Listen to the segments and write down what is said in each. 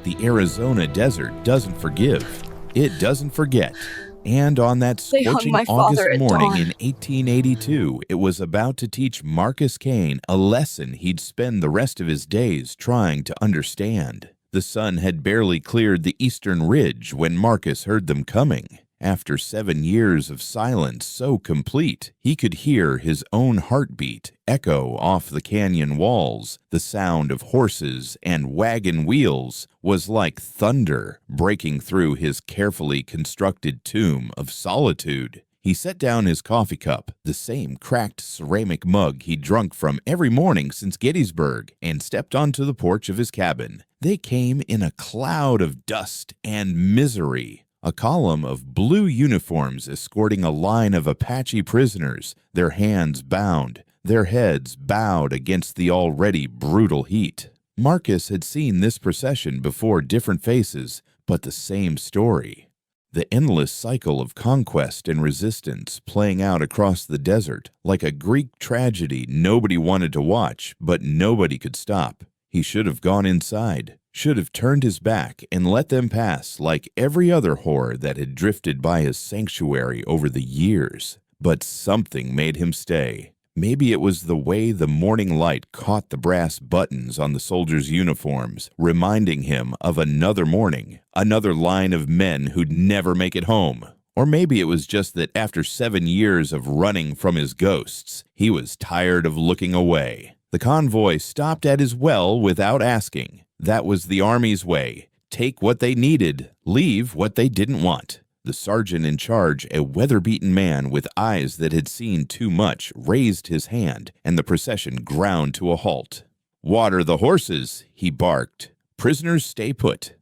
The Arizona desert doesn't forgive. It doesn't forget. And on that They hung scorching my August father at morning dawn. in 1882, it was about to teach Marcus Kane a lesson he'd spend the rest of his days trying to understand. The sun had barely cleared the eastern ridge when Marcus heard them coming. After 7 years of silence so complete, he could hear his own heartbeat echo off the canyon walls. The sound of horses and wagon wheels was like thunder breaking through his carefully constructed tomb of solitude. He set down his coffee cup, the same cracked ceramic mug he'd drunk from every morning since Gettysburg, and stepped onto the porch of his cabin. They came in a cloud of dust and misery. A column of blue uniforms escorting a line of Apache prisoners, their hands bound, their heads bowed against the already brutal heat. Marcus had seen this procession before different faces, but the same story. The endless cycle of conquest and resistance playing out across the desert like a Greek tragedy nobody wanted to watch, but nobody could stop. He should have gone inside, should have turned his back and let them pass like every other horror that had drifted by his sanctuary over the years. But something made him stay. Maybe it was the way the morning light caught the brass buttons on the soldiers' uniforms, reminding him of another morning, another line of men who'd never make it home. Or maybe it was just that after 7 years of running from his ghosts, he was tired of looking away. The convoy stopped at his well without asking. That was the Army's way. Take what they needed, leave what they didn't want. The sergeant in charge, a weather-beaten man with eyes that had seen too much, raised his hand, and the procession ground to a halt. "Water the horses," he barked. "Prisoners stay put."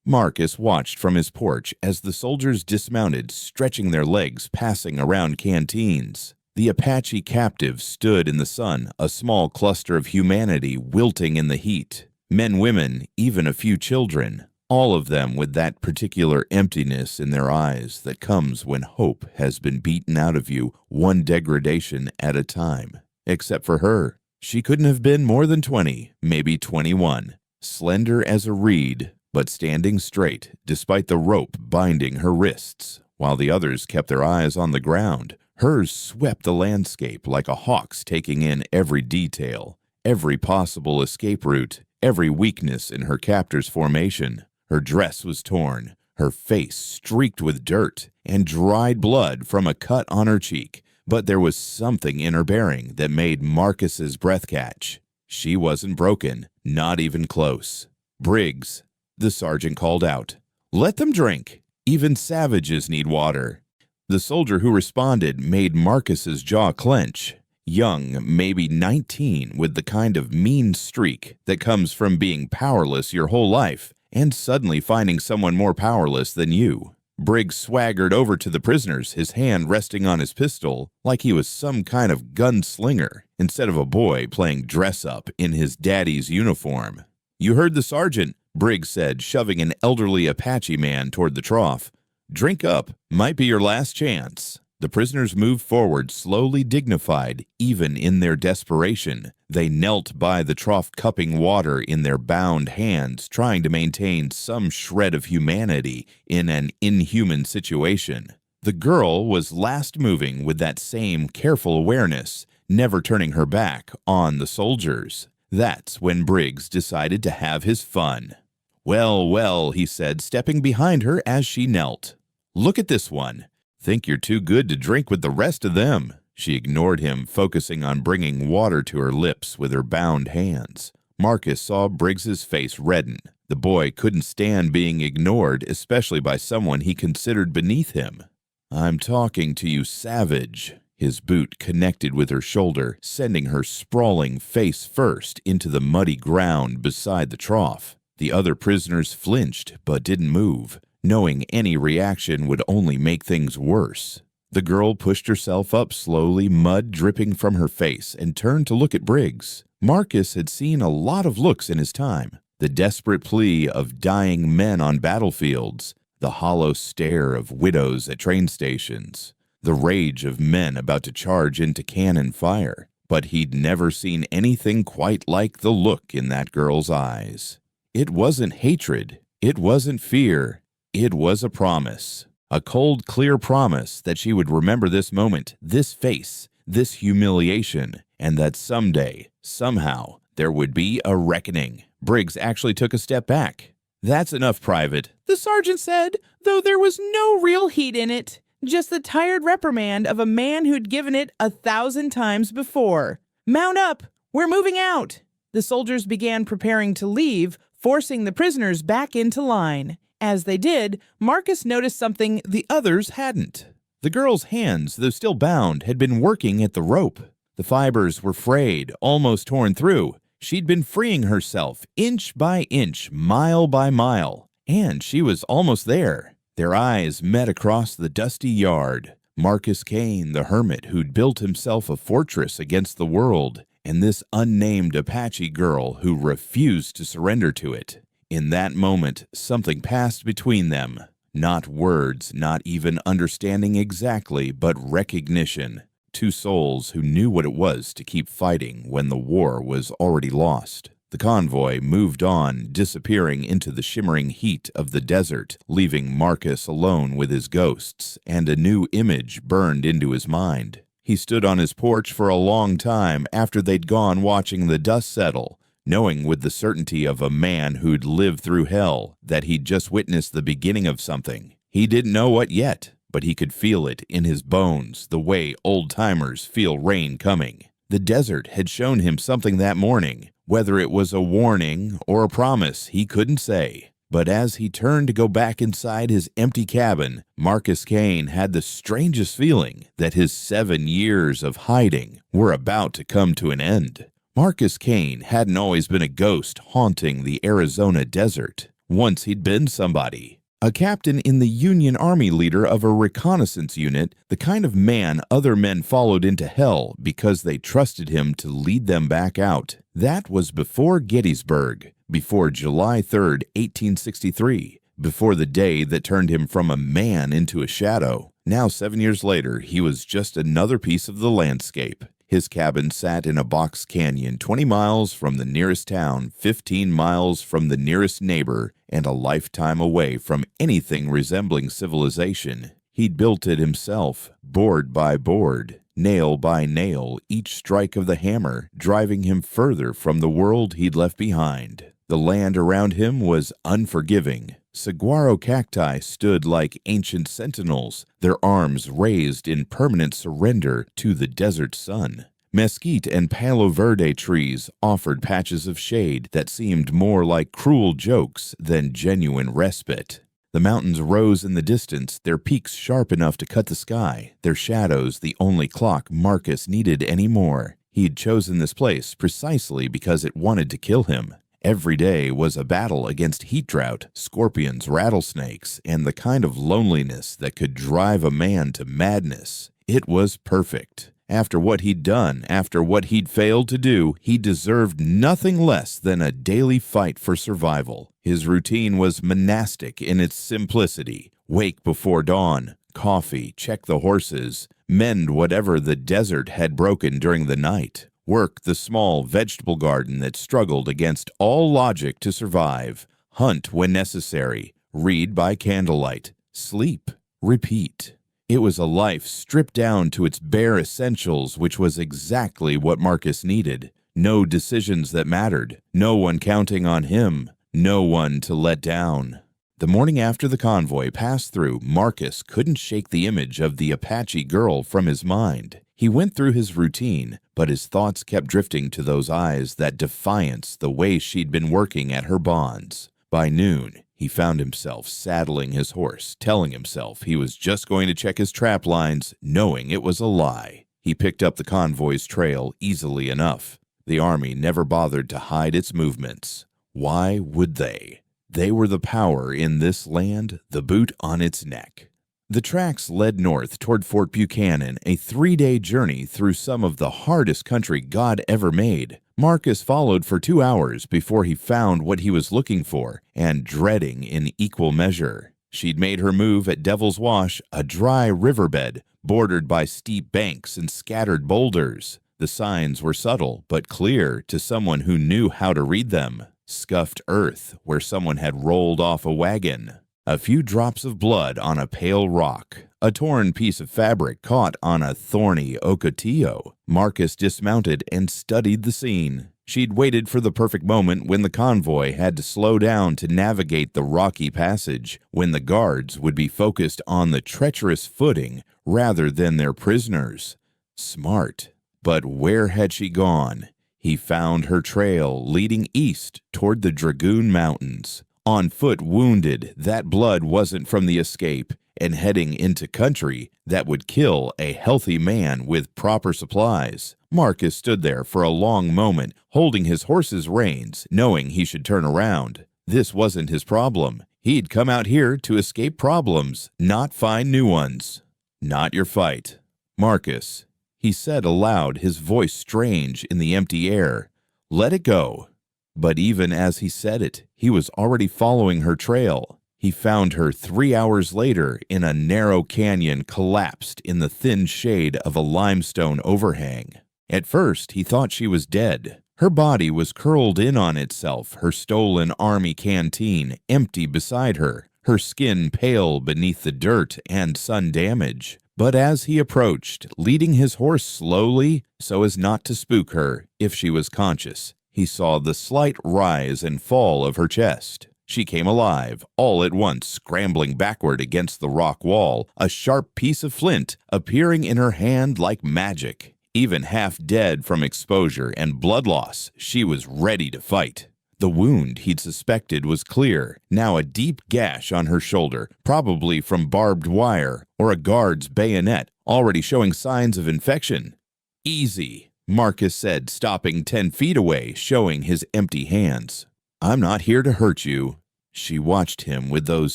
Marcus watched from his porch as the soldiers dismounted, stretching their legs, passing around canteens. The Apache captives stood in the sun, a small cluster of humanity wilting in the heat. Men, women, even a few children, all of them with that particular emptiness in their eyes that comes when hope has been beaten out of you one degradation at a time. Except for her. She couldn't have been more than 20, maybe 21. Slender as a reed, but standing straight despite the rope binding her wrists, while the others kept their eyes on the ground. Hers swept the landscape like a hawk's, taking in every detail, every possible escape route, every weakness in her captor's formation. Her dress was torn, her face streaked with dirt, and dried blood from a cut on her cheek. But there was something in her bearing that made Marcus's breath catch. She wasn't broken, not even close. "Briggs," the sergeant called out. "Let them drink. Even savages need water." The soldier who responded made Marcus's jaw clench. Young, maybe 19, with the kind of mean streak that comes from being powerless your whole life and suddenly finding someone more powerless than you. Briggs swaggered over to the prisoners, his hand resting on his pistol like he was some kind of gunslinger instead of a boy playing dress-up in his daddy's uniform. "You heard the sergeant," Briggs said, shoving an elderly Apache man toward the trough. "Drink up. Might be your last chance." The prisoners moved forward, slowly, dignified, even in their desperation. They knelt by the trough, cupping water in their bound hands, trying to maintain some shred of humanity in an inhuman situation. The girl was last moving with that same careful awareness, never turning her back on the soldiers. That's when Briggs decided to have his fun. "Well, well," he said, stepping behind her as she knelt. "Look at this one. Think you're too good to drink with the rest of them." She ignored him, focusing on bringing water to her lips with her bound hands. Marcus saw Briggs's face redden. The boy couldn't stand being ignored, especially by someone he considered beneath him. "I'm talking to you, savage." His boot connected with her shoulder, sending her sprawling face first into the muddy ground beside the trough. The other prisoners flinched but didn't move, knowing any reaction would only make things worse. The girl pushed herself up slowly, mud dripping from her face, and turned to look at Briggs. Marcus had seen a lot of looks in his time. The desperate plea of dying men on battlefields, the hollow stare of widows at train stations, the rage of men about to charge into cannon fire. But he'd never seen anything quite like the look in that girl's eyes. It wasn't hatred. It wasn't fear. It was a promise. A cold, clear promise that she would remember this moment, this face, this humiliation, and that someday, somehow, there would be a reckoning. Briggs actually took a step back. "That's enough, Private," the sergeant said, though there was no real heat in it. Just the tired reprimand of a man who'd given it 1,000 times before. "Mount up! We're moving out!" The soldiers began preparing to leave, forcing the prisoners back into line. As they did, Marcus noticed something the others hadn't. The girl's hands, though still bound, had been working at the rope. The fibers were frayed, almost torn through. She'd been freeing herself, inch by inch, mile by mile, and she was almost there. Their eyes met across the dusty yard. Marcus Kane, the hermit who'd built himself a fortress against the world, and this unnamed Apache girl who refused to surrender to it. In that moment, something passed between them. Not words, not even understanding exactly, but recognition. Two souls who knew what it was to keep fighting when the war was already lost. The convoy moved on, disappearing into the shimmering heat of the desert, leaving Marcus alone with his ghosts, and a new image burned into his mind. He stood on his porch for a long time after they'd gone, watching the dust settle, knowing with the certainty of a man who'd lived through hell that he'd just witnessed the beginning of something. He didn't know what yet, but he could feel it in his bones, the way old-timers feel rain coming. The desert had shown him something that morning. Whether it was a warning or a promise, he couldn't say. But as he turned to go back inside his empty cabin, Marcus Kane had the strangest feeling that his 7 years of hiding were about to come to an end. Marcus Kane hadn't always been a ghost haunting the Arizona desert. Once he'd been somebody. A captain in the Union Army, leader of a reconnaissance unit, the kind of man other men followed into hell because they trusted him to lead them back out. That was before Gettysburg, before July 3rd, 1863, before the day that turned him from a man into a shadow. Now, 7 years later, he was just another piece of the landscape. His cabin sat in a box canyon 20 miles from the nearest town, 15 miles from the nearest neighbor, and a lifetime away from anything resembling civilization. He'd built it himself, board by board, nail by nail, each strike of the hammer driving him further from the world he'd left behind. The land around him was unforgiving. Saguaro cacti stood like ancient sentinels, their arms raised in permanent surrender to the desert sun. Mesquite and Palo Verde trees offered patches of shade that seemed more like cruel jokes than genuine respite. The mountains rose in the distance, their peaks sharp enough to cut the sky, their shadows the only clock Marcus needed anymore. He'd chosen this place precisely because it wanted to kill him. Every day was a battle against heat drought, scorpions, rattlesnakes, and the kind of loneliness that could drive a man to madness. It was perfect. After what he'd done, after what he'd failed to do, he deserved nothing less than a daily fight for survival. His routine was monastic in its simplicity. Wake before dawn, coffee, check the horses, mend whatever the desert had broken during the night. Work the small vegetable garden that struggled against all logic to survive. Hunt when necessary. Read by candlelight. Sleep. Repeat. It was a life stripped down to its bare essentials, which was exactly what Marcus needed. No decisions that mattered. No one counting on him. No one to let down. The morning after the convoy passed through, Marcus couldn't shake the image of the Apache girl from his mind. He went through his routine, but his thoughts kept drifting to those eyes, that defiance, the way she'd been working at her bonds. By noon, he found himself saddling his horse, telling himself he was just going to check his trap lines, knowing it was a lie. He picked up the convoy's trail easily enough. The army never bothered to hide its movements. Why would they? They were the power in this land, the boot on its neck. The tracks led north toward Fort Buchanan, a 3-day journey through some of the hardest country God ever made. Marcus followed for 2 hours before he found what he was looking for and dreading in equal measure. She'd made her move at Devil's Wash, a dry riverbed bordered by steep banks and scattered boulders. The signs were subtle but clear to someone who knew how to read them. scuffed earth where someone had rolled off a wagon, a few drops of blood on a pale rock, a torn piece of fabric caught on a thorny ocotillo. Marcus dismounted and studied the scene. She'd waited for the perfect moment when the convoy had to slow down to navigate the rocky passage, when the guards would be focused on the treacherous footing rather than their prisoners. Smart. But where had she gone? He found her trail leading east toward the Dragoon Mountains. On foot, wounded, that blood wasn't from the escape, and heading into country that would kill a healthy man with proper supplies. Marcus stood there for a long moment, holding his horse's reins, knowing he should turn around. This wasn't his problem. He'd come out here to escape problems, not find new ones. Not your fight. Marcus, he said aloud, his voice strange in the empty air. Let it go. But even as he said it, he was already following her trail. He found her 3 hours later in a narrow canyon, collapsed in the thin shade of a limestone overhang. At first, he thought she was dead. Her body was curled in on itself, her stolen army canteen empty beside her, her skin pale beneath the dirt and sun damage. But as he approached, leading his horse slowly so as not to spook her if she was conscious, he saw the slight rise and fall of her chest. She came alive, all at once, scrambling backward against the rock wall, a sharp piece of flint appearing in her hand like magic. Even half dead from exposure and blood loss, she was ready to fight. The wound he'd suspected was clear, now a deep gash on her shoulder, probably from barbed wire or a guard's bayonet, already showing signs of infection. Easy, Marcus said, stopping 10 feet away, showing his empty hands. I'm not here to hurt you. She watched him with those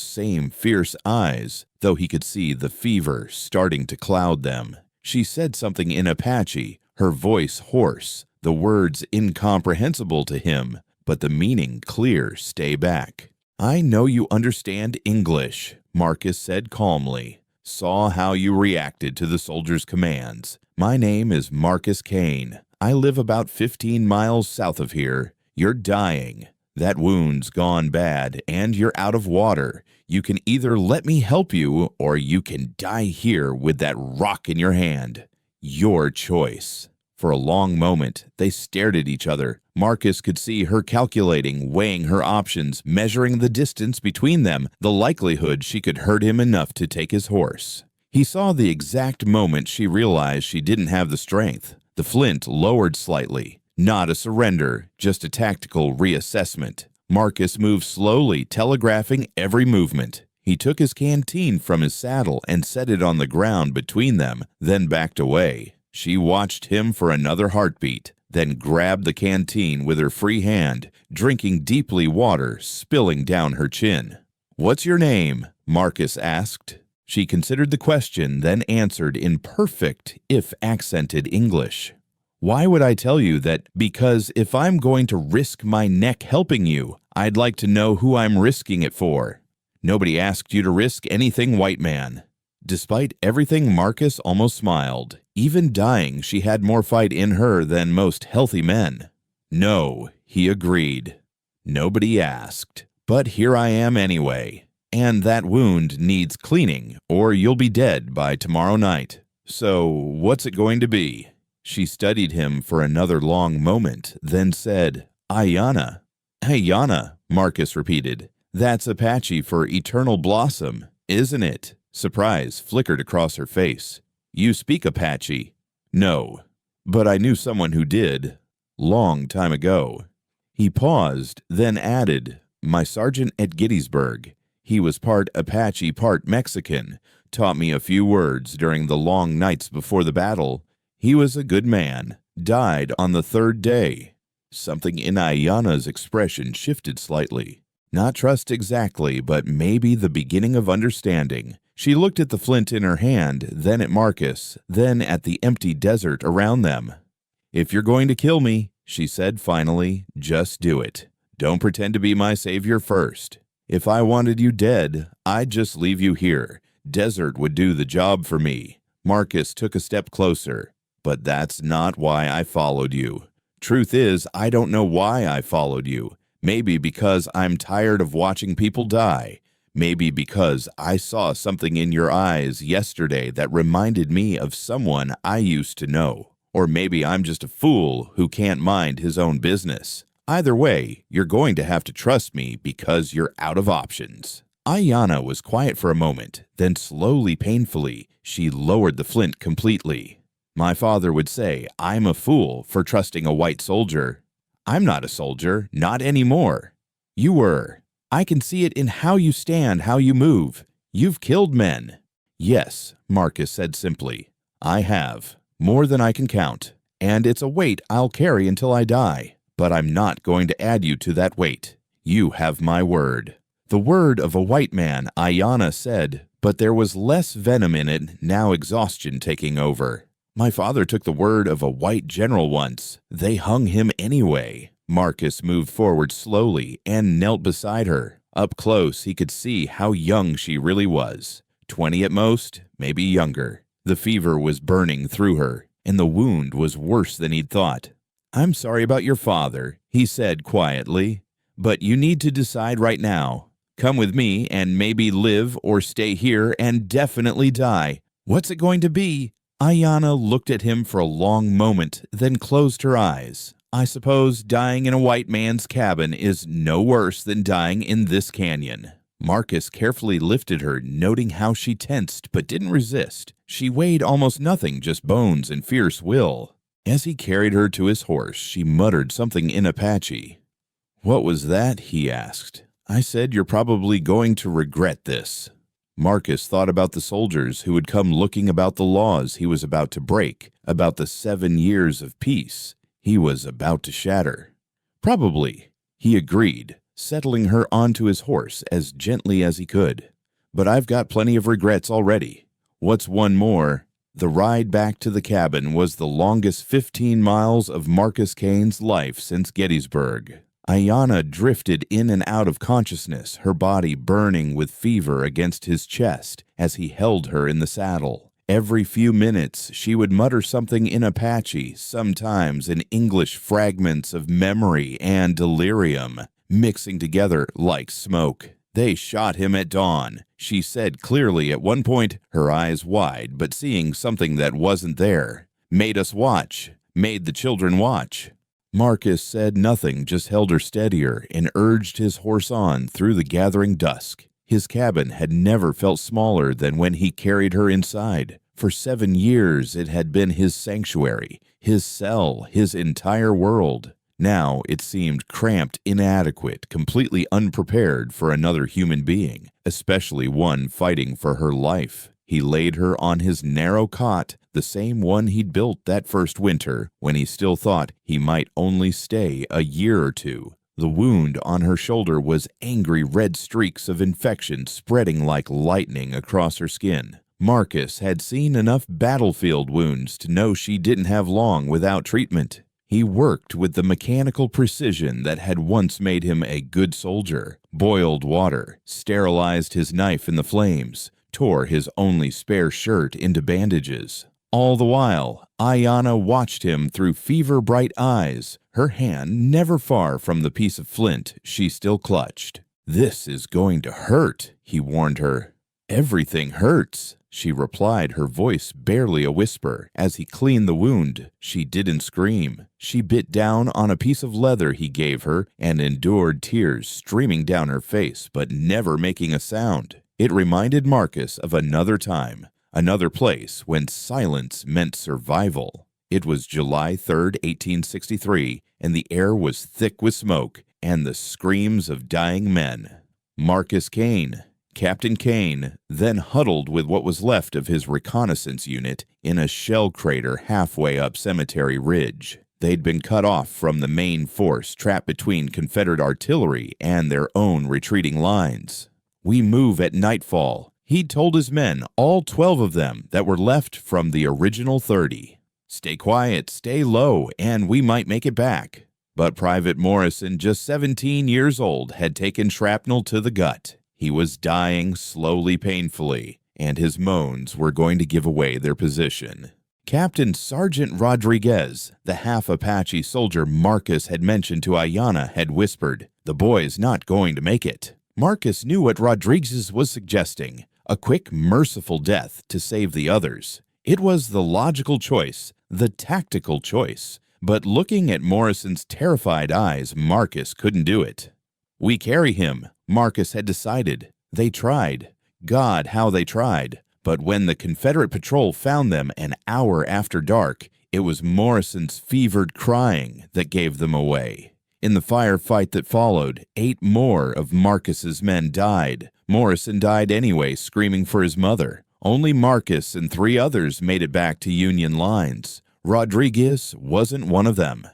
same fierce eyes, though he could see the fever starting to cloud them. She said something in Apache, her voice hoarse, the words incomprehensible to him, but the meaning clear. Stay back. I know you understand English, Marcus said calmly. Saw how you reacted to the soldier's commands. My name is Marcus Kane. I live about 15 miles south of here. You're dying. That wound's gone bad, and you're out of water. You can either let me help you, or you can die here with that rock in your hand. Your choice. For a long moment, they stared at each other. Marcus could see her calculating, weighing her options, measuring the distance between them, the likelihood she could hurt him enough to take his horse. He saw the exact moment she realized she didn't have the strength. The flint lowered slightly. Not a surrender, just a tactical reassessment. Marcus moved slowly, telegraphing every movement. He took his canteen from his saddle and set it on the ground between them, then backed away. She watched him for another heartbeat, then grabbed the canteen with her free hand, drinking deeply water spilling down her chin. What's your name? Marcus asked. She considered the question, then answered in perfect, if accented English. Why would I tell you that? Because if I'm going to risk my neck helping you, I'd like to know who I'm risking it for. Nobody asked you to risk anything, white man. Despite everything, Marcus almost smiled. Even dying, she had more fight in her than most healthy men. No, he agreed. Nobody asked. But here I am anyway. And that wound needs cleaning, or you'll be dead by tomorrow night. So, what's it going to be? She studied him for another long moment, then said, Ayana. Ayana, Marcus repeated. That's Apache for eternal blossom, isn't it? Surprise flickered across her face. You speak Apache? No, but I knew someone who did. Long time ago. He paused, then added, my sergeant at Gettysburg. He was part Apache, part Mexican. Taught me a few words during the long nights before the battle. He was a good man, died on the 3rd day. Something in Ayana's expression shifted slightly. Not trust exactly, but maybe the beginning of understanding. She looked at the flint in her hand, then at Marcus, then at the empty desert around them. If you're going to kill me, she said finally, just do it. Don't pretend to be my savior first. If I wanted you dead, I'd just leave you here. Desert would do the job for me. Marcus took a step closer. But that's not why I followed you. Truth is, I don't know why I followed you. Maybe because I'm tired of watching people die. Maybe because I saw something in your eyes yesterday that reminded me of someone I used to know. Or maybe I'm just a fool who can't mind his own business. Either way, you're going to have to trust me because you're out of options." Ayanna was quiet for a moment, then slowly, painfully, she lowered the flint completely. "My father would say I'm a fool for trusting a white soldier. I'm not a soldier, not anymore. You were. I can see it in how you stand, how you move. You've killed men." "Yes," Marcus said simply. "I have. More than I can count. And it's a weight I'll carry until I die. But I'm not going to add you to that weight. You have my word." The word of a white man, Ayanna said, but there was less venom in it, now exhaustion taking over. "My father took the word of a white general once. They hung him anyway." Marcus moved forward slowly and knelt beside her. Up close, he could see how young she really was. 20 at most, maybe younger. The fever was burning through her, and the wound was worse than he'd thought. "I'm sorry about your father," he said quietly, "but you need to decide right now. Come with me and maybe live, or stay here and definitely die. What's it going to be?" Ayanna looked at him for a long moment, then closed her eyes. "I suppose dying in a white man's cabin is no worse than dying in this canyon." Marcus carefully lifted her, noting how she tensed but didn't resist. She weighed almost nothing, just bones and fierce will. As he carried her to his horse, she muttered something in Apache. "What was that?" he asked. "I said you're probably going to regret this." Marcus thought about the soldiers who would come looking about the laws he was about to break, about the 7 years of peace he was about to shatter. "Probably," he agreed, settling her onto his horse as gently as he could. "But I've got plenty of regrets already. What's one more?" The ride back to the cabin was the longest 15 miles of Marcus Kane's life since Gettysburg. Ayanna drifted in and out of consciousness, her body burning with fever against his chest as he held her in the saddle. Every few minutes, she would mutter something in Apache, sometimes in English fragments of memory and delirium, mixing together like smoke. "They shot him at dawn," she said clearly at one point, her eyes wide, but seeing something that wasn't there. "Made us watch, made the children watch." Marcus said nothing, just held her steadier and urged his horse on through the gathering dusk. His cabin had never felt smaller than when he carried her inside. For 7 years it had been his sanctuary, his cell, his entire world. Now it seemed cramped, inadequate, completely unprepared for another human being, especially one fighting for her life. He laid her on his narrow cot, the same one he'd built that first winter, when he still thought he might only stay a year or two. The wound on her shoulder was angry red streaks of infection spreading like lightning across her skin. Marcus had seen enough battlefield wounds to know she didn't have long without treatment. He worked with the mechanical precision that had once made him a good soldier, boiled water, sterilized his knife in the flames, tore his only spare shirt into bandages. All the while, Ayanna watched him through fever-bright eyes, her hand never far from the piece of flint she still clutched. "This is going to hurt," he warned her. "Everything hurts," she replied, her voice barely a whisper. As he cleaned the wound, she didn't scream. She bit down on a piece of leather he gave her and endured tears streaming down her face, but never making a sound. It reminded Marcus of another time, another place when silence meant survival. It was July 3rd, 1863, and the air was thick with smoke and the screams of dying men. Marcus Kane, Captain Kane, then huddled with what was left of his reconnaissance unit in a shell crater halfway up Cemetery Ridge. They'd been cut off from the main force trapped between Confederate artillery and their own retreating lines. "We move at nightfall," he'd told his men, all 12 of them that were left from the original 30. "Stay quiet, stay low, and we might make it back." But Private Morrison, just 17 years old, had taken shrapnel to the gut. He was dying slowly, painfully, and his moans were going to give away their position. Captain Sergeant Rodriguez, the half-Apache soldier Marcus had mentioned to Ayanna, had whispered, "The boy's not going to make it." Marcus knew what Rodriguez was suggesting, a quick, merciful death to save the others. It was the logical choice, the tactical choice, but looking at Morrison's terrified eyes, Marcus couldn't do it. "We carry him," Marcus had decided. They tried. God, how they tried. But when the Confederate patrol found them an hour after dark, it was Morrison's fevered crying that gave them away. In the firefight that followed, 8 more of Marcus's men died. Morrison died anyway, screaming for his mother. Only Marcus and 3 others made it back to Union lines. Rodriguez wasn't one of them.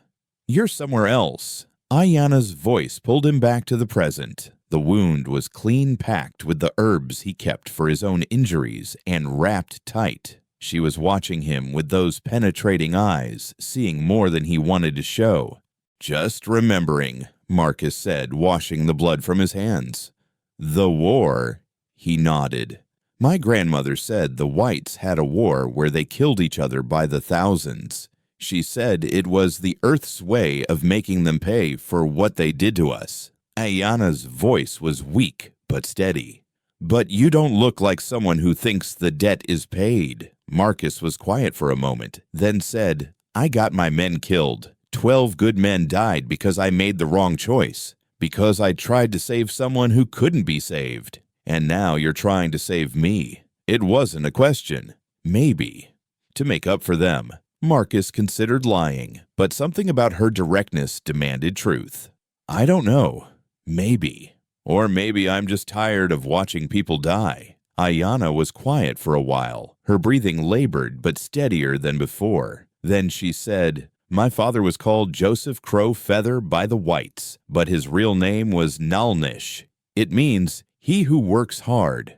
"You're somewhere else." Ayanna's voice pulled him back to the present. The wound was clean packed with the herbs he kept for his own injuries and wrapped tight. She was watching him with those penetrating eyes, seeing more than he wanted to show. "Just remembering," Marcus said, washing the blood from his hands. "The war," he nodded. "My grandmother said the whites had a war where they killed each other by the thousands. She said it was the Earth's way of making them pay for what they did to us." Ayanna's voice was weak but steady. "But you don't look like someone who thinks the debt is paid." Marcus was quiet for a moment, then said, "I got my men killed. 12 good men died because I made the wrong choice, because I tried to save someone who couldn't be saved. And now you're trying to save me. It wasn't a question. Maybe." To make up for them, Marcus considered lying, but something about her directness demanded truth. "I don't know. Maybe. Or maybe I'm just tired of watching people die." Ayanna was quiet for a while, her breathing labored but steadier than before. Then she said, "My father was called Joseph Crow Feather by the whites, but his real name was Nalnish. It means he who works hard.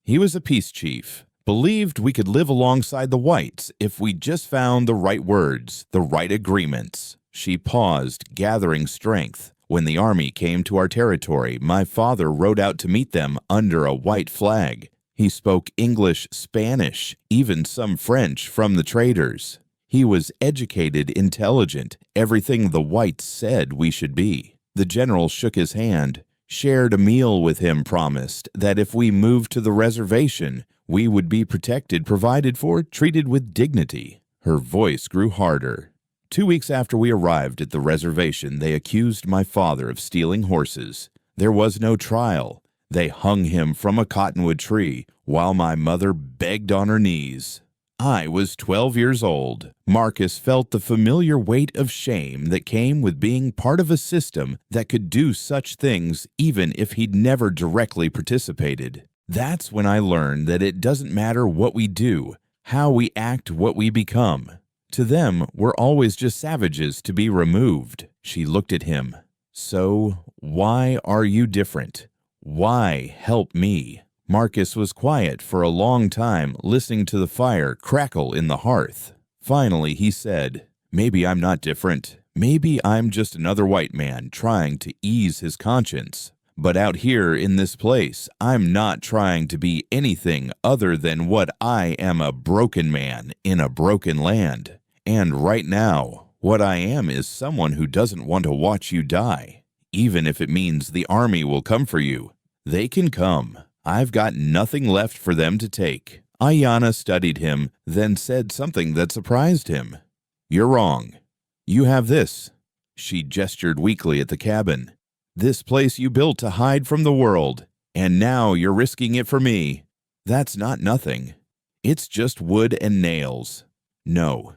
He was a peace chief, believed we could live alongside the whites if we just found the right words, the right agreements." She paused, gathering strength. "When the army came to our territory, my father rode out to meet them under a white flag. He spoke English, Spanish, even some French from the traders. He was educated, intelligent, everything the whites said we should be." The general shook his hand, shared a meal with him, promised that if we moved to the reservation, we would be protected, provided for, treated with dignity. Her voice grew harder. 2 weeks after we arrived at the reservation, they accused my father of stealing horses. There was no trial. They hung him from a cottonwood tree while my mother begged on her knees. I was 12 years old. Marcus felt the familiar weight of shame that came with being part of a system that could do such things even if he'd never directly participated. That's when I learned that it doesn't matter what we do, how we act, what we become. To them, we're always just savages to be removed. She looked at him. "So, why are you different? Why help me?" Marcus was quiet for a long time, listening to the fire crackle in the hearth. Finally, he said, "Maybe I'm not different. Maybe I'm just another white man trying to ease his conscience. But out here in this place, I'm not trying to be anything other than what I am, a broken man in a broken land. And right now, what I am is someone who doesn't want to watch you die, even if it means the army will come for you. They can come. I've got nothing left for them to take." Ayanna studied him, then said something that surprised him. "You're wrong. You have this." She gestured weakly at the cabin. "This place you built to hide from the world, and now you're risking it for me. That's not nothing. It's just wood and nails. No,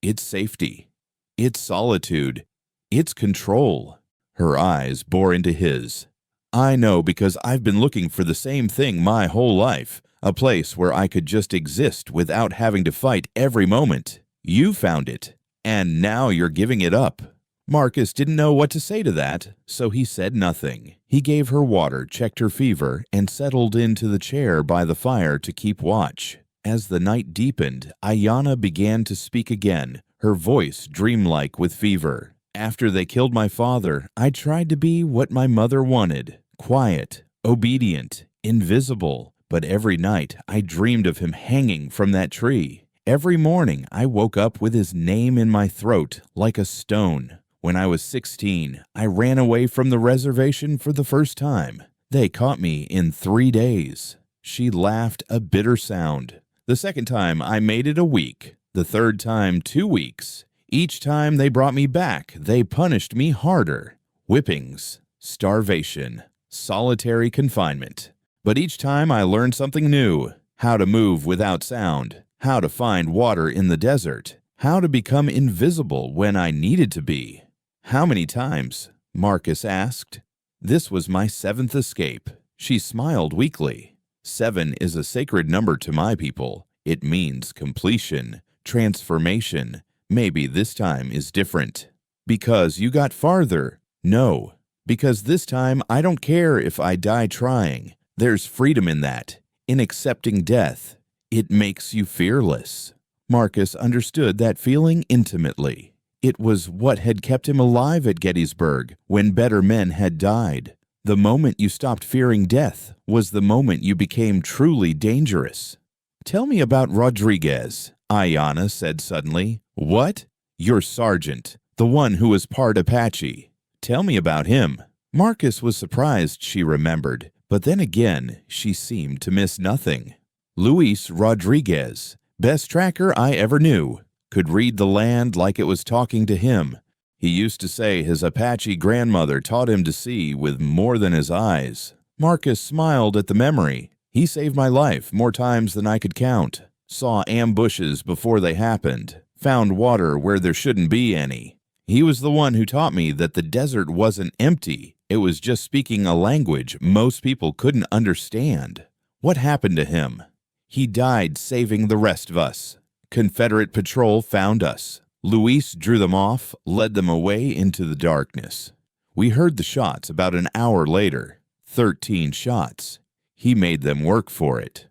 it's safety. It's solitude. It's control." Her eyes bore into his. "I know because I've been looking for the same thing my whole life, a place where I could just exist without having to fight every moment. You found it, and now you're giving it up." Marcus didn't know what to say to that, so he said nothing. He gave her water, checked her fever, and settled into the chair by the fire to keep watch. As the night deepened, Ayanna began to speak again, her voice dreamlike with fever. "After they killed my father, I tried to be what my mother wanted, quiet, obedient, invisible. But every night I dreamed of him hanging from that tree. Every morning I woke up with his name in my throat like a stone. When I was 16, I ran away from the reservation for the first time. They caught me in 3 days." She laughed a bitter sound. "The second time I made it a week. The third time 2 weeks. Each time they brought me back, they punished me harder. Whippings, starvation, solitary confinement. But each time I learned something new. How to move without sound. How to find water in the desert. How to become invisible when I needed to be." "How many times?" Marcus asked. "This was my 7th escape." She smiled weakly. 7 is a sacred number to my people. It means completion, transformation. Maybe this time is different. "Because you got farther." "No. Because this time I don't care if I die trying. There's freedom in that, in accepting death. It makes you fearless." Marcus understood that feeling intimately. It was what had kept him alive at Gettysburg when better men had died. The moment you stopped fearing death was the moment you became truly dangerous. "Tell me about Rodriguez," Ayanna said suddenly. "What?" "Your sergeant, the one who was part Apache. Tell me about him." Marcus was surprised she remembered, but then again she seemed to miss nothing. "Luis Rodriguez, best tracker I ever knew. Could read the land like it was talking to him. He used to say his Apache grandmother taught him to see with more than his eyes." Marcus smiled at the memory. "He saved my life more times than I could count. Saw ambushes before they happened. Found water where there shouldn't be any. He was the one who taught me that the desert wasn't empty. It was just speaking a language most people couldn't understand." "What happened to him?" "He died saving the rest of us. Confederate patrol found us. Luis drew them off, led them away into the darkness. We heard the shots about an hour later. 13 shots. He made them work for it."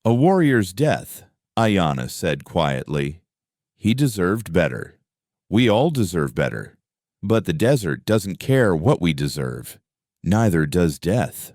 "A warrior's death," Ayanna said quietly. "He deserved better. We all deserve better. But the desert doesn't care what we deserve. Neither does death.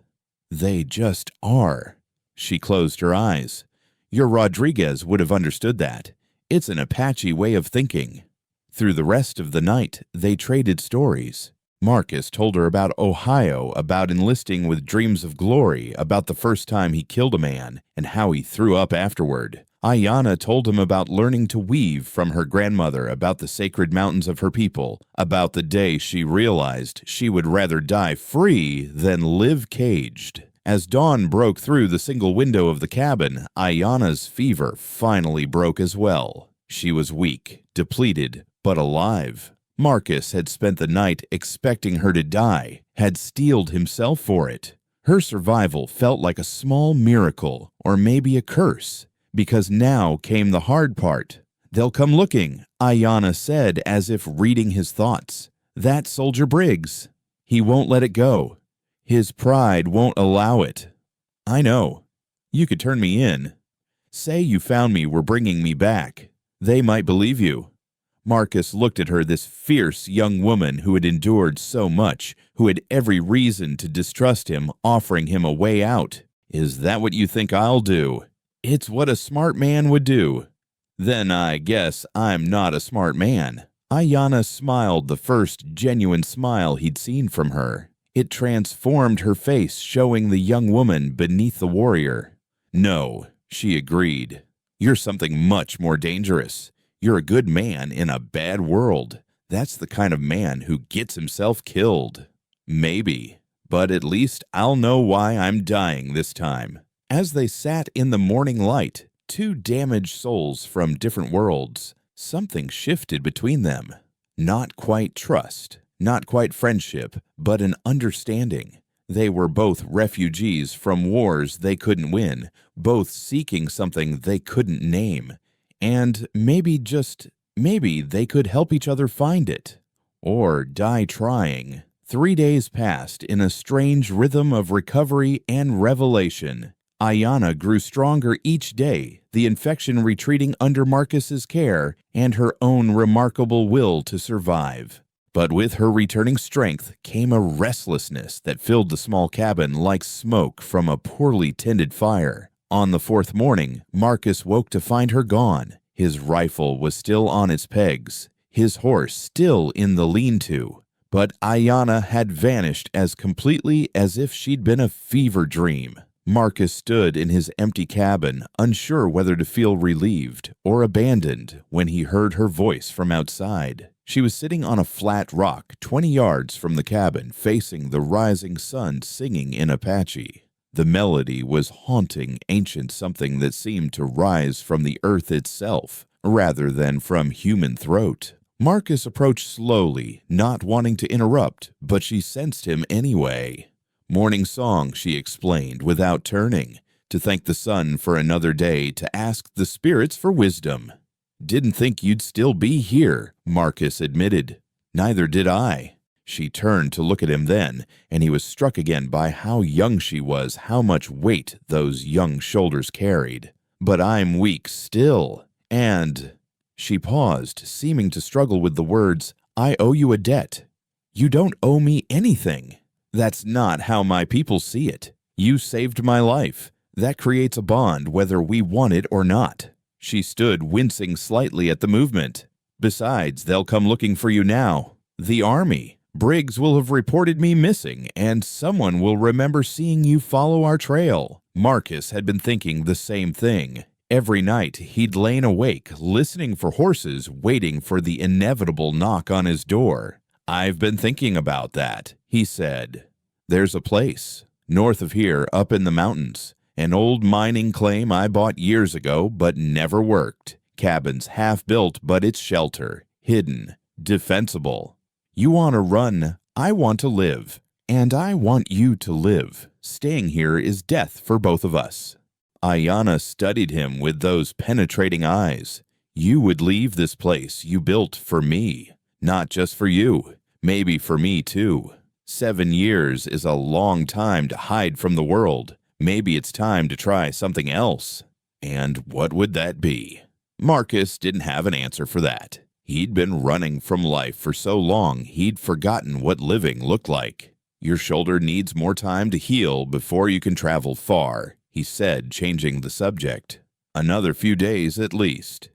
They just are." She closed her eyes. "Your Rodriguez would have understood that. It's an Apache way of thinking." Through the rest of the night, they traded stories. Marcus told her about Ohio, about enlisting with dreams of glory, about the first time he killed a man, and how he threw up afterward. Ayanna told him about learning to weave from her grandmother, about the sacred mountains of her people, about the day she realized she would rather die free than live caged. As dawn broke through the single window of the cabin, Ayanna's fever finally broke as well. She was weak, depleted, but alive. Marcus had spent the night expecting her to die, had steeled himself for it. Her survival felt like a small miracle, or maybe a curse, because now came the hard part. "They'll come looking," Ayanna said as if reading his thoughts. "That soldier Briggs. He won't let it go. His pride won't allow it." "I know. You could turn me in. Say you found me were bringing me back. They might believe you." Marcus looked at her, this fierce young woman who had endured so much, who had every reason to distrust him, offering him a way out. "Is that what you think I'll do?" "It's what a smart man would do." "Then I guess I'm not a smart man." Ayanna smiled, the first genuine smile he'd seen from her. It transformed her face, showing the young woman beneath the warrior. "No," she agreed. "You're something much more dangerous. You're a good man in a bad world. That's the kind of man who gets himself killed." "Maybe, but at least I'll know why I'm dying this time." As they sat in the morning light, two damaged souls from different worlds, something shifted between them. Not quite trust, not quite friendship, but an understanding. They were both refugees from wars they couldn't win, both seeking something they couldn't name. And maybe, just maybe, they could help each other find it. Or die trying. 3 days passed in a strange rhythm of recovery and revelation. Ayanna grew stronger each day, the infection retreating under Marcus's care and her own remarkable will to survive. But with her returning strength came a restlessness that filled the small cabin like smoke from a poorly tended fire. On the 4th morning, Marcus woke to find her gone. His rifle was still on its pegs, his horse still in the lean-to, but Ayanna had vanished as completely as if she'd been a fever dream. Marcus stood in his empty cabin, unsure whether to feel relieved or abandoned when he heard her voice from outside. She was sitting on a flat rock 20 yards from the cabin, facing the rising sun, singing in Apache. The melody was haunting, ancient, something that seemed to rise from the earth itself, rather than from human throat. Marcus approached slowly, not wanting to interrupt, but she sensed him anyway. "Morning song," she explained without turning, "to thank the sun for another day, to ask the spirits for wisdom." "Didn't think you'd still be here," Marcus admitted. "Neither did I." She turned to look at him then, and he was struck again by how young she was, how much weight those young shoulders carried. "But I'm weak still, and—" She paused, seeming to struggle with the words, "I owe you a debt." "You don't owe me anything." "That's not how my people see it. You saved my life. That creates a bond whether we want it or not." She stood, wincing slightly at the movement. "Besides, they'll come looking for you now. The army. Briggs will have reported me missing, and someone will remember seeing you follow our trail." Marcus had been thinking the same thing. Every night he'd lain awake, listening for horses, waiting for the inevitable knock on his door. "I've been thinking about that," he said. "There's a place, north of here, up in the mountains. An old mining claim I bought years ago, but never worked. Cabins half-built, but it's shelter, hidden, defensible. You want to run, I want to live. And I want you to live. Staying here is death for both of us." Ayanna studied him with those penetrating eyes. "You would leave this place you built for me. Not just for you, maybe for me too. 7 years is a long time to hide from the world. Maybe it's time to try something else." And what would that be? Marcus didn't have an answer for that. He'd been running from life for so long he'd forgotten what living looked like. "Your shoulder needs more time to heal before you can travel far," he said, changing the subject. "Another few days at least."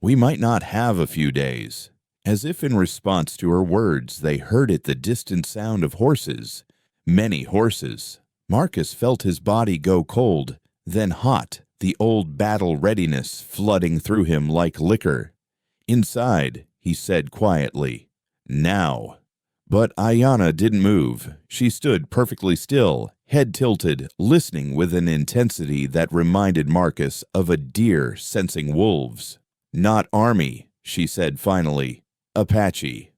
"We might not have a few days." As if in response to her words, they heard the distant sound of horses. Many horses. Marcus felt his body go cold, then hot, the old battle readiness flooding through him like liquor. "Inside," he said quietly. "Now." But Ayanna didn't move. She stood perfectly still, head tilted, listening with an intensity that reminded Marcus of a deer sensing wolves. "Not army," she said finally. "Apache."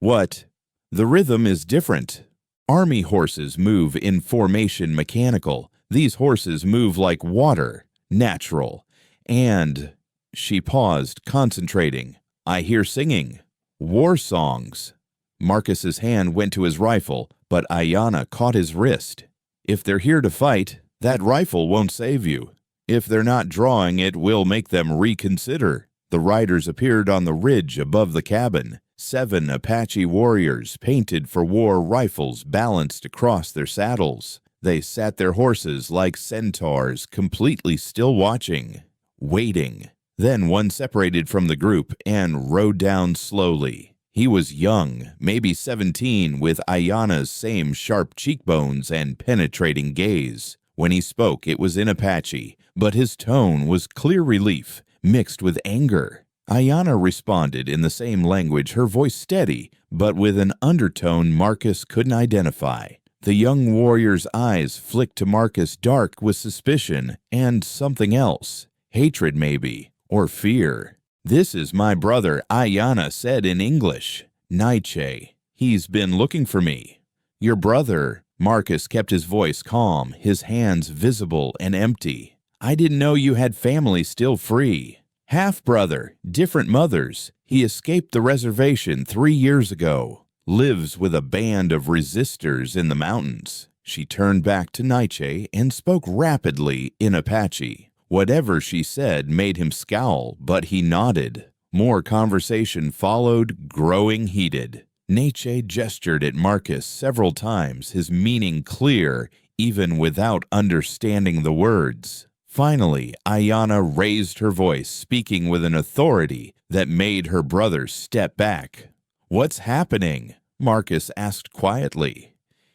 "What?" "The rhythm is different. Army horses move in formation mechanical. These horses move like water, natural. And—" She paused, concentrating. "I hear singing. War songs." Marcus's hand went to his rifle, but Ayanna caught his wrist. "If they're here to fight, that rifle won't save you. If they're not drawing, it will make them reconsider." The riders appeared on the ridge above the cabin. 7 Apache warriors, painted for war, rifles balanced across their saddles. They sat their horses like centaurs, completely still watching, waiting. Then one separated from the group and rode down slowly. He was young, maybe 17, with Ayanna's same sharp cheekbones and penetrating gaze. When he spoke, it was in Apache, but his tone was clear relief, mixed with anger. Ayanna responded in the same language, her voice steady, but with an undertone Marcus couldn't identify. The young warrior's eyes flicked to Marcus, dark with suspicion and something else. Hatred, maybe, or fear. "This is my brother," Ayanna said in English. "Nietzsche. He's been looking for me." "Your brother." Marcus kept his voice calm, his hands visible and empty. "I didn't know you had family still free." "Half-brother, different mothers. He escaped the reservation 3 years ago. Lives with a band of resistors in the mountains." She turned back to Nietzsche and spoke rapidly in Apache. Whatever she said made him scowl, but he nodded. More conversation followed, growing heated. Nietzsche gestured at Marcus several times, his meaning clear, even without understanding the words. Finally, Ayanna raised her voice, speaking with an authority that made her brother step back. "What's happening?" Marcus asked quietly.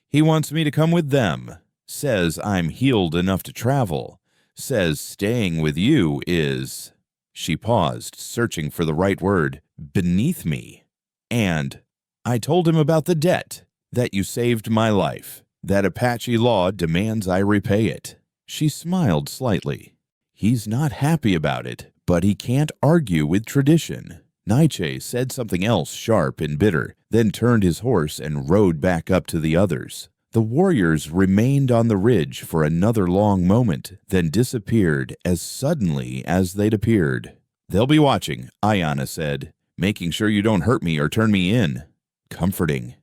"He wants me to come with them. Says I'm healed enough to travel. Says staying with you is—" She paused, searching for the right word. "Beneath me. And I told him about the debt, that you saved my life, that Apache law demands I repay it." She smiled slightly. "He's not happy about it, but he can't argue with tradition." Nietzsche said something else sharp and bitter, then turned his horse and rode back up to the others. The warriors remained on the ridge for another long moment, then disappeared as suddenly as they'd appeared. "They'll be watching," Ayanna said, "making sure you don't hurt me or turn me in." Comforting.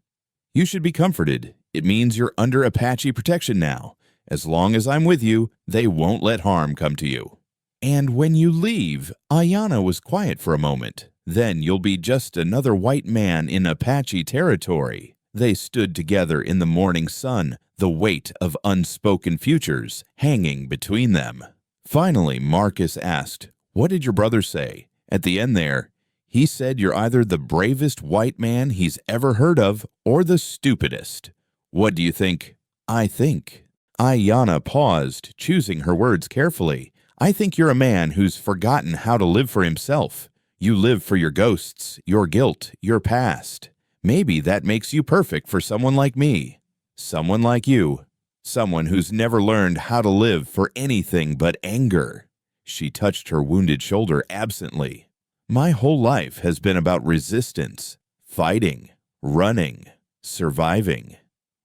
"You should be comforted. It means you're under Apache protection now. As long as I'm with you, they won't let harm come to you. And when you leave," Ayanna was quiet for a moment, "then you'll be just another white man in Apache territory." They stood together in the morning sun, the weight of unspoken futures hanging between them. Finally, Marcus asked, "What did your brother say? At the end there, he said you're either the bravest white man he's ever heard of or the stupidest. What do you think?" "I think." Ayanna paused, choosing her words carefully. "I think you're a man who's forgotten how to live for himself. You live for your ghosts, your guilt, your past. Maybe that makes you perfect for someone like me. Someone like you. Someone who's never learned how to live for anything but anger." She touched her wounded shoulder absently. "My whole life has been about resistance, fighting, running, surviving.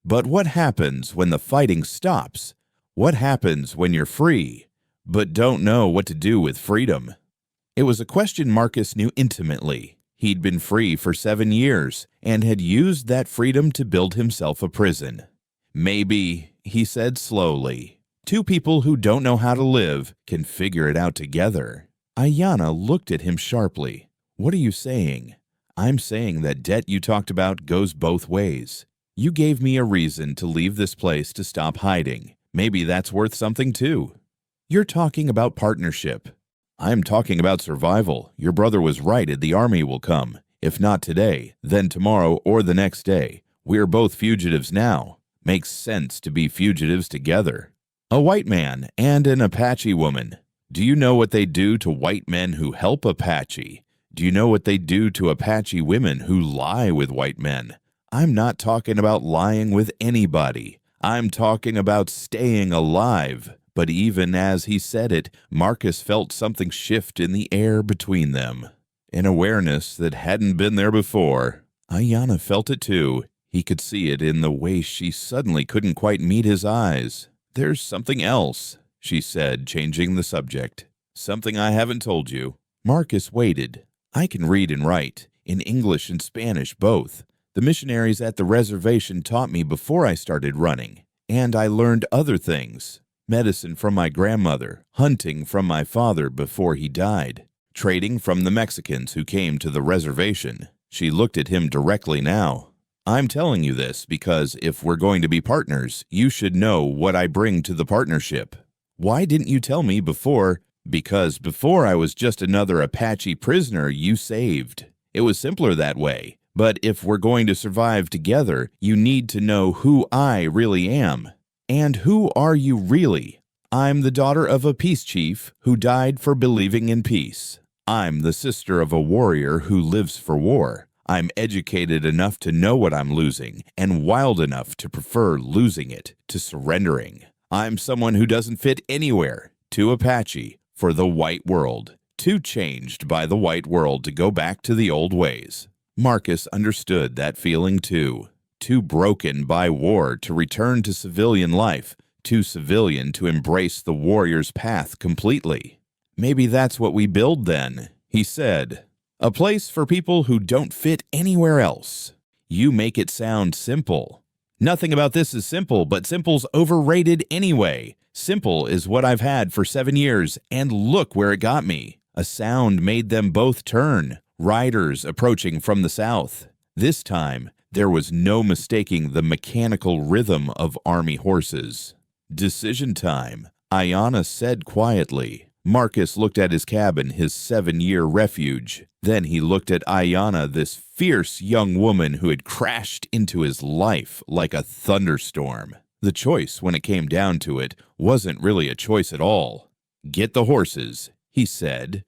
But what happens when the fighting stops? What happens when you're free, but don't know what to do with freedom?" It was a question Marcus knew intimately. He'd been free for 7 years and had used that freedom to build himself a prison. "Maybe," he said slowly, "two people who don't know how to live can figure it out together." Ayanna looked at him sharply. "What are you saying?" "I'm saying that debt you talked about goes both ways. You gave me a reason to leave this place to stop hiding. Maybe that's worth something too." "You're talking about partnership." "I'm talking about survival. Your brother was right, the army will come. If not today, then tomorrow or the next day. We're both fugitives now. Makes sense to be fugitives together. A white man and an Apache woman. Do you know what they do to white men who help Apache? Do you know what they do to Apache women who lie with white men? I'm not talking about lying with anybody. I'm talking about staying alive." But even as he said it, Marcus felt something shift in the air between them. An awareness that hadn't been there before. Ayanna felt it too. He could see it in the way she suddenly couldn't quite meet his eyes. "There's something else," she said, changing the subject. "Something I haven't told you." Marcus waited. "I can read and write, in English and Spanish both. The missionaries at the reservation taught me before I started running, and I learned other things. Medicine from my grandmother, hunting from my father before he died, trading from the Mexicans who came to the reservation." She looked at him directly now. "I'm telling you this because if we're going to be partners, you should know what I bring to the partnership." "Why didn't you tell me before?" "Because before I was just another Apache prisoner you saved. It was simpler that way. But if we're going to survive together, you need to know who I really am." "And who are you really?" "I'm the daughter of a peace chief who died for believing in peace. I'm the sister of a warrior who lives for war. I'm educated enough to know what I'm losing, and wild enough to prefer losing it to surrendering. I'm someone who doesn't fit anywhere, too Apache for the white world, too changed by the white world to go back to the old ways." Marcus understood that feeling too. Too broken by war to return to civilian life, too civilian to embrace the warrior's path completely. "Maybe that's what we build then," he said. "A place for people who don't fit anywhere else." "You make it sound simple." "Nothing about this is simple, but simple's overrated anyway. Simple is what I've had for 7 years, and look where it got me." A sound made them both turn, riders approaching from the south. This time, there was no mistaking the mechanical rhythm of army horses. "Decision time." Ayanna said quietly. Marcus looked at his cabin, his 7-year refuge. Then he looked at Ayanna, this fierce young woman who had crashed into his life like a thunderstorm. The choice, when it came down to it, wasn't really a choice at all. "Get the horses," he said.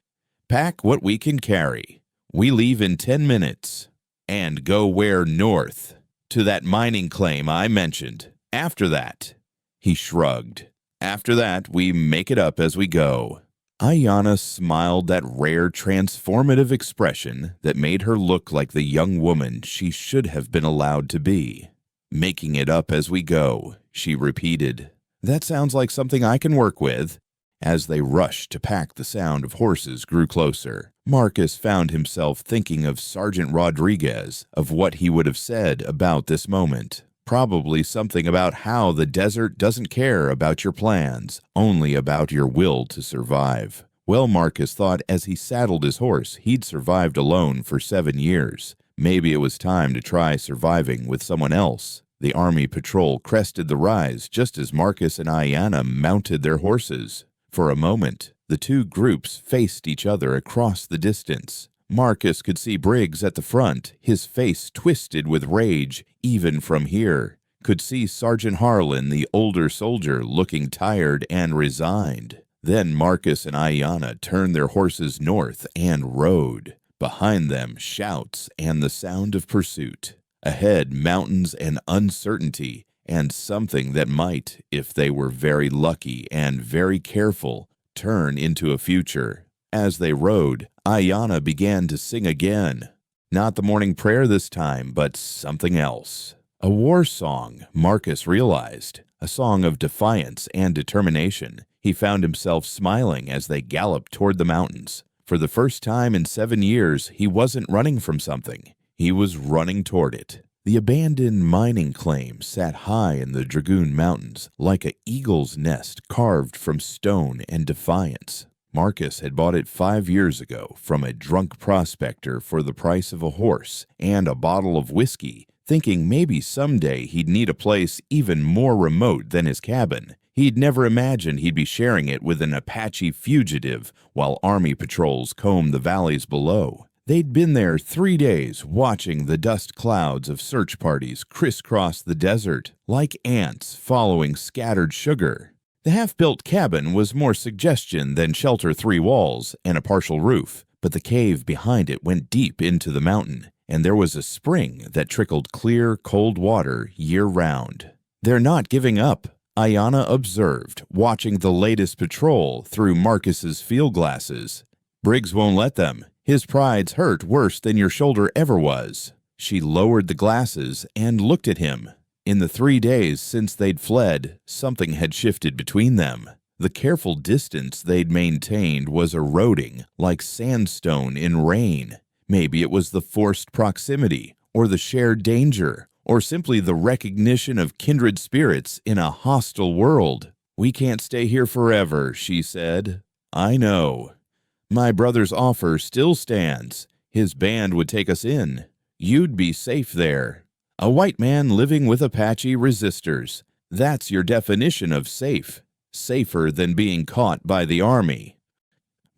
"Pack what we can carry. We leave in 10 minutes. And go where? North. To that mining claim I mentioned. After that," he shrugged, "after that we make it up as we go." Ayanna smiled that rare transformative expression that made her look like the young woman she should have been allowed to be. "Making it up as we go," she repeated. "That sounds like something I can work with." As they rushed to pack, the sound of horses grew closer. Marcus found himself thinking of Sergeant Rodriguez, of what he would have said about this moment. Probably something about how the desert doesn't care about your plans, only about your will to survive. Well, Marcus thought as he saddled his horse, he'd survived alone for 7 years. Maybe it was time to try surviving with someone else. The army patrol crested the rise just as Marcus and Ayanna mounted their horses. For a moment, the two groups faced each other across the distance. Marcus could see Briggs at the front, his face twisted with rage, even from here. Could see Sergeant Harlan, the older soldier, looking tired and resigned. Then Marcus and Ayanna turned their horses north and rode. Behind them, shouts and the sound of pursuit. Ahead, mountains and uncertainty, and something that might, if they were very lucky and very careful, turn into a future. As they rode, Ayanna began to sing again. Not the morning prayer this time, but something else. A war song, Marcus realized. A song of defiance and determination. He found himself smiling as they galloped toward the mountains. For the first time in 7 years, he wasn't running from something. He was running toward it. The abandoned mining claim sat high in the Dragoon Mountains, like an eagle's nest carved from stone and defiance. Marcus had bought it 5 years ago from a drunk prospector for the price of a horse and a bottle of whiskey, thinking maybe someday he'd need a place even more remote than his cabin. He'd never imagined he'd be sharing it with an Apache fugitive while army patrols combed the valleys below. They'd been there 3 days watching the dust clouds of search parties crisscross the desert like ants following scattered sugar. The half-built cabin was more suggestion than shelter, 3 walls and a partial roof, but the cave behind it went deep into the mountain, and there was a spring that trickled clear, cold water year-round. "They're not giving up," Ayanna observed, watching the latest patrol through Marcus's field glasses. "Briggs won't let them. His pride's hurt worse than your shoulder ever was." She lowered the glasses and looked at him. In the 3 days since they'd fled, something had shifted between them. The careful distance they'd maintained was eroding like sandstone in rain. Maybe it was the forced proximity, or the shared danger, or simply the recognition of kindred spirits in a hostile world. "We can't stay here forever," she said. "I know. My brother's offer still stands. His band would take us in. You'd be safe there. A white man living with Apache resistors. That's your definition of safe. Safer than being caught by the army."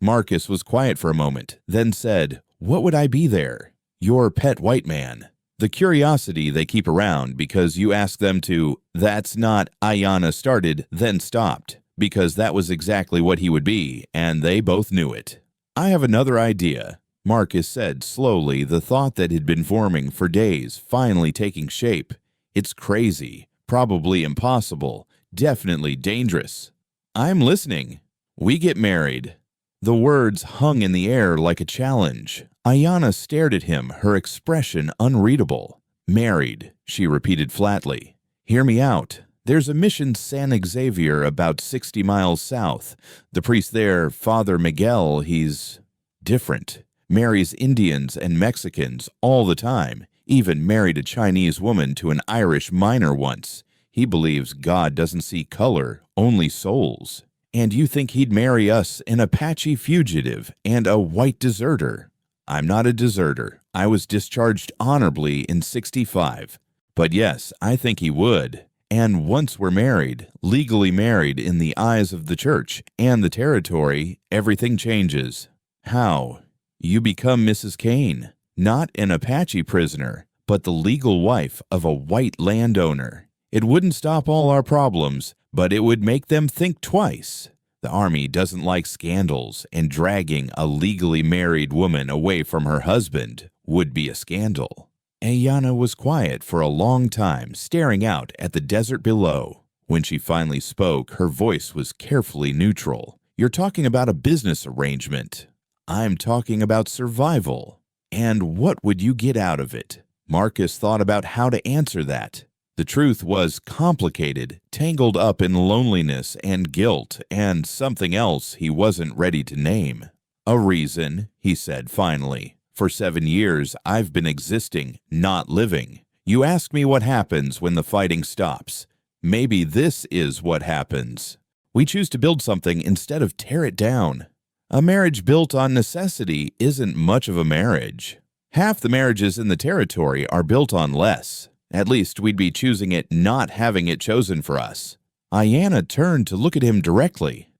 Marcus was quiet for a moment, then said, "What would I be there?" "Your pet white man. The curiosity they keep around because you ask them to." "That's not," Ayanna started, then stopped, because that was exactly what he would be, and they both knew it. "I have another idea," Marcus said slowly, the thought that had been forming for days finally taking shape. "It's crazy, probably impossible, definitely dangerous." "I'm listening." "We get married." The words hung in the air like a challenge. Ayanna stared at him, her expression unreadable. "Married," she repeated flatly. "Hear me out. There's a mission San Xavier about 60 miles south. The priest there, Father Miguel, he's different. Marries Indians and Mexicans all the time. Even married a Chinese woman to an Irish miner once. He believes God doesn't see color, only souls. And you think he'd marry us, an Apache fugitive and a white deserter?" "I'm not a deserter. I was discharged honorably in 65. But yes, I think he would. And once we're married, legally married in the eyes of the church and the territory, everything changes. How? You become Mrs. Kane, not an Apache prisoner, but the legal wife of a white landowner. It wouldn't stop all our problems, but it would make them think twice. The Army doesn't like scandals, and dragging a legally married woman away from her husband would be a scandal. Ayanna was quiet for a long time, staring out at the desert below. When she finally spoke, her voice was carefully neutral. You're talking about a business arrangement. I'm talking about survival. And what would you get out of it? Marcus thought about how to answer that. The truth was complicated, tangled up in loneliness and guilt and something else he wasn't ready to name. A reason, he said finally. For 7 years, I've been existing, not living. You ask me what happens when the fighting stops. Maybe this is what happens. We choose to build something instead of tear it down. A marriage built on necessity isn't much of a marriage. Half the marriages in the territory are built on less. At least we'd be choosing it, not having it chosen for us. Ayanna turned to look at him directly.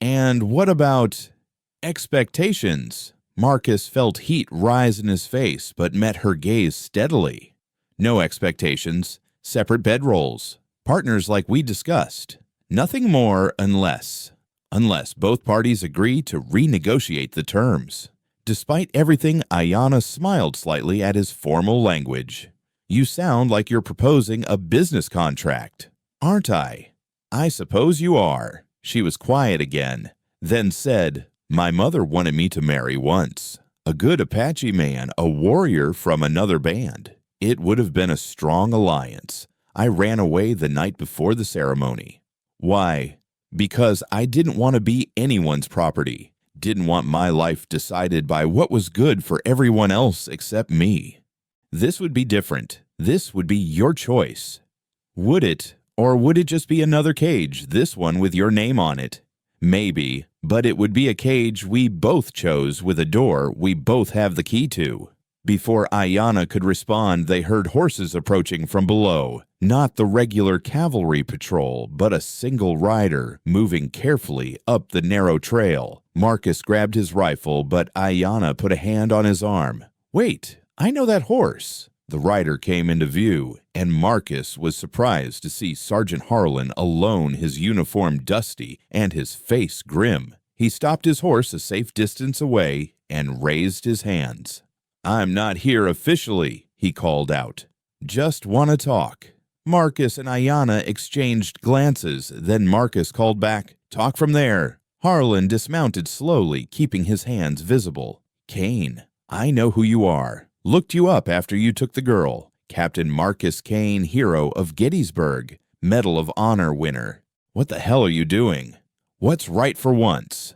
And what about expectations? Marcus felt heat rise in his face, but met her gaze steadily. No expectations, separate bedrolls, partners like we discussed. Nothing more unless both parties agree to renegotiate the terms. Despite everything, Ayanna smiled slightly at his formal language. You sound like you're proposing a business contract, aren't I? I suppose you are. She was quiet again, then said, My mother wanted me to marry once. A good Apache man, a warrior from another band. It would have been a strong alliance. I ran away the night before the ceremony. Why? Because I didn't want to be anyone's property. Didn't want my life decided by what was good for everyone else except me. This would be different. This would be your choice. Would it? Or would it just be another cage, this one with your name on it? Maybe, but it would be a cage we both chose with a door we both have the key to. Before Ayanna could respond, they heard horses approaching from below. Not the regular cavalry patrol, but a single rider moving carefully up the narrow trail. Marcus grabbed his rifle, but Ayanna put a hand on his arm. Wait, I know that horse. The rider came into view, and Marcus was surprised to see Sergeant Harlan alone, his uniform dusty and his face grim. He stopped his horse a safe distance away and raised his hands. I'm not here officially, he called out. Just want to talk. Marcus and Ayanna exchanged glances, then Marcus called back, Talk from there. Harlan dismounted slowly, keeping his hands visible. Kane, I know who you are. Looked you up after you took the girl. Captain Marcus Kane, hero of Gettysburg, Medal of Honor winner. What the hell are you doing? What's right for once?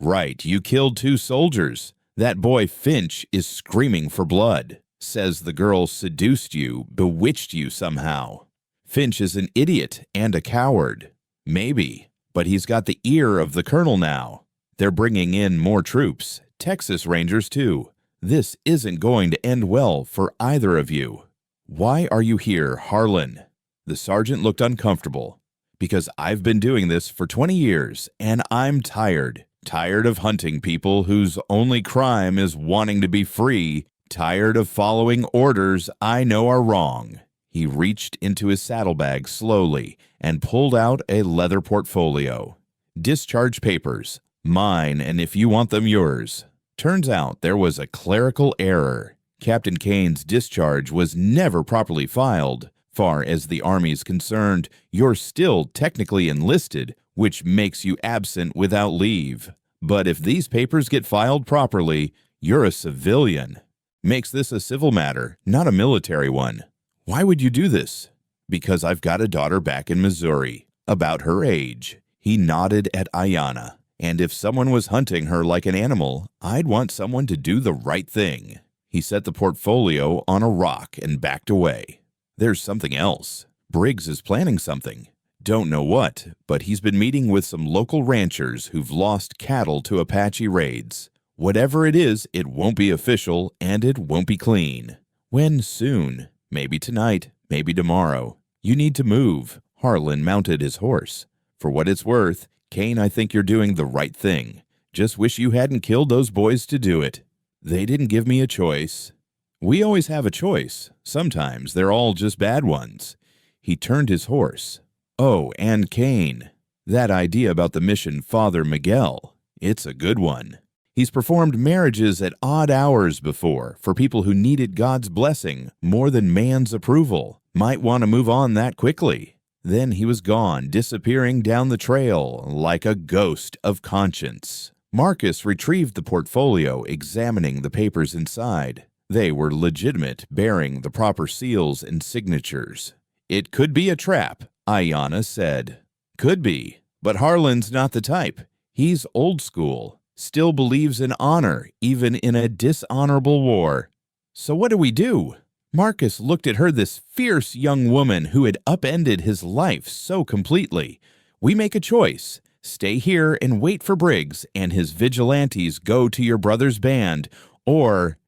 Right, you killed 2 soldiers. That boy Finch is screaming for blood. Says the girl seduced you, bewitched you somehow. Finch is an idiot and a coward. Maybe, but he's got the ear of the colonel now. They're bringing in more troops, Texas Rangers too. This isn't going to end well for either of you. Why are you here, Harlan? The sergeant looked uncomfortable. Because I've been doing this for 20 years, and I'm tired. Tired of hunting people whose only crime is wanting to be free. Tired of following orders I know are wrong. He reached into his saddlebag slowly and pulled out a leather portfolio. Discharge papers. Mine, and if you want them, yours. Turns out there was a clerical error. Captain Kane's discharge was never properly filed. Far as the Army's concerned, you're still technically enlisted, which makes you absent without leave. But if these papers get filed properly, you're a civilian. Makes this a civil matter, not a military one. Why would you do this? Because I've got a daughter back in Missouri, about her age. He nodded at Ayanna. And if someone was hunting her like an animal, I'd want someone to do the right thing. He set the portfolio on a rock and backed away. There's something else. Briggs is planning something. Don't know what, but he's been meeting with some local ranchers who've lost cattle to Apache raids. Whatever it is, it won't be official and it won't be clean. When soon? Maybe tonight, maybe tomorrow. You need to move. Harlan mounted his horse. For what it's worth, Cain, I think you're doing the right thing. Just wish you hadn't killed those boys to do it. They didn't give me a choice. We always have a choice. Sometimes they're all just bad ones. He turned his horse. Oh, and Cain. That idea about the mission Father Miguel. It's a good one. He's performed marriages at odd hours before for people who needed God's blessing more than man's approval. Might want to move on that quickly. Then he was gone, disappearing down the trail like a ghost of conscience. Marcus retrieved the portfolio, examining the papers inside. They were legitimate, bearing the proper seals and signatures. It could be a trap, Ayanna said. Could be, but Harlan's not the type. He's old school, still believes in honor, even in a dishonorable war. So what do we do? Marcus looked at her, this fierce young woman who had upended his life so completely. We make a choice. Stay here and wait for Briggs and his vigilantes go to your brother's band, or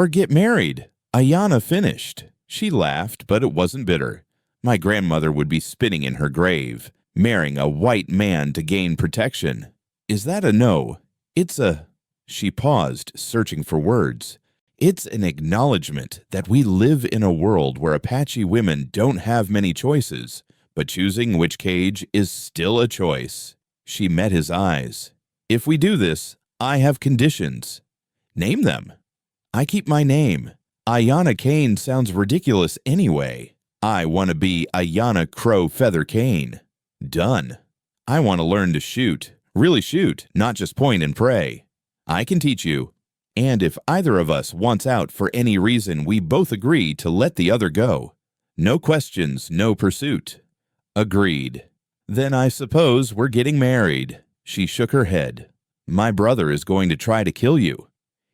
get married. Ayanna finished. She laughed, but it wasn't bitter. My grandmother would be spinning in her grave, marrying a white man to gain protection. Is that a no? It's a... She paused, searching for words. It's an acknowledgement that we live in a world where Apache women don't have many choices, but choosing which cage is still a choice. She met his eyes. If we do this, I have conditions. Name them. I keep my name. Ayanna Cain sounds ridiculous anyway. I want to be Ayanna Crow Feather Cain. Done. I want to learn to shoot. Really shoot, not just point and pray. I can teach you. And if either of us wants out for any reason, we both agree to let the other go. No questions, no pursuit. Agreed. Then I suppose we're getting married. She shook her head. My brother is going to try to kill you.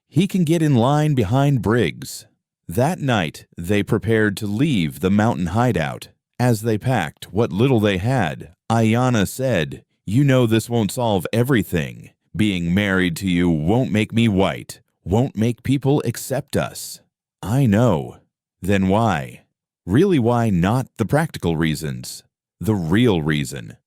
He can get in line behind Briggs. That night, they prepared to leave the mountain hideout. As they packed what little they had, Ayanna said, "You know this won't solve everything. Being married to you won't make me white. Won't make people accept us." I know. Then why? Really, why not the practical reasons? The real reason.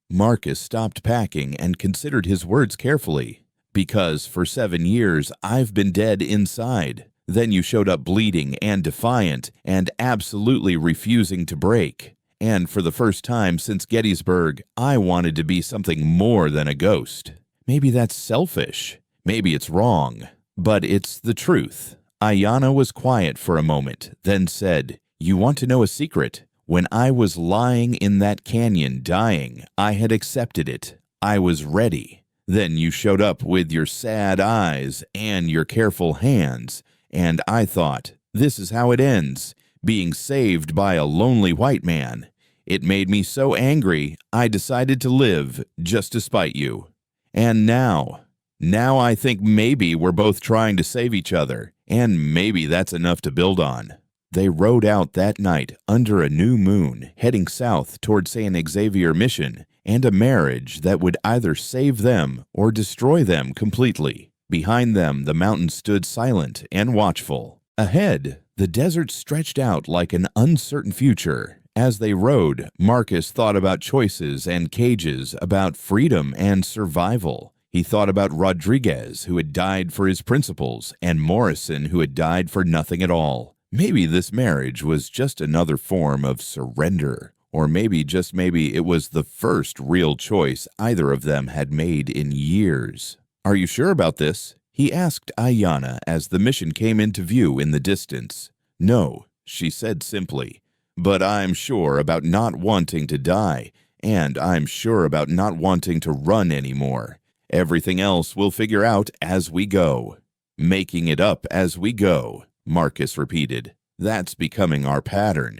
Marcus stopped packing and considered his words carefully. Because for 7 years I've been dead inside. Then you showed up bleeding and defiant and absolutely refusing to break. And for the first time since Gettysburg, I wanted to be something more than a ghost. Maybe that's selfish. Maybe it's wrong. But it's the truth. Ayanna was quiet for a moment, then said, "You want to know a secret? When I was lying in that canyon dying, I had accepted it. I was ready. Then you showed up with your sad eyes and your careful hands, and I thought, this is how it ends, being saved by a lonely white man. It made me so angry, I decided to live just to spite you. And now I think maybe we're both trying to save each other, and maybe that's enough to build on." They rode out that night under a new moon, heading south toward San Xavier Mission, and a marriage that would either save them or destroy them completely. Behind them, the mountains stood silent and watchful. Ahead, the desert stretched out like an uncertain future. As they rode, Marcus thought about choices and cages, about freedom and survival. He thought about Rodriguez, who had died for his principles, and Morrison, who had died for nothing at all. Maybe this marriage was just another form of surrender, or maybe, just maybe, it was the first real choice either of them had made in years. "Are you sure about this?" he asked Ayanna as the mission came into view in the distance. "No," she said simply, "but I'm sure about not wanting to die, and I'm sure about not wanting to run anymore. Everything else we'll figure out as we go." "Making it up as we go," Marcus repeated. "That's becoming our pattern.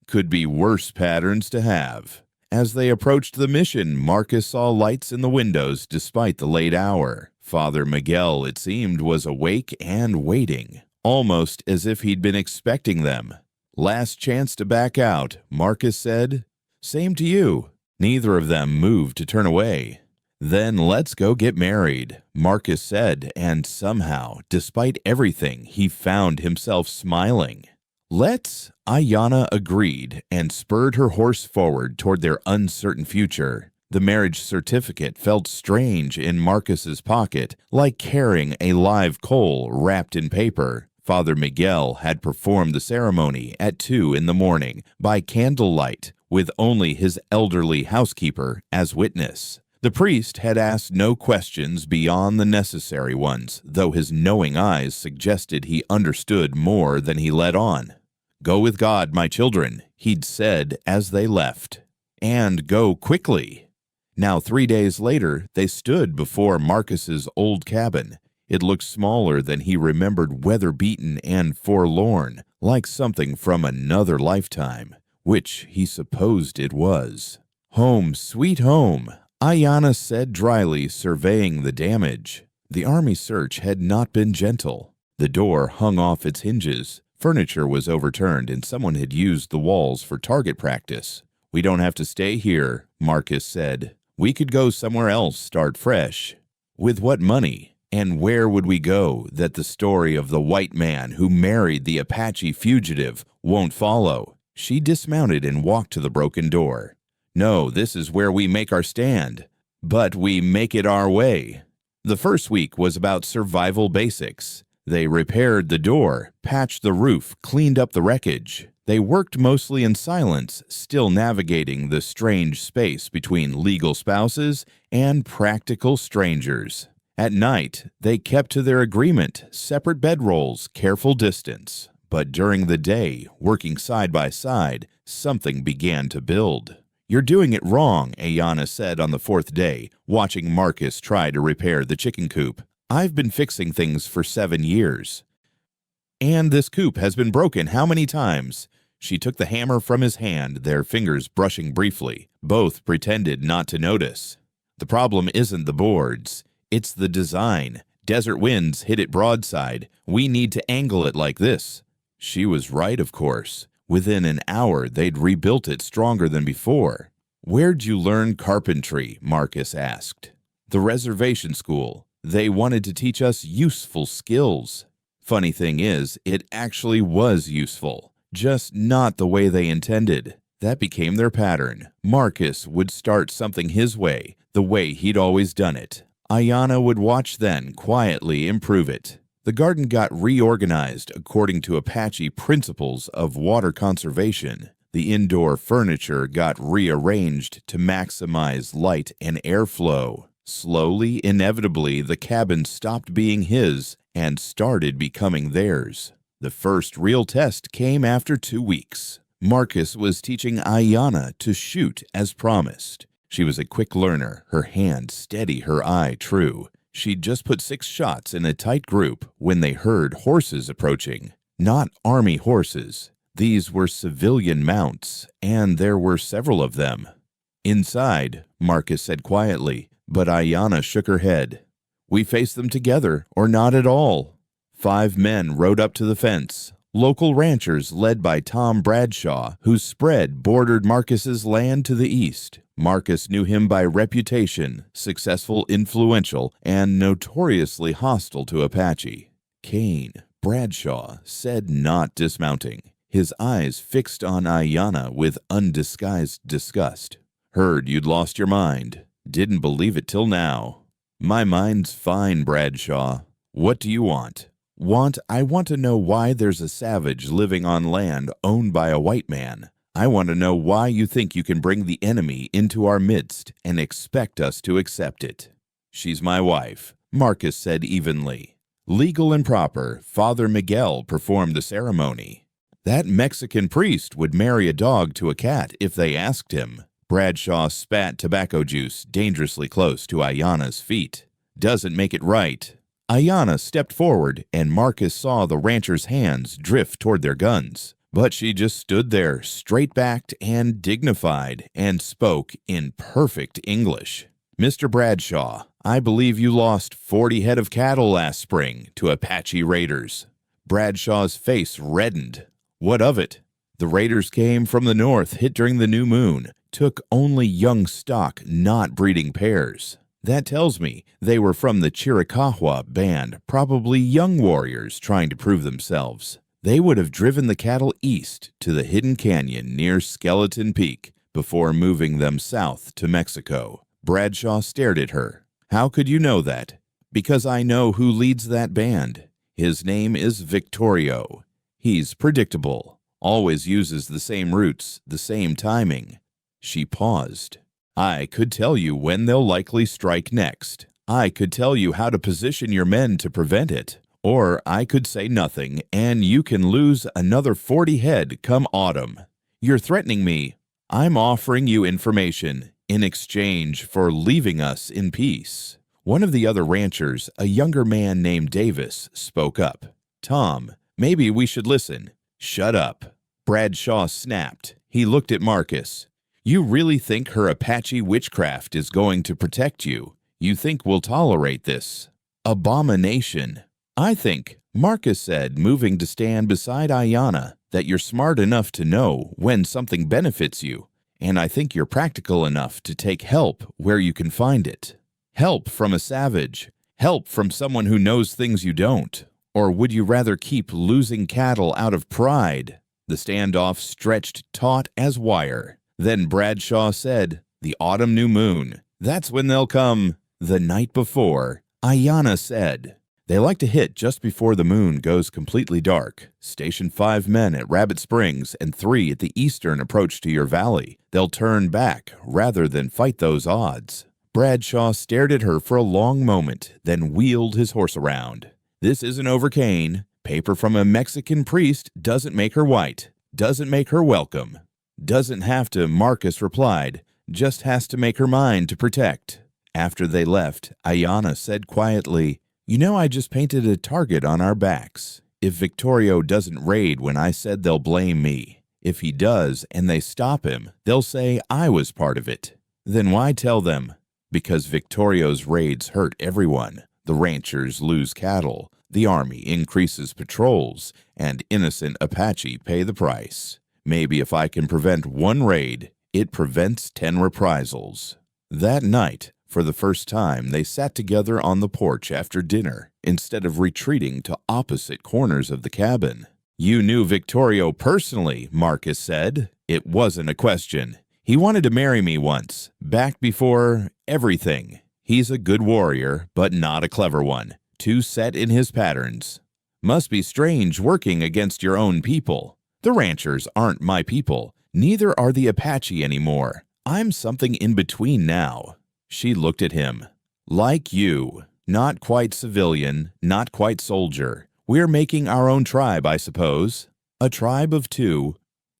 Could be worse patterns to have." As they approached the mission, Marcus saw lights in the windows despite the late hour. Father Miguel, it seemed, was awake and waiting, almost as if he'd been expecting them. "Last chance to back out," Marcus said. "Same to you." Neither of them moved to turn away. "Then let's go get married," Marcus said, and somehow, despite everything, he found himself smiling. "Let's?" Ayanna agreed and spurred her horse forward toward their uncertain future. The marriage certificate felt strange in Marcus's pocket, like carrying a live coal wrapped in paper. Father Miguel had performed the ceremony at 2 in the morning by candlelight, with only his elderly housekeeper as witness. The priest had asked no questions beyond the necessary ones, though his knowing eyes suggested he understood more than he let on. "Go with God, my children," he'd said as they left. "And go quickly." Now 3 days later, they stood before Marcus's old cabin. It looked smaller than he remembered, weather-beaten and forlorn, like something from another lifetime, which he supposed it was. "Home, sweet home," Ayanna said dryly, surveying the damage. The army search had not been gentle. The door hung off its hinges. Furniture was overturned, and someone had used the walls for target practice. "We don't have to stay here," Marcus said. "We could go somewhere else, start fresh." "With what money? And where would we go that the story of the white man who married the Apache fugitive won't follow?" She dismounted and walked to the broken door. "No, this is where we make our stand. But we make it our way." The first week was about survival basics. They repaired the door, patched the roof, cleaned up the wreckage. They worked mostly in silence, still navigating the strange space between legal spouses and practical strangers. At night, they kept to their agreement, separate bedrolls, careful distance. But during the day, working side by side, something began to build. "You're doing it wrong," Ayanna said on the 4th day, watching Marcus try to repair the chicken coop. "I've been fixing things for 7 years. And this coop has been broken how many times?" She took the hammer from his hand, their fingers brushing briefly. Both pretended not to notice. "The problem isn't the boards. It's the design. Desert winds hit it broadside. We need to angle it like this." She was right, of course. Within an hour, they'd rebuilt it stronger than before. "Where'd you learn carpentry?" Marcus asked. "The reservation school. They wanted to teach us useful skills." Funny thing is, it actually was useful, just not the way they intended. That became their pattern. Marcus would start something his way, the way he'd always done it. Ayanna would watch then, quietly improve it. The garden got reorganized according to Apache principles of water conservation. The indoor furniture got rearranged to maximize light and airflow. Slowly, inevitably, the cabin stopped being his and started becoming theirs. The first real test came after 2 weeks. Marcus was teaching Ayanna to shoot as promised. She was a quick learner, her hand steady, her eye true. She'd just put 6 shots in a tight group when they heard horses approaching. Not army horses. These were civilian mounts, and there were several of them. "Inside," Marcus said quietly, but Ayanna shook her head. "We face them together, or not at all." 5 men rode up to the fence. Local ranchers led by Tom Bradshaw, whose spread bordered Marcus's land to the east. Marcus knew him by reputation, successful, influential, and notoriously hostile to Apache. "Kane," Bradshaw said, not dismounting, his eyes fixed on Ayanna with undisguised disgust. "Heard you'd lost your mind. Didn't believe it till now." "My mind's fine, Bradshaw. What do you want?" I want to know why there's a savage living on land owned by a white man. I want to know why you think you can bring the enemy into our midst and expect us to accept it." "She's my wife," Marcus said evenly. Legal and proper, Father Miguel performed the ceremony. "That Mexican priest would marry a dog to a cat if they asked him." Bradshaw spat tobacco juice dangerously close to Ayanna's feet. "Doesn't make it right." Ayanna stepped forward, and Marcus saw the rancher's hands drift toward their guns. But she just stood there, straight-backed and dignified, and spoke in perfect English. "Mr. Bradshaw, I believe you lost 40 head of cattle last spring to Apache raiders." Bradshaw's face reddened. "What of it?" "The raiders came from the north, hit during the new moon, took only young stock, not breeding pairs. That tells me they were from the Chiricahua band, probably young warriors trying to prove themselves. They would have driven the cattle east to the hidden canyon near Skeleton Peak before moving them south to Mexico. Bradshaw stared at her. How could you know that? Because I know who leads that band. His name is Victorio. He's predictable, always uses the same routes, the same timing. She paused. I could tell you when they'll likely strike next. I could tell you how to position your men to prevent it. Or I could say nothing, and you can lose another 40 head come autumn. You're threatening me. I'm offering you information in exchange for leaving us in peace. One of the other ranchers, a younger man named Davis, spoke up. Tom, maybe we should listen. Shut up. Bradshaw snapped. He looked at Marcus. You really think her Apache witchcraft is going to protect you? You think we'll tolerate this? Abomination. I think, Marcus said, moving to stand beside Ayanna, that you're smart enough to know when something benefits you, and I think you're practical enough to take help where you can find it. Help from a savage. Help from someone who knows things you don't. Or would you rather keep losing cattle out of pride? The standoff stretched taut as wire. Then Bradshaw said, the autumn new moon. That's when they'll come. The night before, Ayanna said. They like to hit just before the moon goes completely dark. Station 5 men at Rabbit Springs and 3 at the eastern approach to your valley. They'll turn back rather than fight those odds. Bradshaw stared at her for a long moment, then wheeled his horse around. This isn't over Kane. Paper from a Mexican priest doesn't make her white, doesn't make her welcome. Doesn't have to, Marcus replied, just has to make her mind to protect. After they left, Ayanna said quietly, you know I just painted a target on our backs. If Victorio doesn't raid when I said they'll blame me. If he does and they stop him, they'll say I was part of it. Then why tell them? Because Victorio's raids hurt everyone. The ranchers lose cattle, the army increases patrols, and innocent Apache pay the price. Maybe if I can prevent one raid, it prevents 10 reprisals. That night, for the first time, they sat together on the porch after dinner, instead of retreating to opposite corners of the cabin. You knew Victorio personally, Marcus said. It wasn't a question. He wanted to marry me once, back before everything. He's a good warrior, but not a clever one. Too set in his patterns. Must be strange working against your own people. The ranchers aren't my people. Neither are the Apache anymore. I'm something in between now. She looked at him. Like you. Not quite civilian, not quite soldier. We're making our own tribe, I suppose. A tribe of 2.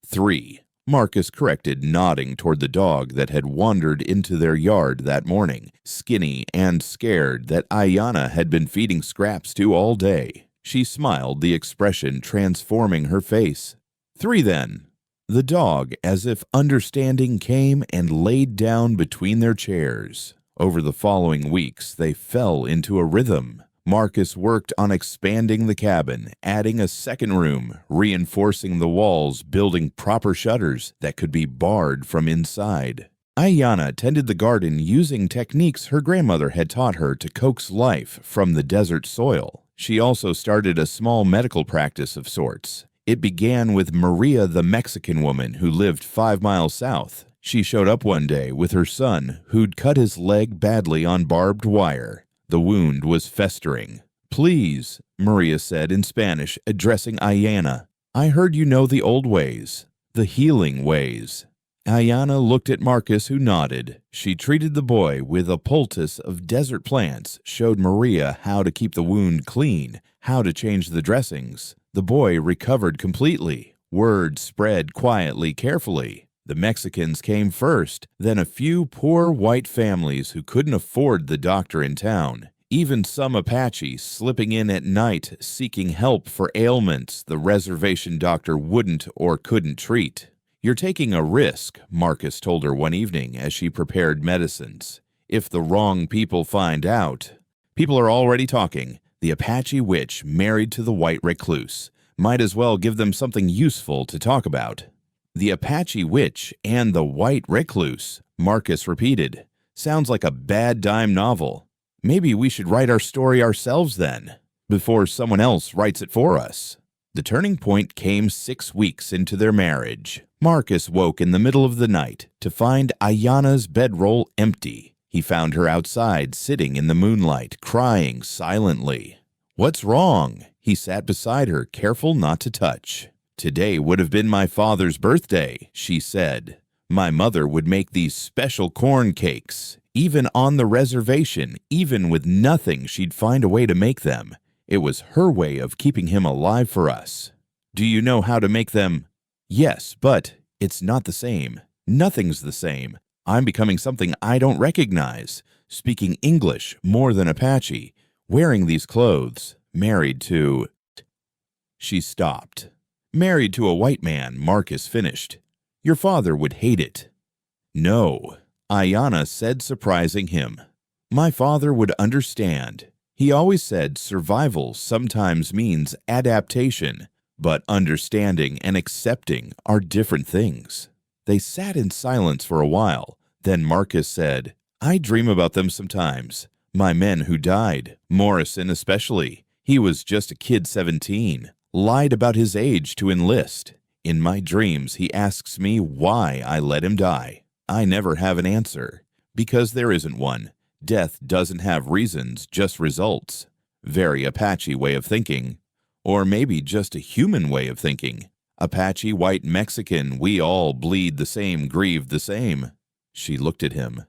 3. Marcus corrected, nodding toward the dog that had wandered into their yard that morning, skinny and scared that Ayanna had been feeding scraps to all day. She smiled, the expression transforming her face. 3 then. The dog, as if understanding, came and laid down between their chairs. Over the following weeks, they fell into a rhythm. Marcus worked on expanding the cabin, adding a second room, reinforcing the walls, building proper shutters that could be barred from inside. Ayanna tended the garden using techniques her grandmother had taught her to coax life from the desert soil. She also started a small medical practice of sorts. It began with Maria, the Mexican woman who lived 5 miles south. She showed up one day with her son, who'd cut his leg badly on barbed wire. The wound was festering. Please, Maria said in Spanish, addressing Ayanna. I heard you know the old ways, the healing ways. Ayanna looked at Marcus, who nodded. She treated the boy with a poultice of desert plants, showed Maria how to keep the wound clean, how to change the dressings. The boy recovered completely. Word spread quietly, carefully. The Mexicans came first, then a few poor white families who couldn't afford the doctor in town. Even some Apache slipping in at night seeking help for ailments the reservation doctor wouldn't or couldn't treat. You're taking a risk, Marcus told her one evening as she prepared medicines. If the wrong people find out. People are already talking. The Apache witch married to the white recluse. Might as well give them something useful to talk about. The Apache witch and the white recluse, Marcus repeated. Sounds like a bad dime novel. Maybe we should write our story ourselves then, before someone else writes it for us. The turning point came 6 weeks into their marriage. Marcus woke in the middle of the night to find Ayana's bedroll empty. He found her outside, sitting in the moonlight, crying silently. "What's wrong?" He sat beside her, careful not to touch. "Today would have been my father's birthday," she said. "My mother would make these special corn cakes. Even on the reservation, even with nothing, she'd find a way to make them. It was her way of keeping him alive for us." "Do you know how to make them?" "Yes, but it's not the same. Nothing's the same. I'm becoming something I don't recognize, speaking English more than Apache, wearing these clothes, married to—" She stopped. "Married to a white man," Marcus finished. "Your father would hate it." "No," Ayana said, surprising him. "My father would understand. He always said survival sometimes means adaptation, but understanding and accepting are different things." They sat in silence for a while. Then Marcus said, "I dream about them sometimes. My men who died, Morrison especially. He was just a kid 17, lied about his age to enlist. In my dreams, he asks me why I let him die. I never have an answer, because there isn't one. Death doesn't have reasons, just results. Very Apache way of thinking. Or maybe just a human way of thinking. Apache, white, Mexican, we all bleed the same, grieve the same." She looked at him.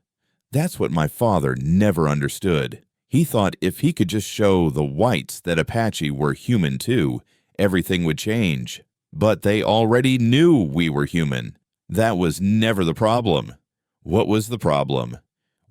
"That's what my father never understood. He thought if he could just show the whites that Apache were human too, everything would change. But they already knew we were human. That was never the problem." "What was the problem?"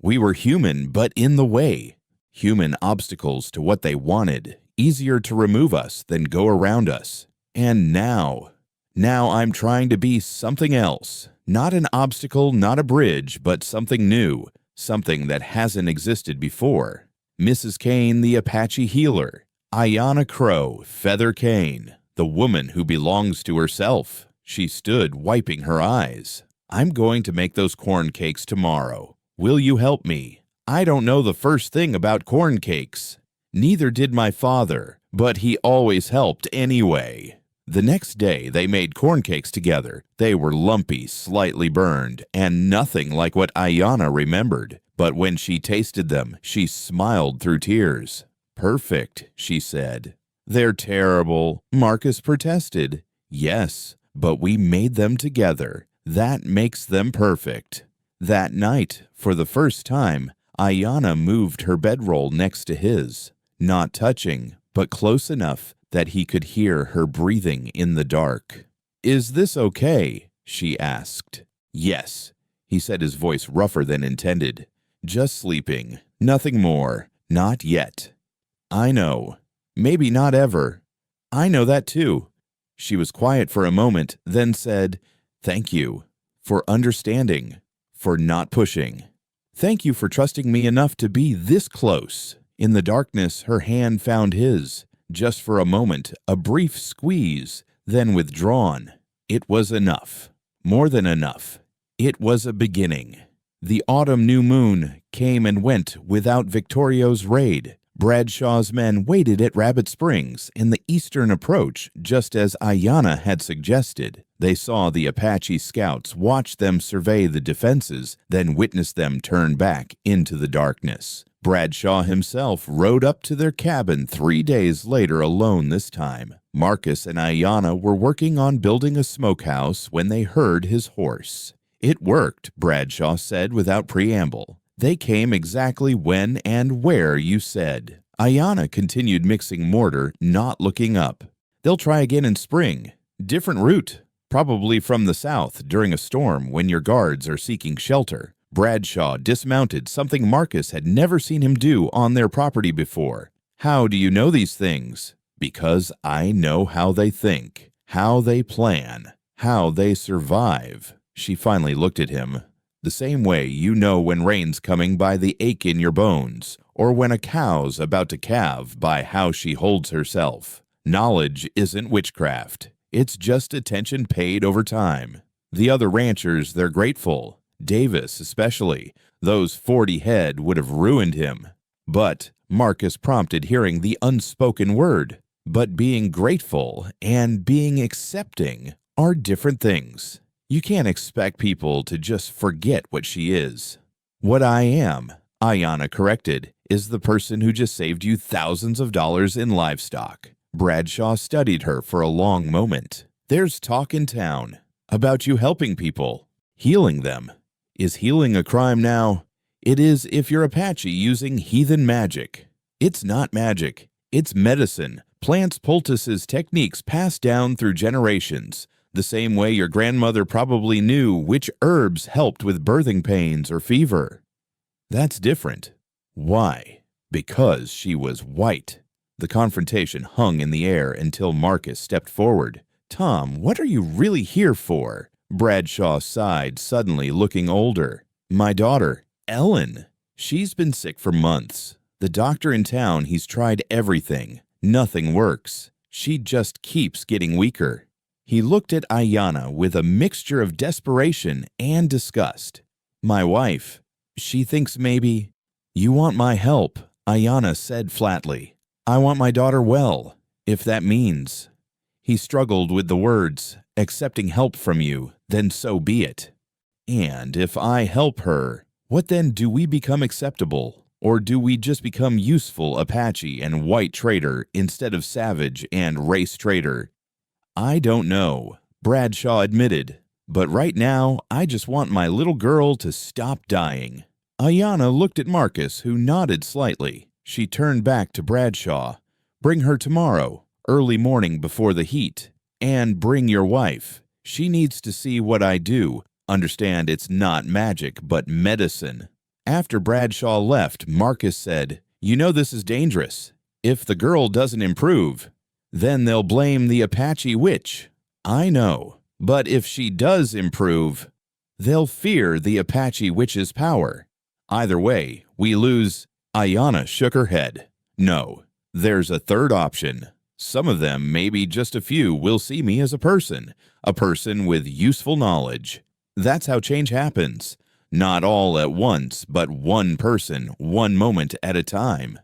"We were human, but in the way. Human obstacles to what they wanted, easier to remove us than go around us. And now I'm trying to be something else. Not an obstacle, not a bridge, but something new, something that hasn't existed before. Mrs. Kane, the Apache healer. Ayana Crow, Feather Kane, the woman who belongs to herself." She stood, wiping her eyes. "I'm going to make those corn cakes tomorrow. Will you help me? I don't know the first thing about corn cakes. Neither did my father, but he always helped anyway." The next day, they made corn cakes together. They were lumpy, slightly burned, and nothing like what Ayana remembered. But when she tasted them, she smiled through tears. "Perfect," she said. "They're terrible," Marcus protested. "Yes, but we made them together. That makes them perfect." That night, for the first time, Ayana moved her bedroll next to his, not touching, but close enough that he could hear her breathing in the dark. "Is this okay?" she asked. "Yes," he said, his voice rougher than intended. "Just sleeping. Nothing more. Not yet." "I know. Maybe not ever." "I know that too." She was quiet for a moment, then said, "Thank you for understanding, for not pushing. Thank you for trusting me enough to be this close." In the darkness, her hand found his. Just for a moment, a brief squeeze, then withdrawn. It was enough. More than enough. It was a beginning. The autumn new moon came and went without Victorio's raid. Bradshaw's men waited at Rabbit Springs in the eastern approach, just as Ayana had suggested. They saw the Apache scouts, watched them survey the defenses, then witnessed them turn back into the darkness. Bradshaw himself rode up to their cabin 3 days later, alone this time. Marcus and Ayana were working on building a smokehouse when they heard his horse. "It worked," Bradshaw said without preamble. "They came exactly when and where you said." Ayana continued mixing mortar, not looking up. "They'll try again in spring. Different route. Probably from the south during a storm when your guards are seeking shelter." Bradshaw dismounted, something Marcus had never seen him do on their property before. "How do you know these things?" "Because I know how they think, how they plan, how they survive." She finally looked at him. "The same way you know when rain's coming by the ache in your bones, or when a cow's about to calve by how she holds herself. Knowledge isn't witchcraft. It's just attention paid over time. The other ranchers, they're grateful. Davis especially. Those 40 head would have ruined him." "But," Marcus prompted, hearing the unspoken word. But being grateful and being accepting are different things. You can't expect people to just forget what she is. What I am, Ayanna corrected, is the person who just saved you thousands of dollars in livestock. Bradshaw studied her for a long moment. There's talk in town about you helping people, healing them. Is healing a crime now? It is if you're Apache using heathen magic. It's not magic. It's medicine. Plants poultices techniques passed down through generations, the same way your grandmother probably knew which herbs helped with birthing pains or fever. That's different. Why? Because she was white. The confrontation hung in the air until Marcus stepped forward. "Tom, what are you really here for?" Bradshaw sighed, suddenly looking older. "My daughter, Ellen. She's been sick for months. The doctor in town, he's tried everything. Nothing works. She just keeps getting weaker." He looked at Ayanna with a mixture of desperation and disgust. "My wife, she thinks maybe—" "You want my help," Ayanna said flatly. "I want my daughter well, if that means—" He struggled with the words, "accepting help from you, then so be it." "And if I help her, what then do we become acceptable? Or do we just become useful Apache and white trader instead of savage and race trader?" "I don't know," Bradshaw admitted. "But right now, I just want my little girl to stop dying." Ayanna looked at Marcus, who nodded slightly. She turned back to Bradshaw. "Bring her tomorrow, early morning before the heat. And bring your wife. She needs to see what I do. Understand it's not magic, but medicine." After Bradshaw left, Marcus said, "You know this is dangerous. If the girl doesn't improve, then they'll blame the Apache witch." "I know. But if she does improve, they'll fear the Apache witch's power. Either way, we lose." Ayanna shook her head. "No, there's a third option. Some of them, maybe just a few, will see me as a person with useful knowledge. That's how change happens. Not all at once, but one person, one moment at a time."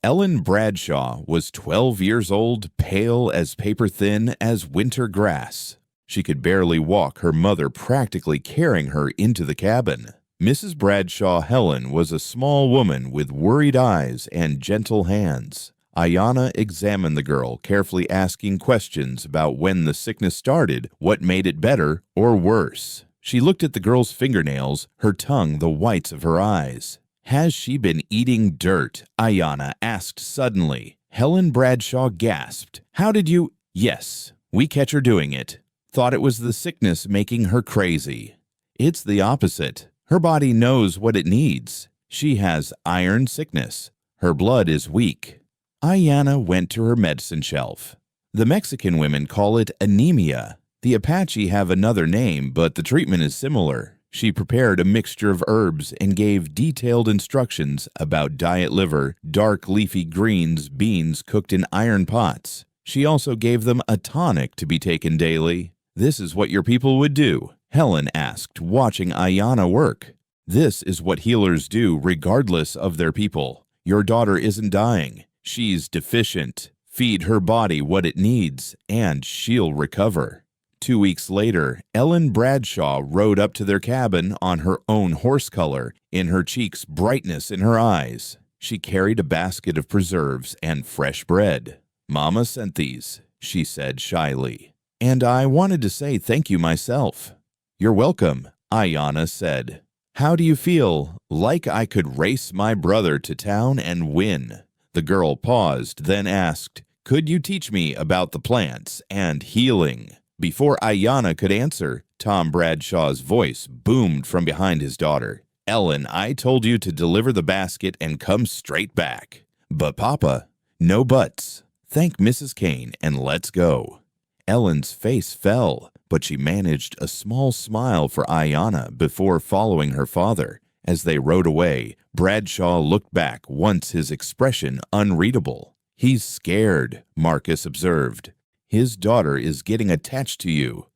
Ellen Bradshaw was 12 years old, pale as paper-thin as winter grass. She could barely walk, her mother practically carrying her into the cabin. Mrs. Bradshaw Helen was a small woman with worried eyes and gentle hands. Ayanna examined the girl, carefully asking questions about when the sickness started, what made it better or worse. She looked at the girl's fingernails, her tongue the whites of her eyes. "Has she been eating dirt?" Ayanna asked suddenly. Helen Bradshaw gasped. "How did you—" "Yes, we catch her doing it. Thought it was the sickness making her crazy. It's the opposite. Her body knows what it needs. She has iron sickness. Her blood is weak." Ayanna went to her medicine shelf. "The Mexican women call it anemia. The Apache have another name, but the treatment is similar." She prepared a mixture of herbs and gave detailed instructions about diet liver, dark leafy greens, beans cooked in iron pots. She also gave them a tonic to be taken daily. "This is what your people would do?" Helen asked, watching Ayanna work. "This is what healers do regardless of their people. Your daughter isn't dying. She's deficient. Feed her body what it needs, and she'll recover." 2 weeks later, Ellen Bradshaw rode up to their cabin on her own horse color, in her cheeks brightness in her eyes. She carried a basket of preserves and fresh bread. "Mama sent these," she said shyly. "And I wanted to say thank you myself." "You're welcome," Ayanna said. "How do you feel?" "Like I could race my brother to town and win." The girl paused, then asked, "Could you teach me about the plants and healing?" Before Ayanna could answer, Tom Bradshaw's voice boomed from behind his daughter. "Ellen, I told you to deliver the basket and come straight back." "But Papa—" "No buts. Thank Mrs. Kane and let's go." Ellen's face fell, but she managed a small smile for Ayanna before following her father. As they rode away, Bradshaw looked back, once his expression unreadable. "He's scared," Marcus observed. "His daughter is getting attached to you."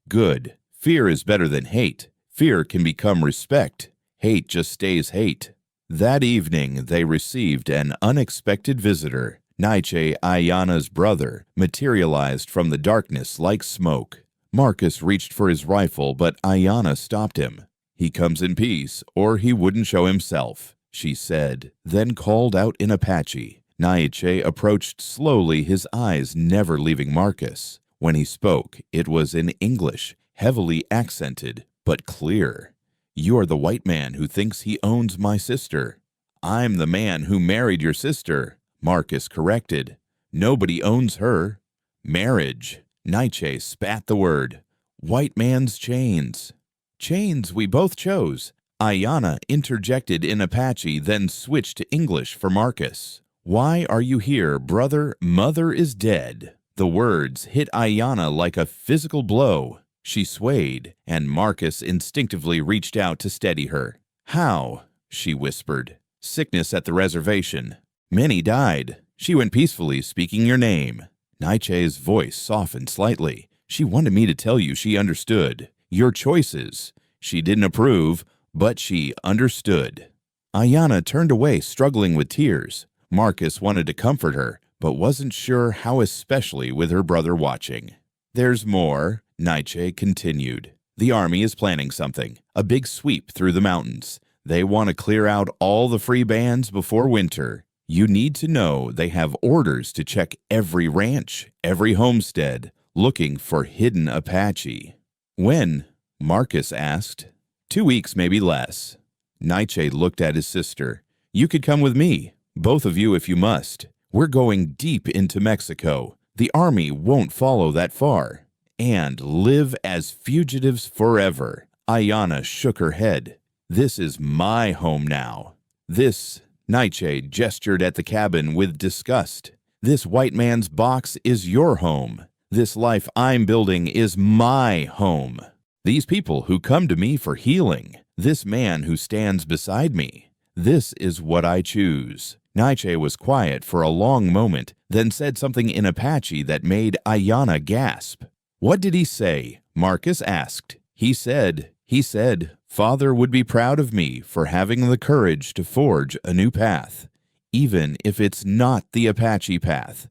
"Good. Fear is better than hate. Fear can become respect. Hate just stays hate." That evening, they received an unexpected visitor. Nietzsche, Ayana's brother, materialized from the darkness like smoke. Marcus reached for his rifle, but Ayana stopped him. "He comes in peace, or he wouldn't show himself," she said, then called out in Apache. Nietzsche approached slowly, his eyes never leaving Marcus. When he spoke, it was in English, heavily accented, but clear. "You're the white man who thinks he owns my sister." "I'm the man who married your sister," Marcus corrected. "Nobody owns her." "Marriage." Nietzsche spat the word. "White man's chains." "Chains we both chose," Ayana interjected in Apache, then switched to English for Marcus. "Why are you here, brother? Mother is dead." The words hit Ayana like a physical blow. She swayed, and Marcus instinctively reached out to steady her. "How?" she whispered. "Sickness at the reservation. Many died. She went peacefully, speaking your name." Nietzsche's voice softened slightly. "She wanted me to tell you she understood. Your choices. She didn't approve, but she understood." Ayana turned away, struggling with tears. Marcus wanted to comfort her, but wasn't sure how, especially with her brother watching. "There's more," Nietzsche continued. "The army is planning something, a big sweep through the mountains. They want to clear out all the free bands before winter. You need to know they have orders to check every ranch, every homestead, looking for hidden Apache." "When?" Marcus asked. 2 weeks, maybe less." Nietzsche looked at his sister. "You could come with me, both of you if you must. We're going deep into Mexico. The army won't follow that far. And live as fugitives forever." Ayana shook her head. "This is my home now. This," Nietzsche gestured at the cabin with disgust. "This white man's box is your home. This life I'm building is my home. These people who come to me for healing, this man who stands beside me, this is what I choose." Nietzsche was quiet for a long moment, then said something in Apache that made Ayana gasp. "What did he say?" Marcus asked. He said, Father would be proud of me for having the courage to forge a new path, even if it's not the Apache path."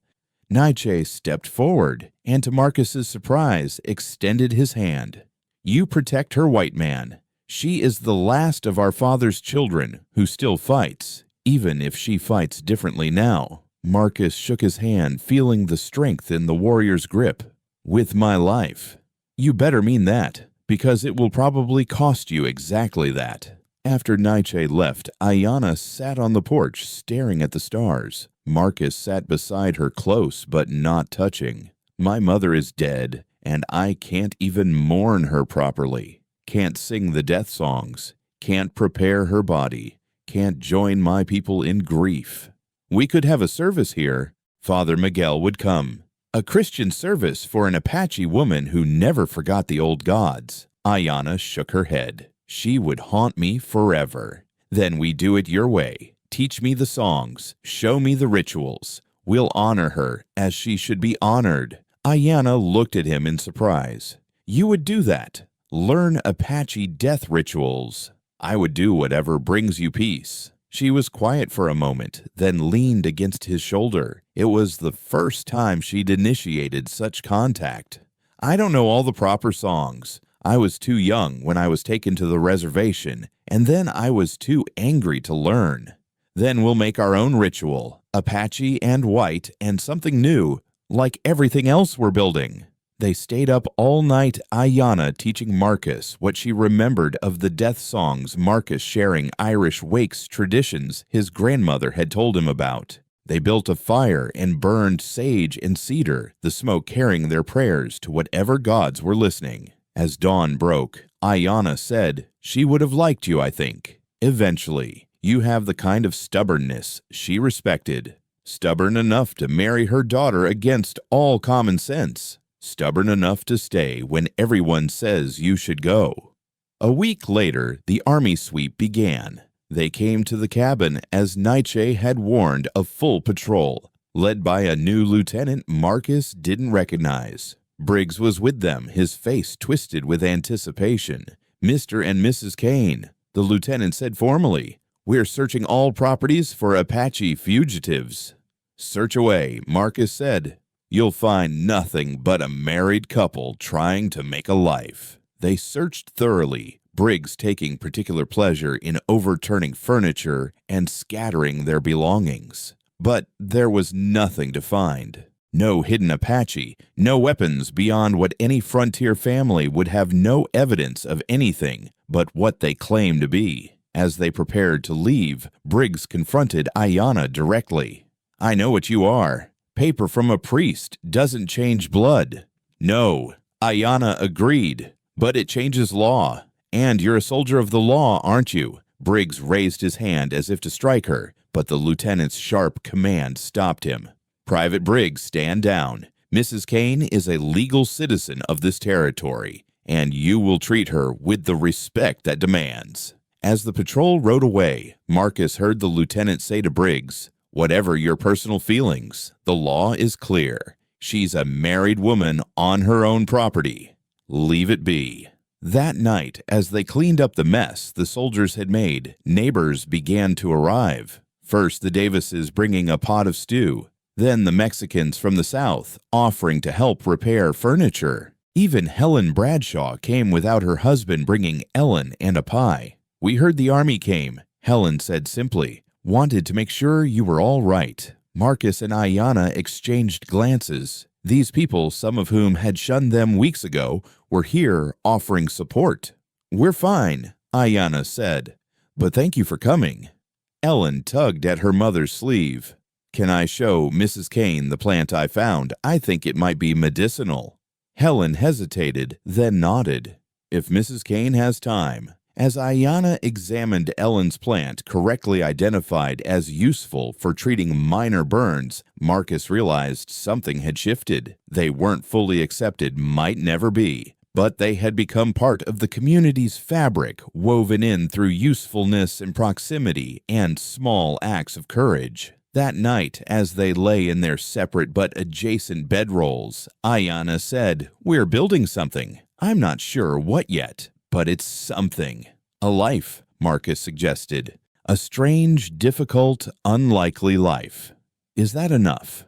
Nietzsche stepped forward, and to Marcus's surprise, extended his hand. "You protect her, white man. She is the last of our father's children who still fights, even if she fights differently now." Marcus shook his hand, feeling the strength in the warrior's grip. "With my life." "You better mean that, because it will probably cost you exactly that." After Nietzsche left, Ayana sat on the porch staring at the stars. Marcus sat beside her, close but not touching. "My mother is dead, and I can't even mourn her properly. Can't sing the death songs. Can't prepare her body. Can't join my people in grief. We could have a service here. Father Miguel would come. A Christian service for an Apache woman who never forgot the old gods." Ayana shook her head. "She would haunt me forever. Then we do it your way. Teach me the songs. Show me the rituals. We'll honor her as she should be honored." Ayana looked at him in surprise. "You would do that? Learn Apache death rituals?" "I would do whatever brings you peace." She was quiet for a moment, then leaned against his shoulder. It was the first time she'd initiated such contact. "I don't know all the proper songs. I was too young when I was taken to the reservation, and then I was too angry to learn. Then we'll make our own ritual, Apache and white, and something new, like everything else we're building." They stayed up all night, Ayana teaching Marcus what she remembered of the death songs, Marcus sharing Irish wakes traditions his grandmother had told him about. They built a fire and burned sage and cedar, the smoke carrying their prayers to whatever gods were listening. As dawn broke, Ayana said, "She would have liked you, I think. Eventually. You have the kind of stubbornness she respected. Stubborn enough to marry her daughter against all common sense. Stubborn enough to stay when everyone says you should go." A week later, the army sweep began. They came to the cabin as Nietzsche had warned, a full patrol, led by a new lieutenant Marcus didn't recognize. Briggs was with them, his face twisted with anticipation. "Mr. and Mrs. Kane," the lieutenant said formally, "we're searching all properties for Apache fugitives." "Search away," Marcus said. "You'll find nothing but a married couple trying to make a life." They searched thoroughly, Briggs taking particular pleasure in overturning furniture and scattering their belongings. But there was nothing to find. No hidden Apache, no weapons beyond what any frontier family would have no evidence of anything but what they claimed to be. As they prepared to leave, Briggs confronted Ayanna directly. "I know what you are. Paper from a priest doesn't change blood." "No," Ayanna agreed, "but it changes law. And you're a soldier of the law, aren't you?" Briggs raised his hand as if to strike her, but the lieutenant's sharp command stopped him. "Private Briggs, stand down. Mrs. Kane is a legal citizen of this territory, and you will treat her with the respect that demands." As the patrol rode away, Marcus heard the lieutenant say to Briggs, "Whatever your personal feelings, the law is clear. She's a married woman on her own property. Leave it be." That night, as they cleaned up the mess the soldiers had made, neighbors began to arrive. First the Davises bringing a pot of stew, then the Mexicans from the south offering to help repair furniture. Even Helen Bradshaw came without her husband bringing Ellen and a pie. "We heard the army came," Helen said simply. "Wanted to make sure you were all right." Marcus and Ayanna exchanged glances. These people, some of whom had shunned them weeks ago, were here offering support. "We're fine," Ayanna said, "but thank you for coming." Ellen tugged at her mother's sleeve. "Can I show Mrs. Kane the plant I found? I think it might be medicinal." Helen hesitated, then nodded. "If Mrs. Kane has time." As Ayanna examined Ellen's plant, correctly identified as useful for treating minor burns, Marcus realized something had shifted. They weren't fully accepted, might never be, but they had become part of the community's fabric, woven in through usefulness and proximity and small acts of courage. That night, as they lay in their separate but adjacent bedrolls, Ayanna said, "We're building something. I'm not sure what yet, but it's something." "A life," Marcus suggested. "A strange, difficult, unlikely life. Is that enough?"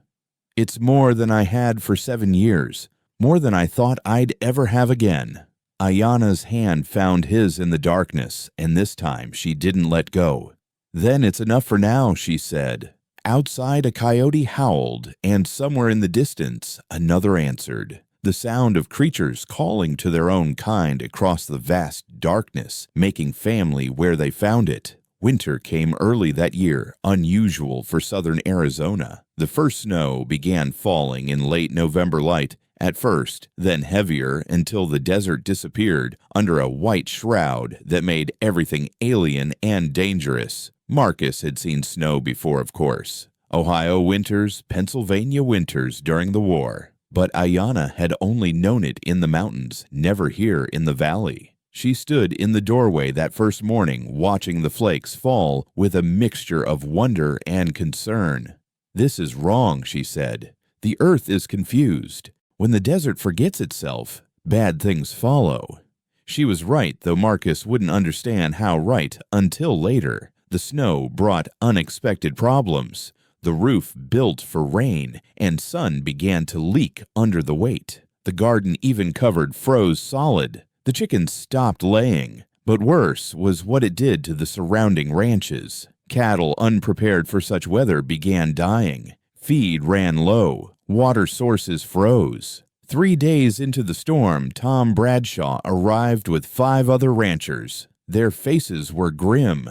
"It's more than I had for 7 years, more than I thought I'd ever have again." Ayanna's hand found his in the darkness, and this time she didn't let go. "Then it's enough for now," she said. Outside a coyote howled, and somewhere in the distance another answered. The sound of creatures calling to their own kind across the vast darkness, making family where they found it. Winter came early that year, unusual for southern Arizona. The first snow began falling in late November light at first, then heavier until the desert disappeared under a white shroud that made everything alien and dangerous. Marcus had seen snow before, of course. Ohio winters, Pennsylvania winters during the war. But Ayanna had only known it in the mountains, never here in the valley. She stood in the doorway that first morning, watching the flakes fall with a mixture of wonder and concern. "This is wrong," she said. "The earth is confused. When the desert forgets itself, bad things follow." She was right, though Marcus wouldn't understand how right until later. The snow brought unexpected problems. The roof built for rain, and sun began to leak under the weight. The garden even covered froze solid. The chickens stopped laying. But worse was what it did to the surrounding ranches. Cattle unprepared for such weather began dying. Feed ran low. Water sources froze. 3 days into the storm, Tom Bradshaw arrived with 5 other ranchers. Their faces were grim.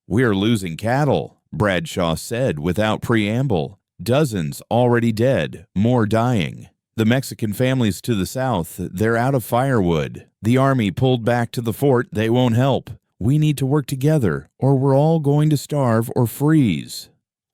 "We're losing cattle," Bradshaw said without preamble. "Dozens already dead, more dying. The Mexican families to the south, they're out of firewood. The army pulled back to the fort, they won't help. We need to work together, or we're all going to starve or freeze."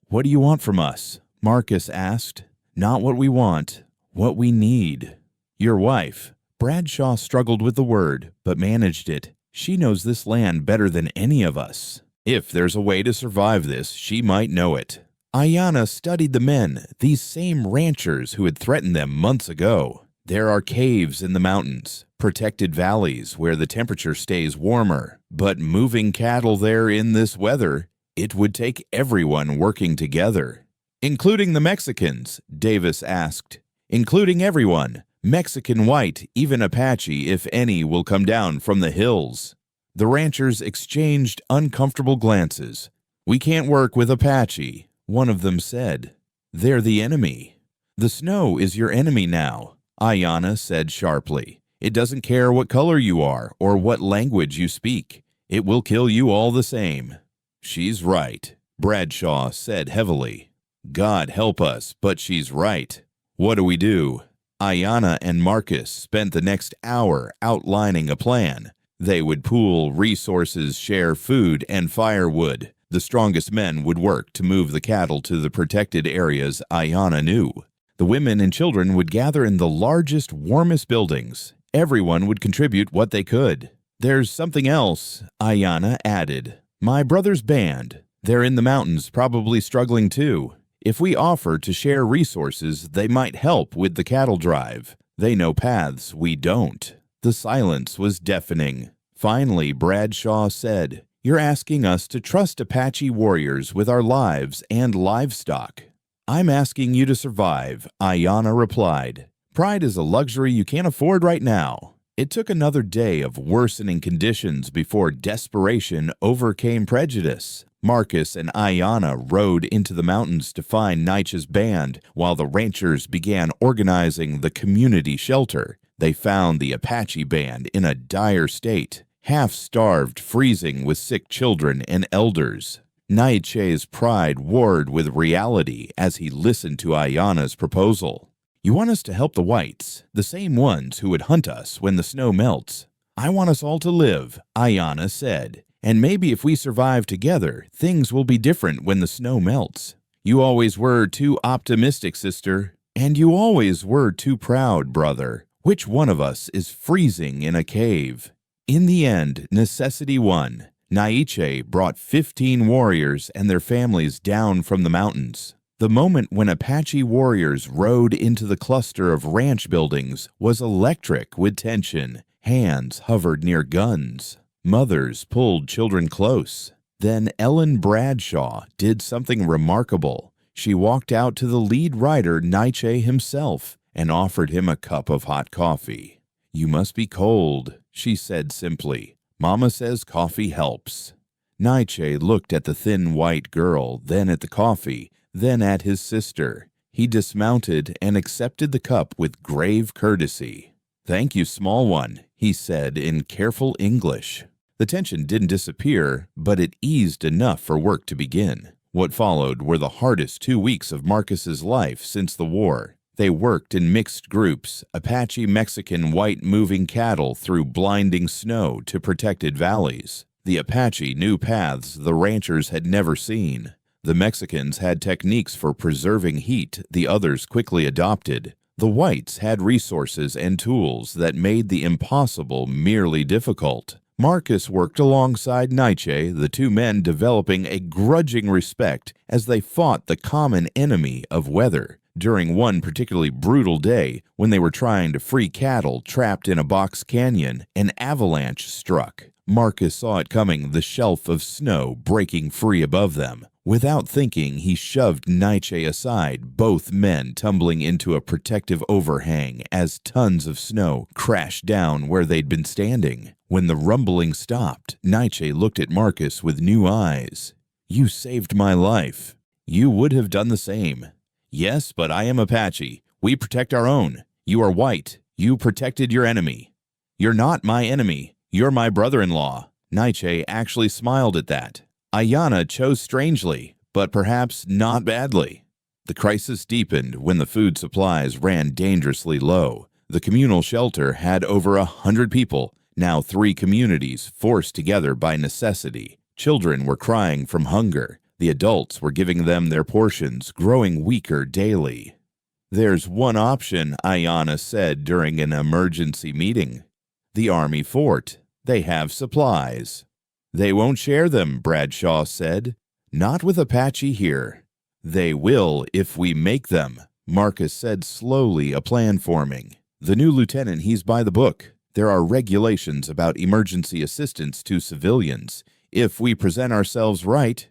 "What do you want from us?" Marcus asked. "Not what we want, what we need." "Your wife." Bradshaw struggled with the word, but managed it. "She knows this land better than any of us. If there's a way to survive this, she might know it." Ayanna studied the men, these same ranchers who had threatened them months ago. "There are caves in the mountains, protected valleys where the temperature stays warmer, but moving cattle there in this weather, it would take everyone working together." "Including the Mexicans?" Davis asked. "Including everyone. Mexican, white, even Apache, if any, will come down from the hills." The ranchers exchanged uncomfortable glances. "We can't work with Apache," one of them said. "They're the enemy." "The snow is your enemy now," Ayanna said sharply. "It doesn't care what color you are or what language you speak. It will kill you all the same." "She's right," Bradshaw said heavily. "God help us, but she's right. What do we do?" Ayanna and Marcus spent the next hour outlining a plan. They would pool resources, share food and firewood. The strongest men would work to move the cattle to the protected areas Ayanna knew. The women and children would gather in the largest, warmest buildings. Everyone would contribute what they could. "There's something else," Ayanna added. "My brother's band. They're in the mountains, probably struggling too. If we offer to share resources, they might help with the cattle drive. They know paths we don't." The silence was deafening. Finally, Bradshaw said, "You're asking us to trust Apache warriors with our lives and livestock." "I'm asking you to survive," Ayanna replied. "Pride is a luxury you can't afford right now." It took another day of worsening conditions before desperation overcame prejudice. Marcus and Ayanna rode into the mountains to find Naiche's band, while the ranchers began organizing the community shelter. They found the Apache band in a dire state, half-starved, freezing with sick children and elders. Naiche's pride warred with reality as he listened to Ayanna's proposal. "You want us to help the whites, the same ones who would hunt us when the snow melts." "I want us all to live," Ayanna said. "And maybe if we survive together, things will be different when the snow melts." "You always were too optimistic, sister." "And you always were too proud, brother. Which one of us is freezing in a cave?" In the end, necessity won. Naiche brought 15 warriors and their families down from the mountains. The moment when Apache warriors rode into the cluster of ranch buildings was electric with tension. Hands hovered near guns. Mothers pulled children close. Then Ellen Bradshaw did something remarkable. She walked out to the lead rider, Naiche himself, and offered him a cup of hot coffee. "You must be cold," she said simply. "Mama says coffee helps." Naiche looked at the thin white girl, then at the coffee, then at his sister. He dismounted and accepted the cup with grave courtesy. "Thank you, small one," he said in careful English. The tension didn't disappear, but it eased enough for work to begin. What followed were the hardest 2 weeks of Marcus's life since the war. They worked in mixed groups, Apache, Mexican, white, moving cattle through blinding snow to protected valleys. The Apache knew paths the ranchers had never seen. The Mexicans had techniques for preserving heat the others quickly adopted. The whites had resources and tools that made the impossible merely difficult. Marcus worked alongside Naiche, the two men developing a grudging respect as they fought the common enemy of weather. During one particularly brutal day, when they were trying to free cattle trapped in a box canyon, an avalanche struck. Marcus saw it coming, the shelf of snow breaking free above them. Without thinking, he shoved Naiche aside, both men tumbling into a protective overhang as tons of snow crashed down where they'd been standing. When the rumbling stopped, Naiche looked at Marcus with new eyes. "You saved my life. You would have done the same." "Yes, but I am Apache. We protect our own. You are white. You protected your enemy." "You're not my enemy. You're my brother-in-law." Naiche actually smiled at that. Ayanna chose strangely, but perhaps not badly. The crisis deepened when the food supplies ran dangerously low. The communal shelter had over 100 people, now 3 communities forced together by necessity. Children were crying from hunger. The adults were giving them their portions, growing weaker daily. "There's one option," Ayanna said during an emergency meeting. "The army fort. They have supplies." "They won't share them," Bradshaw said. "Not with Apache here." "They will if we make them," Marcus said slowly, a plan forming. "The new lieutenant, he's by the book. There are regulations about emergency assistance to civilians. If we present ourselves right..."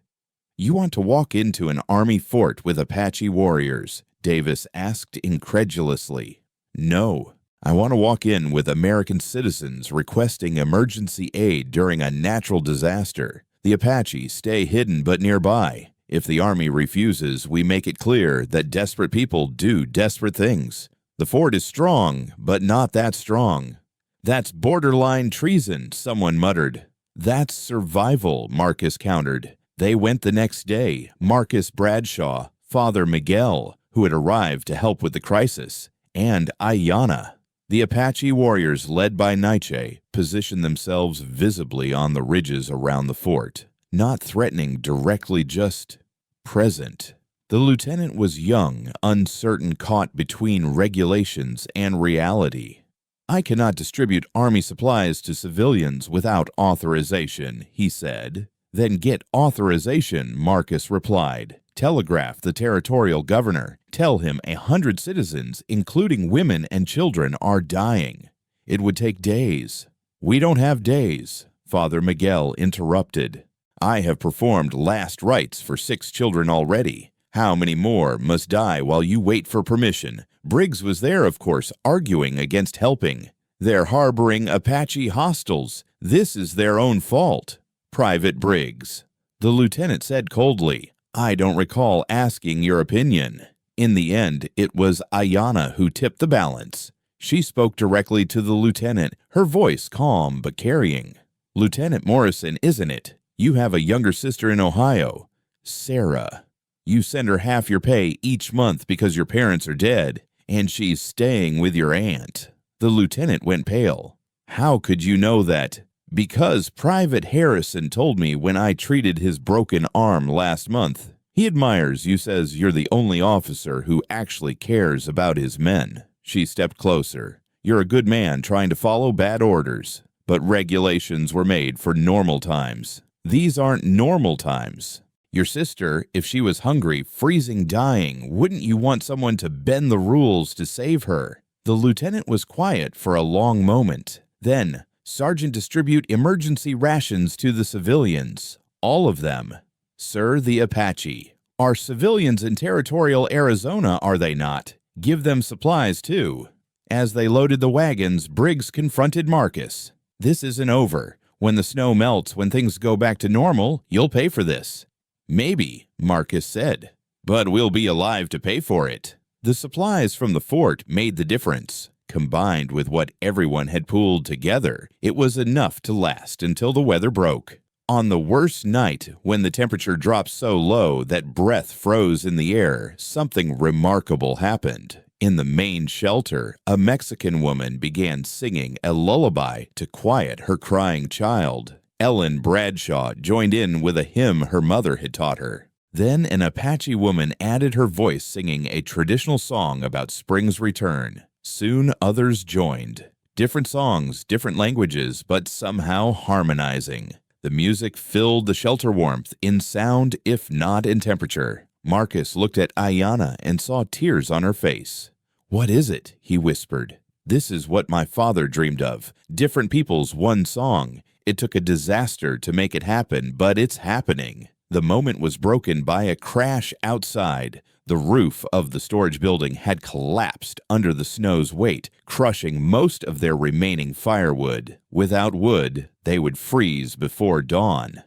"You want to walk into an army fort with Apache warriors?" Davis asked incredulously. "No. I want to walk in with American citizens requesting emergency aid during a natural disaster. The Apache stay hidden but nearby. If the army refuses, we make it clear that desperate people do desperate things. The fort is strong, but not that strong." "That's borderline treason," someone muttered. "That's survival," Marcus countered. They went the next day. Marcus Bradshaw, Father Miguel, who had arrived to help with the crisis, and Ayanna. The Apache warriors, led by Nietzsche, positioned themselves visibly on the ridges around the fort, not threatening directly, just present. The lieutenant was young, uncertain, caught between regulations and reality. "I cannot distribute army supplies to civilians without authorization," he said. "Then get authorization," Marcus replied. "Telegraph the territorial governor. Tell him 100 citizens, including women and children, are dying. It would take days." "We don't have days," Father Miguel interrupted. "I have performed last rites for 6 children already. How many more must die while you wait for permission?" Briggs was there, of course, arguing against helping. "They're harboring Apache hostiles. This is their own fault." "Private Briggs," the lieutenant said coldly, "I don't recall asking your opinion." In the end, it was Ayanna who tipped the balance. She spoke directly to the lieutenant, her voice calm but carrying. "Lieutenant Morrison, isn't it? You have a younger sister in Ohio, Sarah. You send her half your pay each month because your parents are dead, and she's staying with your aunt." The lieutenant went pale. "How could you know that?" "Because Private Harrison told me when I treated his broken arm last month. He admires you, says you're the only officer who actually cares about his men." She stepped closer. "You're a good man trying to follow bad orders, but regulations were made for normal times. These aren't normal times. Your sister, if she was hungry, freezing, dying, wouldn't you want someone to bend the rules to save her?" The lieutenant was quiet for a long moment. Then, "Sergeant, distribute emergency rations to the civilians. All of them." "Sir, the Apache are civilians in territorial Arizona, are they not? Give them supplies, too." As they loaded the wagons, Briggs confronted Marcus. "This isn't over. When the snow melts, when things go back to normal, you'll pay for this." "Maybe," Marcus said, "but we'll be alive to pay for it." The supplies from the fort made the difference. Combined with what everyone had pooled together, it was enough to last until the weather broke. On the worst night, when the temperature dropped so low that breath froze in the air, something remarkable happened. In the main shelter, a Mexican woman began singing a lullaby to quiet her crying child. Ellen Bradshaw joined in with a hymn her mother had taught her. Then an Apache woman added her voice, singing a traditional song about spring's return. Soon others joined. Different songs, different languages, but somehow harmonizing. The music filled the shelter warmth in sound, if not in temperature. Marcus looked at Ayanna and saw tears on her face. "What is it?" he whispered. "This is what my father dreamed of. Different people's one song. It took a disaster to make it happen, but it's happening." The moment was broken by a crash outside. The roof of the storage building had collapsed under the snow's weight, crushing most of their remaining firewood. Without wood, they would freeze before dawn.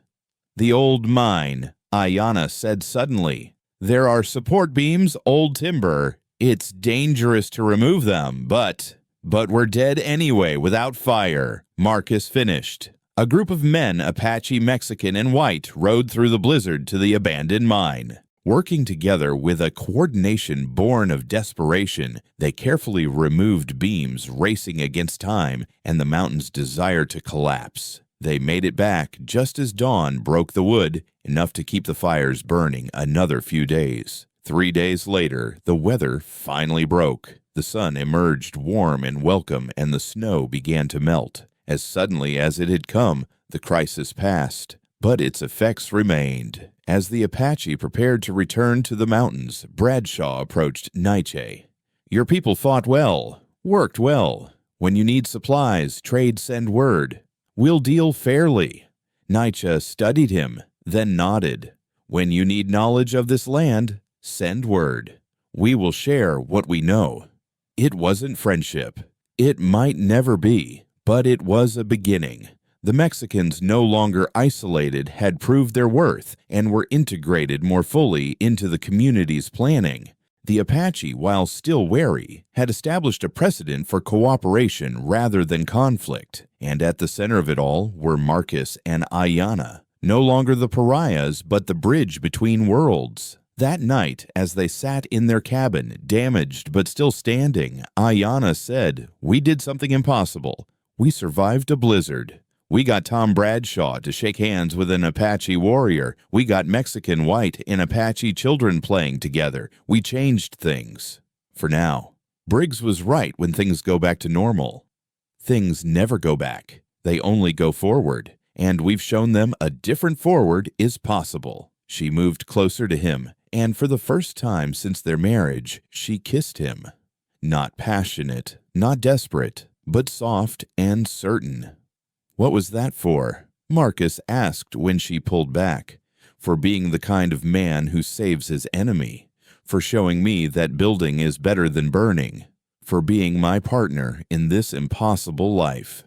"The old mine," Ayanna said suddenly. "There are support beams, old timber. It's dangerous to remove them, but we're dead anyway without fire," Marcus finished. A group of men, Apache, Mexican, and white, rode through the blizzard to the abandoned mine. Working together with a coordination born of desperation, they carefully removed beams racing against time and the mountain's desire to collapse. They made it back just as dawn broke the wood, enough to keep the fires burning another few days. 3 days later, the weather finally broke. The sun emerged warm and welcome, and the snow began to melt. As suddenly as it had come, the crisis passed, but its effects remained. As the Apache prepared to return to the mountains, Bradshaw approached Nietzsche. "Your people fought well, worked well. When you need supplies, trade, send word. We'll deal fairly." Nietzsche studied him, then nodded. When you need knowledge of this land, send word. We will share what we know. It wasn't friendship. It might never be, but it was a beginning. The Mexicans, no longer isolated, had proved their worth and were integrated more fully into the community's planning. The Apache, while still wary, had established a precedent for cooperation rather than conflict, and at the center of it all were Marcus and Ayanna, no longer the pariahs but the bridge between worlds. That night, as they sat in their cabin, damaged but still standing, Ayanna said, "We did something impossible. We survived a blizzard. We got Tom Bradshaw to shake hands with an Apache warrior. We got Mexican white and Apache children playing together. We changed things. For now." Briggs was right. When things go back to normal, things never go back. They only go forward. And we've shown them a different forward is possible. She moved closer to him, and for the first time since their marriage, she kissed him. Not passionate, not desperate, but soft and certain. "What was that for?" Marcus asked when she pulled back. "For being the kind of man who saves his enemy. For showing me that building is better than burning. For being my partner in this impossible life."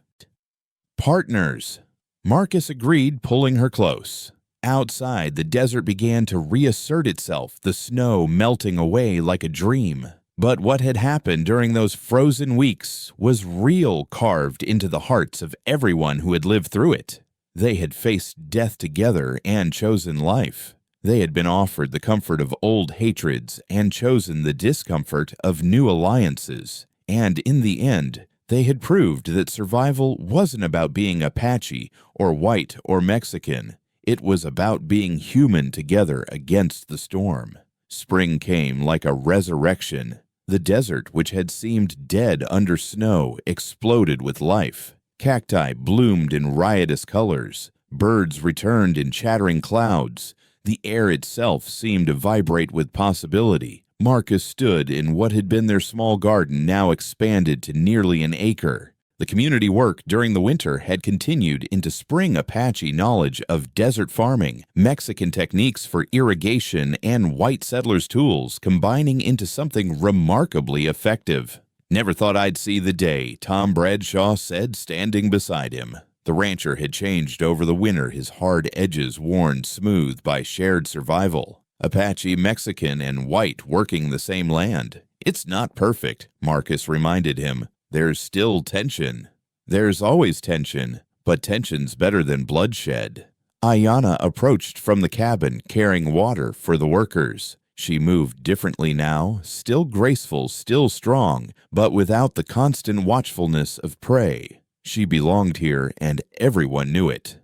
Partners! Marcus agreed, pulling her close. Outside, the desert began to reassert itself, the snow melting away like a dream. But what had happened during those frozen weeks was real, carved into the hearts of everyone who had lived through it. They had faced death together and chosen life. They had been offered the comfort of old hatreds and chosen the discomfort of new alliances. And in the end, they had proved that survival wasn't about being Apache or white or Mexican. It was about being human together against the storm. Spring came like a resurrection. The desert, which had seemed dead under snow, exploded with life. Cacti bloomed in riotous colors. Birds returned in chattering clouds. The air itself seemed to vibrate with possibility. Marcus stood in what had been their small garden, now expanded to nearly an acre. The community work during the winter had continued into spring Apache knowledge of desert farming, Mexican techniques for irrigation, and white settlers' tools combining into something remarkably effective. "Never thought I'd see the day," Tom Bradshaw said, standing beside him. The rancher had changed over the winter, his hard edges worn smooth by shared survival. Apache, Mexican, and white working the same land. "It's not perfect," Marcus reminded him. "There's still tension." "There's always tension, but tension's better than bloodshed." Ayanna approached from the cabin, carrying water for the workers. She moved differently now, still graceful, still strong, but without the constant watchfulness of prey. She belonged here, and everyone knew it.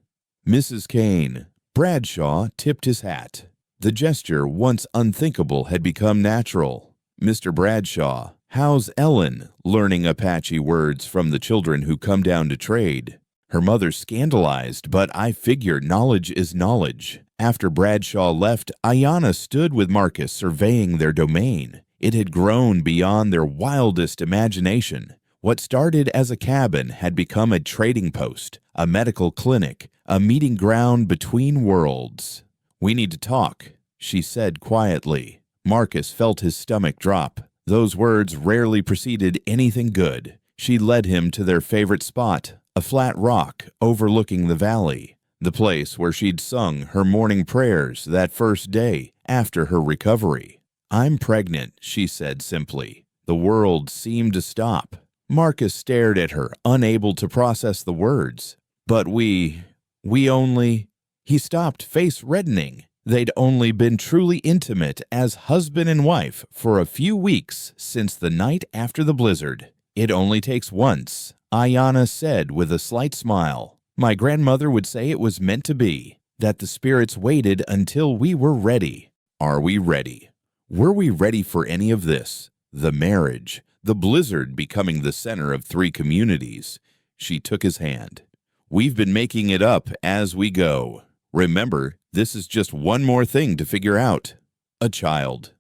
"Mrs. Kane." Bradshaw tipped his hat. The gesture, once unthinkable, had become natural. "Mr. Bradshaw, how's Ellen?" learning Apache words from the children who come down to trade. Her mother scandalized, but I figure knowledge is knowledge. After Bradshaw left, Ayanna stood with Marcus surveying their domain. It had grown beyond their wildest imagination. What started as a cabin had become a trading post, a medical clinic, a meeting ground between worlds. "We need to talk," she said quietly. Marcus felt his stomach drop. Those words rarely preceded anything good. She led him to their favorite spot, a flat rock overlooking the valley, the place where she'd sung her morning prayers that first day after her recovery. "I'm pregnant," she said simply. The world seemed to stop. Marcus stared at her, unable to process the words. "But we only—" He stopped, face reddening. They'd only been truly intimate as husband and wife for a few weeks since the night after the blizzard. "It only takes once," Ayanna said with a slight smile. "My grandmother would say it was meant to be, that the spirits waited until we were ready." Are we ready? Were we ready for any of this? The marriage, the blizzard becoming the center of 3 communities. She took his hand. "We've been making it up as we go. Remember, this is just one more thing to figure out. A child.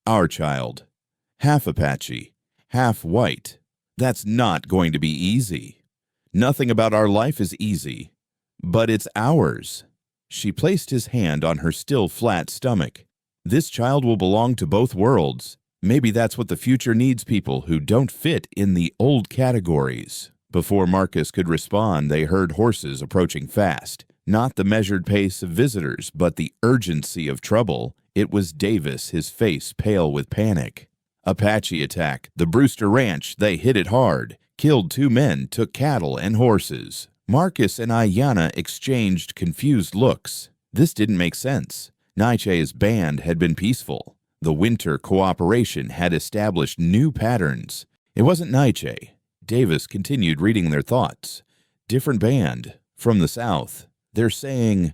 Our child. Half Apache, half white. That's not going to be easy. Nothing about our life is easy. But it's ours." She placed his hand on her still flat stomach. This child will belong to both worlds. Maybe that's what the future needs, people who don't fit in the old categories. Before Marcus could respond, they heard horses approaching fast. Not the measured pace of visitors, but the urgency of trouble. It was Davis, his face pale with panic. Apache attack. The Brewster Ranch. They hit it hard. Killed 2 men, took cattle and horses. Marcus and Ayanna exchanged confused looks. This didn't make sense. Nietzsche's band had been peaceful. The winter cooperation had established new patterns. It wasn't Nietzsche. Davis continued reading their thoughts. Different band. From the south. They're saying...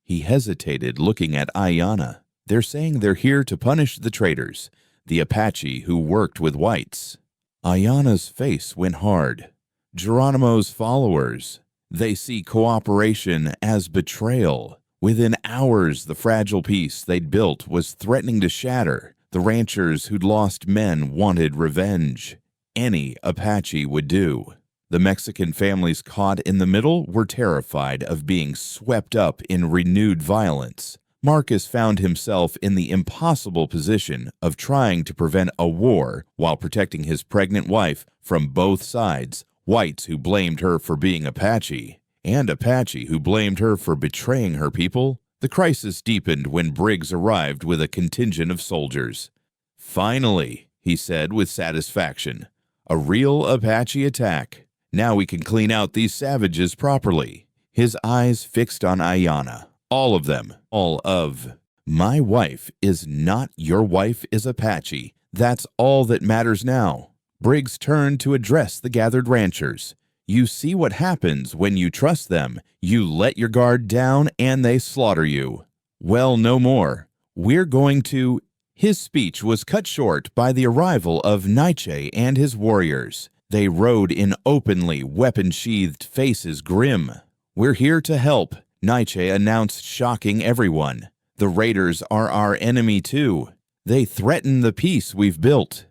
He hesitated, looking at Ayanna. They're saying they're here to punish the traitors, the Apache who worked with whites. Ayanna's face went hard. Geronimo's followers. They see cooperation as betrayal. Within hours, the fragile peace they'd built was threatening to shatter. The ranchers who'd lost men wanted revenge. Any Apache would do. The Mexican families caught in the middle were terrified of being swept up in renewed violence. Marcus found himself in the impossible position of trying to prevent a war while protecting his pregnant wife from both sides, whites who blamed her for being Apache, and Apache who blamed her for betraying her people. The crisis deepened when Briggs arrived with a contingent of soldiers. "Finally," he said with satisfaction, "a real Apache attack. Now we can clean out these savages properly." His eyes fixed on Ayanna. All of them. All of. "My wife is not your wife is Apache. That's all that matters now." Briggs turned to address the gathered ranchers. "You see what happens when you trust them. You let your guard down and they slaughter you. Well, no more. We're going to..." His speech was cut short by the arrival of Nietzsche and his warriors. They rode in openly weapon-sheathed faces grim. "We're here to help," Nietzsche announced, shocking everyone. "The raiders are our enemy too. They threaten the peace we've built."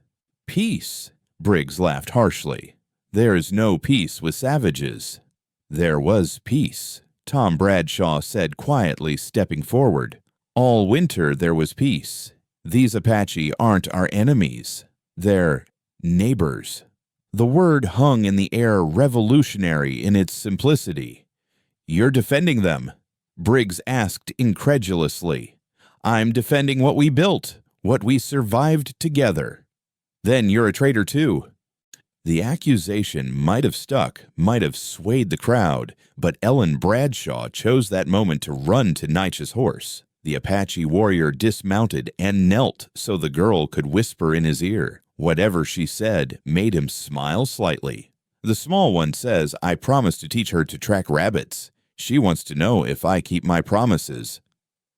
"Peace?" Briggs laughed harshly. "There's no peace with savages." "There was peace," Tom Bradshaw said quietly, stepping forward. "All winter there was peace. These Apache aren't our enemies. They're neighbors." The word hung in the air, revolutionary in its simplicity. "You're defending them?" Briggs asked incredulously. "I'm defending what we built, what we survived together." "Then you're a traitor too." The accusation might have stuck, might have swayed the crowd, but Ellen Bradshaw chose that moment to run to Nietzsche's horse. The Apache warrior dismounted and knelt so the girl could whisper in his ear. Whatever she said made him smile slightly. "The small one says I promised to teach her to track rabbits. She wants to know if I keep my promises."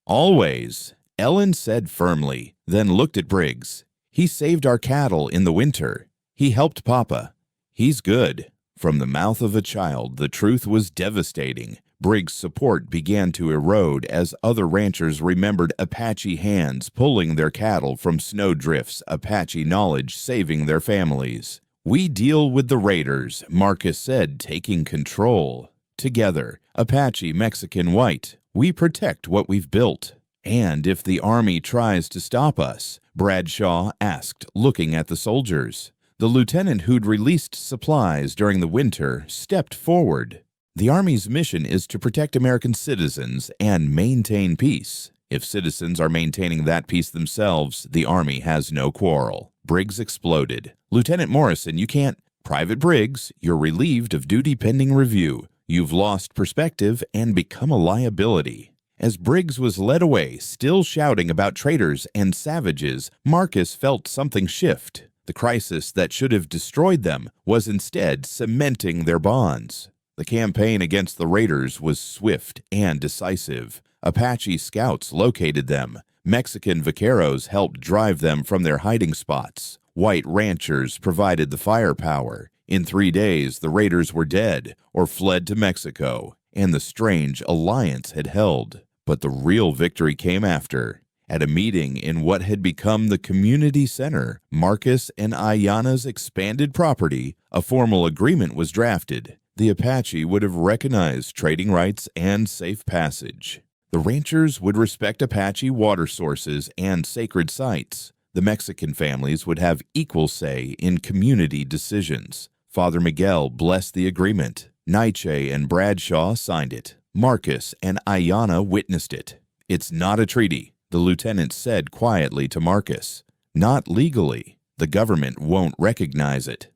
"Always," Ellen said firmly, then looked at Briggs. "He saved our cattle in the winter. He helped Papa. He's good." From the mouth of a child, the truth was devastating. Briggs' support began to erode as other ranchers remembered Apache hands pulling their cattle from snowdrifts, Apache knowledge saving their families. "We deal with the raiders," Marcus said, taking control. "Together, Apache, Mexican, white, we protect what we've built." "And if the army tries to stop us?" Bradshaw asked, looking at the soldiers. The lieutenant who'd released supplies during the winter stepped forward. "The Army's mission is to protect American citizens and maintain peace. If citizens are maintaining that peace themselves, the Army has no quarrel." Briggs exploded. "Lieutenant Morrison, you can't..." "Private Briggs, you're relieved of duty pending review. You've lost perspective and become a liability." As Briggs was led away, still shouting about traitors and savages, Marcus felt something shift. The crisis that should have destroyed them was instead cementing their bonds. The campaign against the raiders was swift and decisive. Apache scouts located them. Mexican vaqueros helped drive them from their hiding spots. White ranchers provided the firepower. In 3 days, the raiders were dead or fled to Mexico, and the strange alliance had held. But the real victory came after. At a meeting in what had become the community center, Marcus and Ayanna's expanded property, a formal agreement was drafted. The Apache would have recognized trading rights and safe passage. The ranchers would respect Apache water sources and sacred sites. The Mexican families would have equal say in community decisions. Father Miguel blessed the agreement. Nietzsche and Bradshaw signed it. Marcus and Ayanna witnessed it. "It's not a treaty," the lieutenant said quietly to Marcus. "Not legally. The government won't recognize it.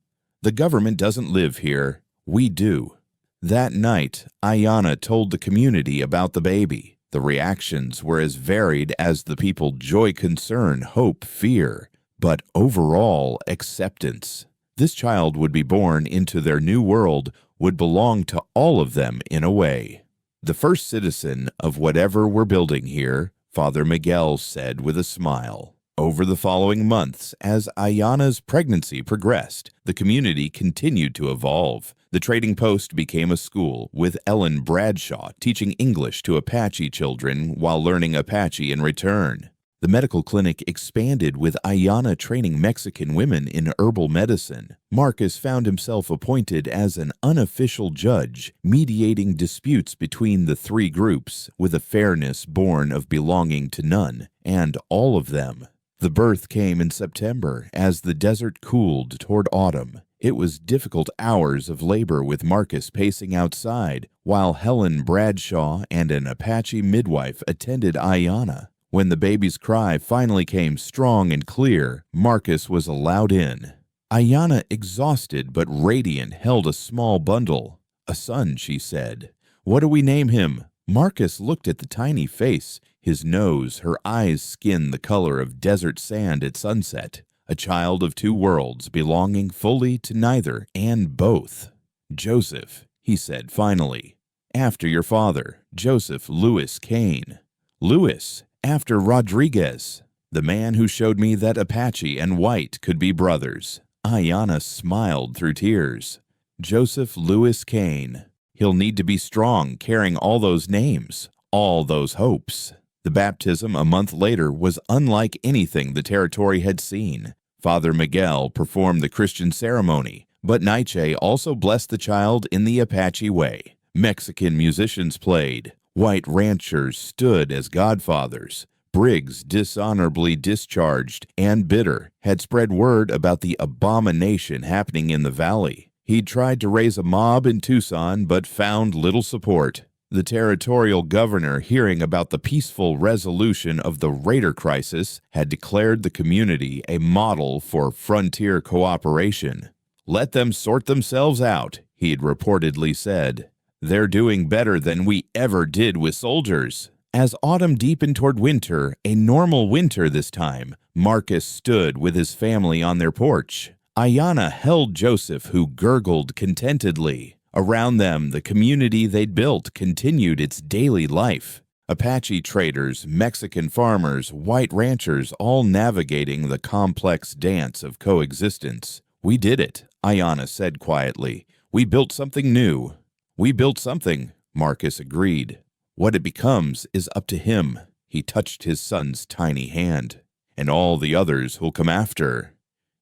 The government doesn't live here. We do." That night, Ayanna told the community about the baby. The reactions were as varied as the people: joy, concern, hope, fear, but overall acceptance. This child would be born into their new world, would belong to all of them in a way. "The first citizen of whatever we're building here," Father Miguel said with a smile. Over the following months, as Ayanna's pregnancy progressed, the community continued to evolve. The trading post became a school, with Ellen Bradshaw teaching English to Apache children while learning Apache in return. The medical clinic expanded, with Ayanna training Mexican women in herbal medicine. Marcus found himself appointed as an unofficial judge, mediating disputes between the three groups, with a fairness born of belonging to none and all of them. The birth came in September, as the desert cooled toward autumn. It was difficult hours of labor, with Marcus pacing outside, while Helen Bradshaw and an Apache midwife attended Ayanna. When the baby's cry finally came strong and clear, Marcus was allowed in. Ayanna, exhausted but radiant, held a small bundle. "A son," she said. "What do we name him?" Marcus looked at the tiny face, his nose, her eyes skin the color of desert sand at sunset. A child of two worlds, belonging fully to neither and both. "Joseph," he said finally. "After your father, Joseph Louis Kane." "Louis, after Rodriguez, the man who showed me that Apache and white could be brothers." Ayanna smiled through tears. "Joseph Louis Kane. He'll need to be strong, carrying all those names, all those hopes." The baptism a month later was unlike anything the territory had seen. Father Miguel performed the Christian ceremony, but Nietzsche also blessed the child in the Apache way. Mexican musicians played. White ranchers stood as godfathers. Briggs, dishonorably discharged and bitter, had spread word about the abomination happening in the valley. He'd tried to raise a mob in Tucson, but found little support. The territorial governor, hearing about the peaceful resolution of the raider crisis, had declared the community a model for frontier cooperation. "Let them sort themselves out," he had reportedly said. "They're doing better than we ever did with soldiers." As autumn deepened toward winter, a normal winter this time, Marcus stood with his family on their porch. Ayanna held Joseph, who gurgled contentedly. Around them, the community they'd built continued its daily life. Apache traders, Mexican farmers, white ranchers, all navigating the complex dance of coexistence. "We did it," Ayanna said quietly. "We built something new." "We built something," Marcus agreed. "What it becomes is up to him." He touched his son's tiny hand. "And all the others who'll come after."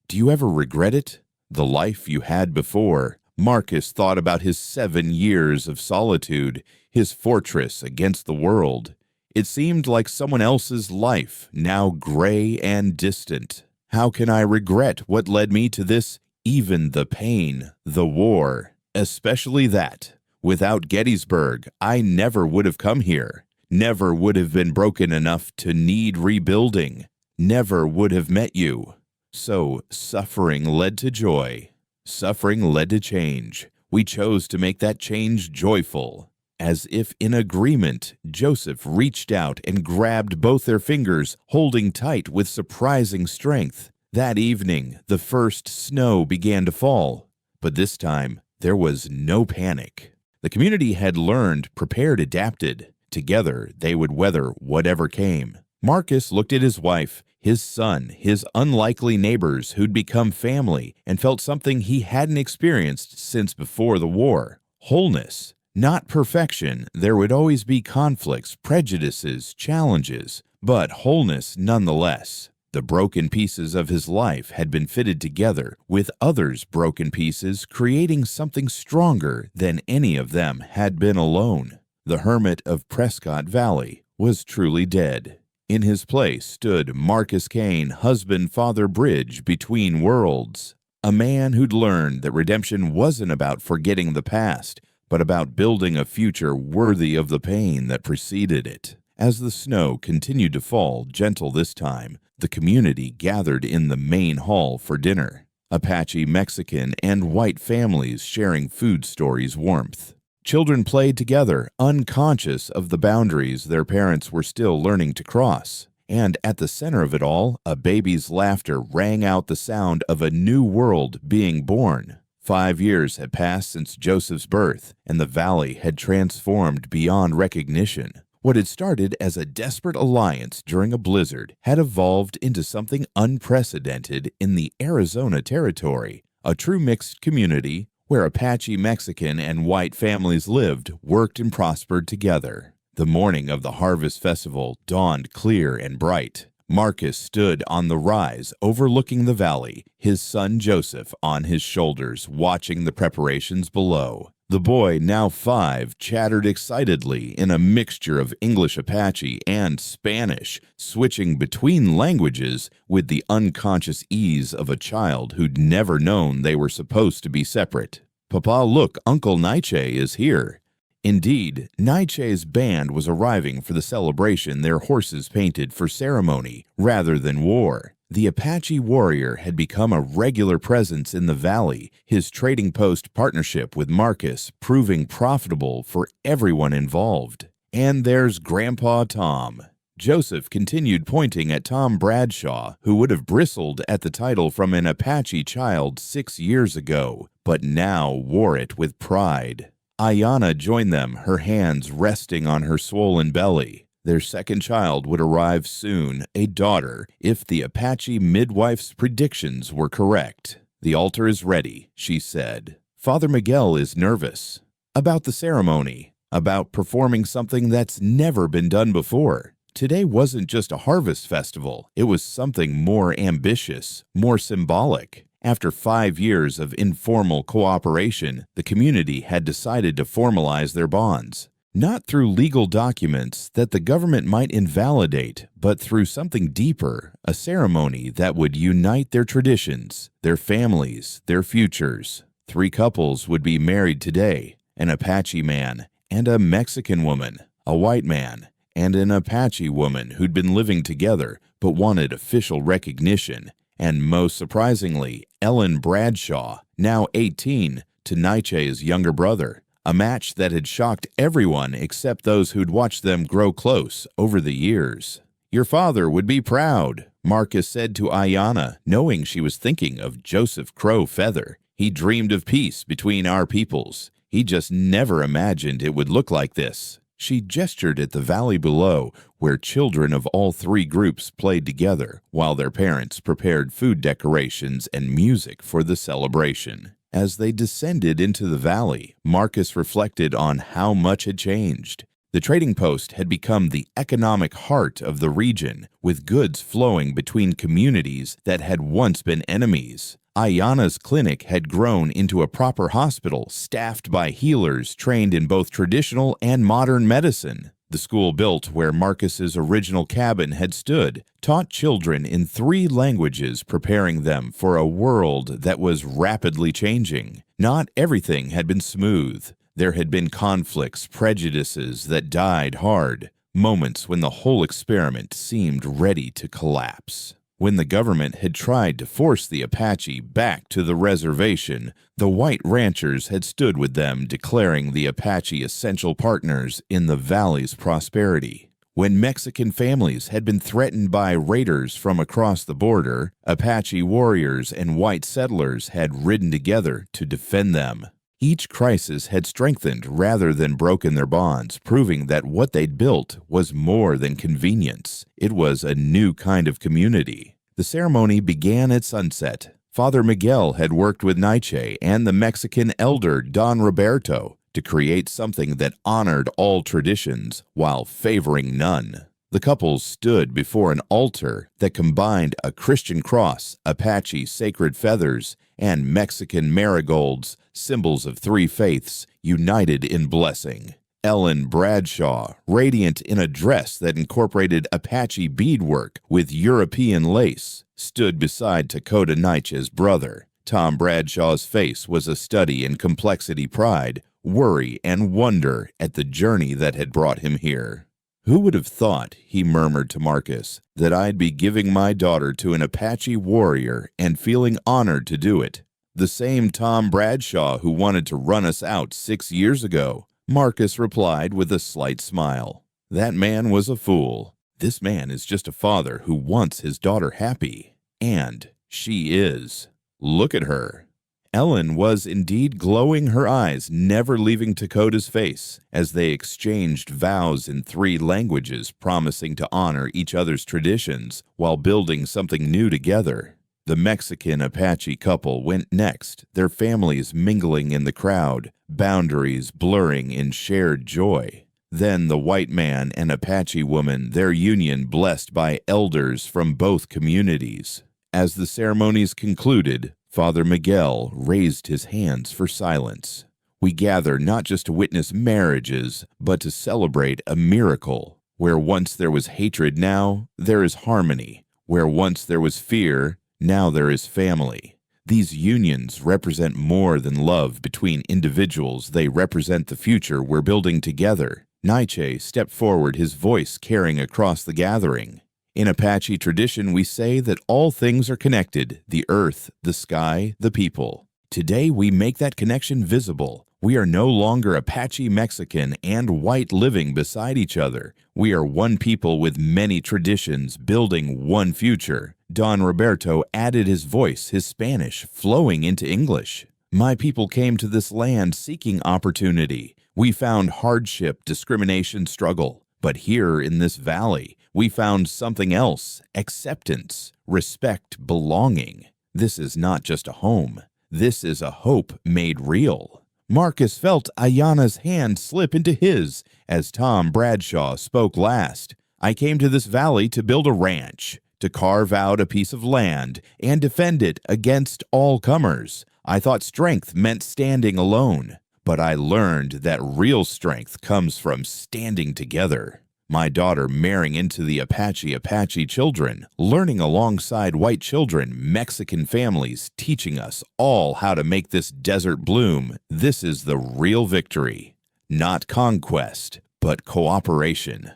"Do you ever regret it? The life you had before?" Marcus thought about his 7 years of solitude, his fortress against the world. It seemed like someone else's life, now gray and distant. "How can I regret what led me to this? Even the pain, the war, especially that. Without Gettysburg, I never would have come here, never would have been broken enough to need rebuilding, never would have met you." So suffering led to joy. Suffering led to change. We chose to make that change joyful. As if in agreement, Joseph reached out and grabbed both their fingers, holding tight with surprising strength. That evening, the first snow began to fall. But this time, there was no panic. The community had learned, prepared, adapted. Together, they would weather whatever came. Marcus looked at his wife, his son, his unlikely neighbors who'd become family, and felt something he hadn't experienced since before the war. Wholeness. Not perfection. There would always be conflicts, prejudices, challenges, but wholeness nonetheless. The broken pieces of his life had been fitted together with others' broken pieces, creating something stronger than any of them had been alone. The hermit of Prescott Valley was truly dead. In his place stood Marcus Kane, husband-father bridge between worlds. A man who'd learned that redemption wasn't about forgetting the past, but about building a future worthy of the pain that preceded it. As the snow continued to fall, gentle this time, the community gathered in the main hall for dinner. Apache, Mexican, and white families sharing food stories' warmth. Children played together, unconscious of the boundaries their parents were still learning to cross. And at the center of it all, a baby's laughter rang out the sound of a new world being born. 5 years had passed since Joseph's birth, and the valley had transformed beyond recognition. What had started as a desperate alliance during a blizzard had evolved into something unprecedented in the Arizona territory, a true mixed community where Apache, Mexican, and white families lived, worked, and prospered together. The morning of the harvest festival dawned clear and bright. Marcus stood on the rise overlooking the valley, his son Joseph on his shoulders, watching the preparations below. The boy, now 5, chattered excitedly in a mixture of English Apache and Spanish, switching between languages with the unconscious ease of a child who'd never known they were supposed to be separate. "Papa, look, Uncle Nietzsche is here." Indeed, Nietzsche's band was arriving for the celebration their horses painted for ceremony rather than war. The Apache warrior had become a regular presence in the valley, his trading post partnership with Marcus proving profitable for everyone involved. And there's Grandpa Tom. Joseph continued pointing at Tom Bradshaw, who would have bristled at the title from an Apache child 6 years ago, but now wore it with pride. Ayanna joined them, her hands resting on her swollen belly. Their second child would arrive soon, a daughter, if the Apache midwife's predictions were correct. "The altar is ready," she said. "Father Miguel is nervous. About the ceremony, about performing something that's never been done before. Today wasn't just a harvest festival, it was something more ambitious, more symbolic." After 5 years of informal cooperation, the community had decided to formalize their bonds. Not through legal documents that the government might invalidate, but through something deeper, a ceremony that would unite their traditions, their families, their futures. 3 couples would be married today, an Apache man and a Mexican woman, a white man, and an Apache woman who'd been living together but wanted official recognition. And most surprisingly, Ellen Bradshaw, now 18, to Nietzsche's younger brother, a match that had shocked everyone except those who'd watched them grow close over the years. "Your father would be proud," Marcus said to Ayanna, knowing she was thinking of Joseph Crow Feather. "He dreamed of peace between our peoples. He just never imagined it would look like this." She gestured at the valley below, where children of all 3 groups played together, while their parents prepared food decorations and music for the celebration. As they descended into the valley, Marcus reflected on how much had changed. The trading post had become the economic heart of the region, with goods flowing between communities that had once been enemies. Ayanna's clinic had grown into a proper hospital, staffed by healers trained in both traditional and modern medicine. The school built where Marcus's original cabin had stood taught children in 3 languages, preparing them for a world that was rapidly changing. Not everything had been smooth. There had been conflicts, prejudices that died hard, moments when the whole experiment seemed ready to collapse. When the government had tried to force the Apache back to the reservation, the white ranchers had stood with them, declaring the Apache essential partners in the valley's prosperity. When Mexican families had been threatened by raiders from across the border, Apache warriors and white settlers had ridden together to defend them. Each crisis had strengthened rather than broken their bonds, proving that what they'd built was more than convenience. It was a new kind of community. The ceremony began at sunset. Father Miguel had worked with Nietzsche and the Mexican elder Don Roberto to create something that honored all traditions while favoring none. The couples stood before an altar that combined a Christian cross, Apache sacred feathers, and Mexican marigolds, symbols of 3 faiths, united in blessing. Ellen Bradshaw, radiant in a dress that incorporated Apache beadwork with European lace, stood beside Dakota Naiche's brother. Tom Bradshaw's face was a study in complexity, pride, worry, and wonder at the journey that had brought him here. "Who would have thought," he murmured to Marcus, "that I'd be giving my daughter to an Apache warrior and feeling honored to do it? The same Tom Bradshaw who wanted to run us out 6 years ago." Marcus replied with a slight smile. "That man was a fool. This man is just a father who wants his daughter happy. And she is. Look at her." Ellen was indeed glowing, her eyes never leaving Dakota's face, as they exchanged vows in 3 languages, promising to honor each other's traditions while building something new together. The Mexican-Apache couple went next, their families mingling in the crowd, boundaries blurring in shared joy. Then the white man and Apache woman, their union blessed by elders from both communities. As the ceremonies concluded, Father Miguel raised his hands for silence. "We gather not just to witness marriages, but to celebrate a miracle. Where once there was hatred, now there is harmony. Where once there was fear, now there is family. These unions represent more than love between individuals. They represent the future we're building together." Naiche stepped forward, his voice carrying across the gathering. "In Apache tradition, we say that all things are connected: the earth, the sky, the people. Today, we make that connection visible. We are no longer Apache, Mexican, and white living beside each other. We are one people with many traditions, building one future." Don Roberto added his voice, his Spanish flowing into English. "My people came to this land seeking opportunity. We found hardship, discrimination, struggle. But here in this valley, we found something else: acceptance, respect, belonging. This is not just a home. This is a hope made real." Marcus felt Ayanna's hand slip into his as Tom Bradshaw spoke last. "I came to this valley to build a ranch, to carve out a piece of land and defend it against all comers. I thought strength meant standing alone, but I learned that real strength comes from standing together. My daughter marrying into the Apache children, learning alongside white children, Mexican families, teaching us all how to make this desert bloom. This is the real victory. Not conquest, but cooperation."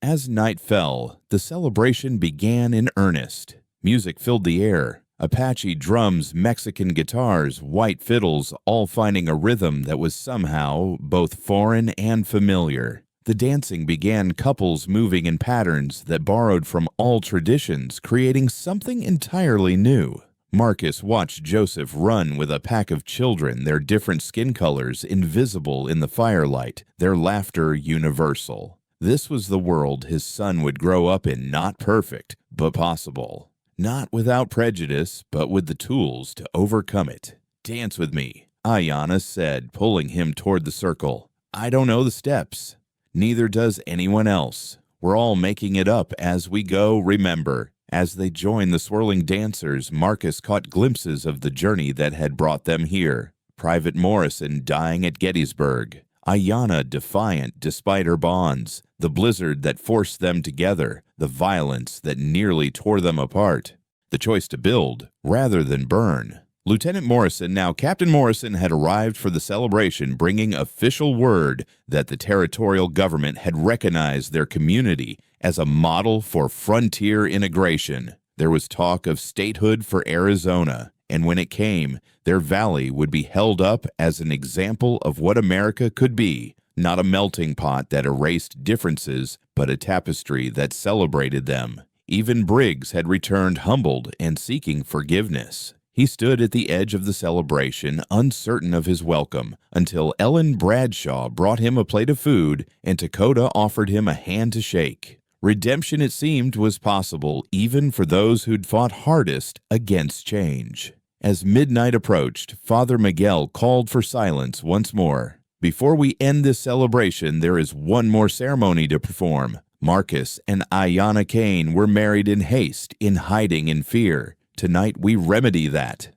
As night fell, the celebration began in earnest. Music filled the air. Apache drums, Mexican guitars, white fiddles, all finding a rhythm that was somehow both foreign and familiar. The dancing began, couples moving in patterns that borrowed from all traditions, creating something entirely new. Marcus watched Joseph run with a pack of children, their different skin colors invisible in the firelight, their laughter universal. This was the world his son would grow up in, not perfect, but possible. Not without prejudice, but with the tools to overcome it. "Dance with me," Ayanna said, pulling him toward the circle. "I don't know the steps. Neither does anyone else. We're all making it up as we go, remember." As they joined the swirling dancers, Marcus caught glimpses of the journey that had brought them here. Private Morrison dying at Gettysburg. Ayanna defiant despite her bonds. The blizzard that forced them together. The violence that nearly tore them apart. The choice to build rather than burn. Lieutenant Morrison, now Captain Morrison, had arrived for the celebration, bringing official word that the territorial government had recognized their community as a model for frontier integration. There was talk of statehood for Arizona, and when it came, their valley would be held up as an example of what America could be, not a melting pot that erased differences, but a tapestry that celebrated them. Even Briggs had returned humbled and seeking forgiveness. He stood at the edge of the celebration, uncertain of his welcome, until Ellen Bradshaw brought him a plate of food and Dakota offered him a hand to shake. Redemption, it seemed, was possible even for those who'd fought hardest against change. As midnight approached, Father Miguel called for silence once more. "Before we end this celebration, there is one more ceremony to perform. Marcus and Ayanna Kane were married in haste, in hiding, in fear. Tonight we remedy that."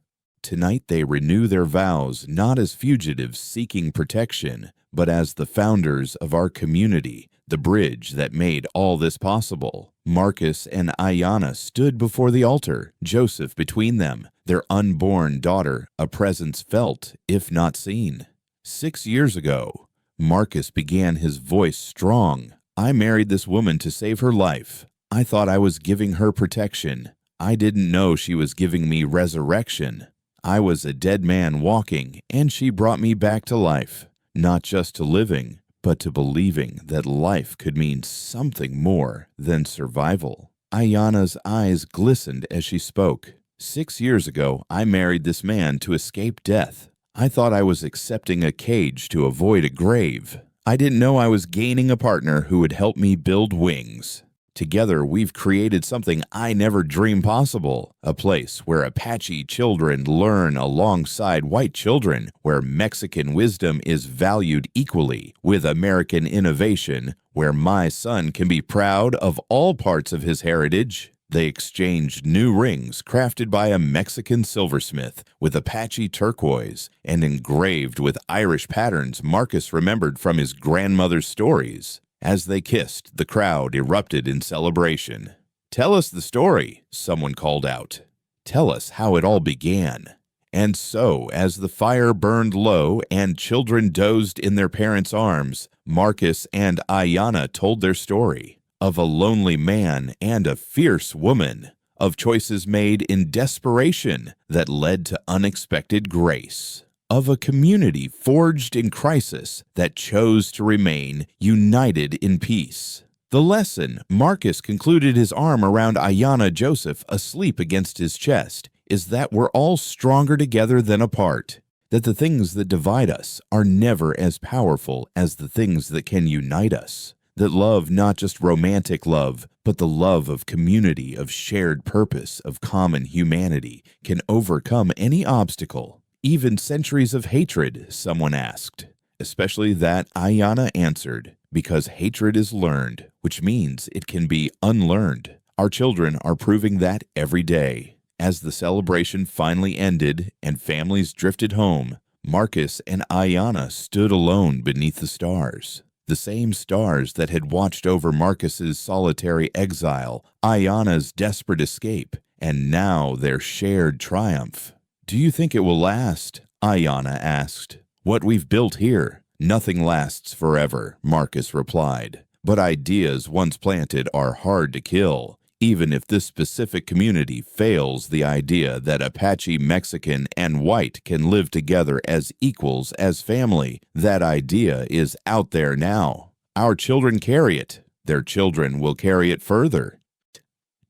Tonight they renew their vows, not as fugitives seeking protection, but as the founders of our community, the bridge that made all this possible. Marcus and Ayanna stood before the altar, Joseph between them, their unborn daughter, a presence felt, if not seen. 6 years ago, Marcus began, his voice strong. I married this woman to save her life. I thought I was giving her protection. I didn't know she was giving me resurrection. I was a dead man walking, and she brought me back to life, not just to living, but to believing that life could mean something more than survival. Ayanna's eyes glistened as she spoke. 6 years ago, I married this man to escape death. I thought I was accepting a cage to avoid a grave. I didn't know I was gaining a partner who would help me build wings. Together, we've created something I never dreamed possible, a place where Apache children learn alongside white children, where Mexican wisdom is valued equally with American innovation, where my son can be proud of all parts of his heritage. They exchanged new rings crafted by a Mexican silversmith with Apache turquoise and engraved with Irish patterns Marcus remembered from his grandmother's stories. As they kissed, the crowd erupted in celebration. "Tell us the story," someone called out. "Tell us how it all began." And so, as the fire burned low and children dozed in their parents' arms, Marcus and Ayanna told their story of a lonely man and a fierce woman, of choices made in desperation that led to unexpected grace, of a community forged in crisis that chose to remain united in peace. The lesson, Marcus concluded, his arm around Ayanna, Joseph asleep against his chest, is that we're all stronger together than apart, that the things that divide us are never as powerful as the things that can unite us, that love, not just romantic love, but the love of community, of shared purpose, of common humanity, can overcome any obstacle. Even centuries of hatred, someone asked. Especially that, Ayanna answered, because hatred is learned, which means it can be unlearned. Our children are proving that every day. As the celebration finally ended and families drifted home, Marcus and Ayanna stood alone beneath the stars. The same stars that had watched over Marcus's solitary exile, Ayanna's desperate escape, and now their shared triumph. "Do you think it will last?" Ayanna asked. "What we've built here, nothing lasts forever," Marcus replied. "But ideas once planted are hard to kill. Even if this specific community fails the idea that Apache, Mexican, and white can live together as equals, as family, that idea is out there now. Our children carry it. Their children will carry it further."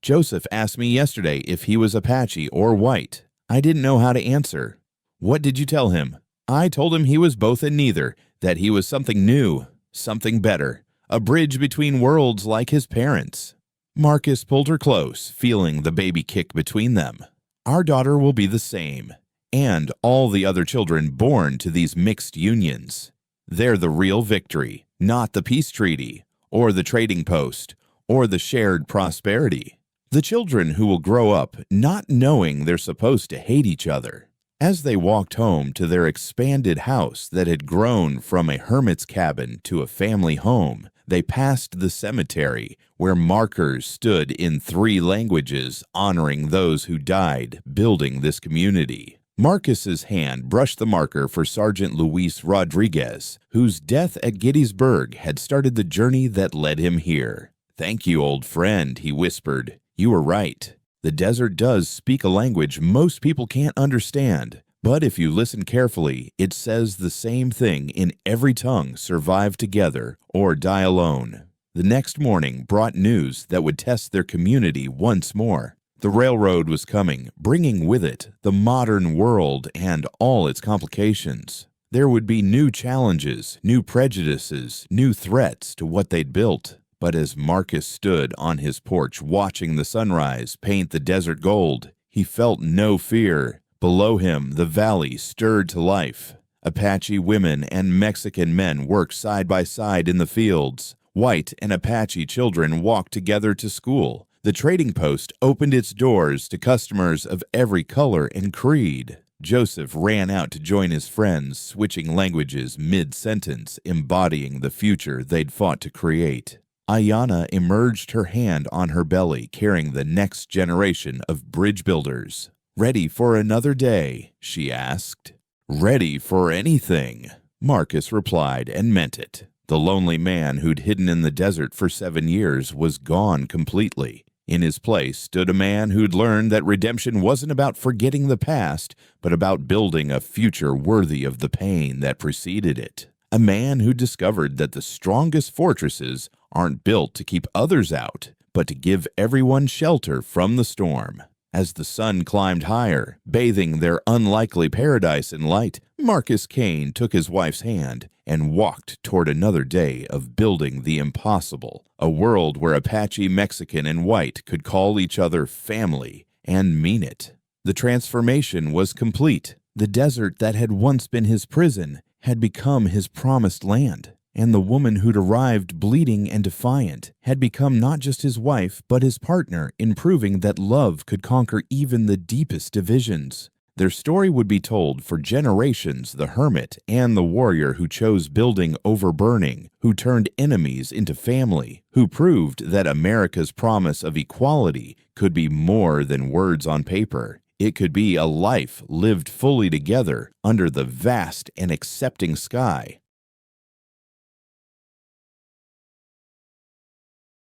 Joseph asked me yesterday if he was Apache or white. I didn't know how to answer. "What did you tell him?" "I told him he was both and neither, that he was something new, something better, a bridge between worlds like his parents." Marcus pulled her close, feeling the baby kick between them. "Our daughter will be the same, and all the other children born to these mixed unions. They're the real victory, not the peace treaty, or the trading post, or the shared prosperity. The children who will grow up not knowing they're supposed to hate each other." As they walked home to their expanded house that had grown from a hermit's cabin to a family home, they passed the cemetery where markers stood in 3 languages honoring those who died building this community. Marcus's hand brushed the marker for Sergeant Luis Rodriguez, whose death at Gettysburg had started the journey that led him here. "Thank you, old friend," he whispered. "You were right. The desert does speak a language most people can't understand, but if you listen carefully, it says the same thing in every tongue: survive together or die alone." The next morning brought news that would test their community once more. The railroad was coming, bringing with it the modern world and all its complications. There would be new challenges, new prejudices, new threats to what they'd built. But as Marcus stood on his porch watching the sunrise paint the desert gold, he felt no fear. Below him, the valley stirred to life. Apache women and Mexican men worked side by side in the fields. White and Apache children walked together to school. The trading post opened its doors to customers of every color and creed. Joseph ran out to join his friends, switching languages mid-sentence, embodying the future they'd fought to create. Ayanna emerged, her hand on her belly, carrying the next generation of bridge builders. "Ready for another day?" she asked. "Ready for anything," Marcus replied, and meant it. The lonely man who'd hidden in the desert for 7 years was gone completely. In his place stood a man who'd learned that redemption wasn't about forgetting the past, but about building a future worthy of the pain that preceded it. A man who discovered that the strongest fortresses aren't built to keep others out, but to give everyone shelter from the storm. As the sun climbed higher, bathing their unlikely paradise in light, Marcus Kane took his wife's hand and walked toward another day of building the impossible, a world where Apache, Mexican, and white could call each other family and mean it. The transformation was complete. The desert that had once been his prison had become his promised land. And the woman who'd arrived bleeding and defiant had become not just his wife, but his partner in proving that love could conquer even the deepest divisions. Their story would be told for generations, the hermit and the warrior who chose building over burning, who turned enemies into family, who proved that America's promise of equality could be more than words on paper. It could be a life lived fully together under the vast and accepting sky.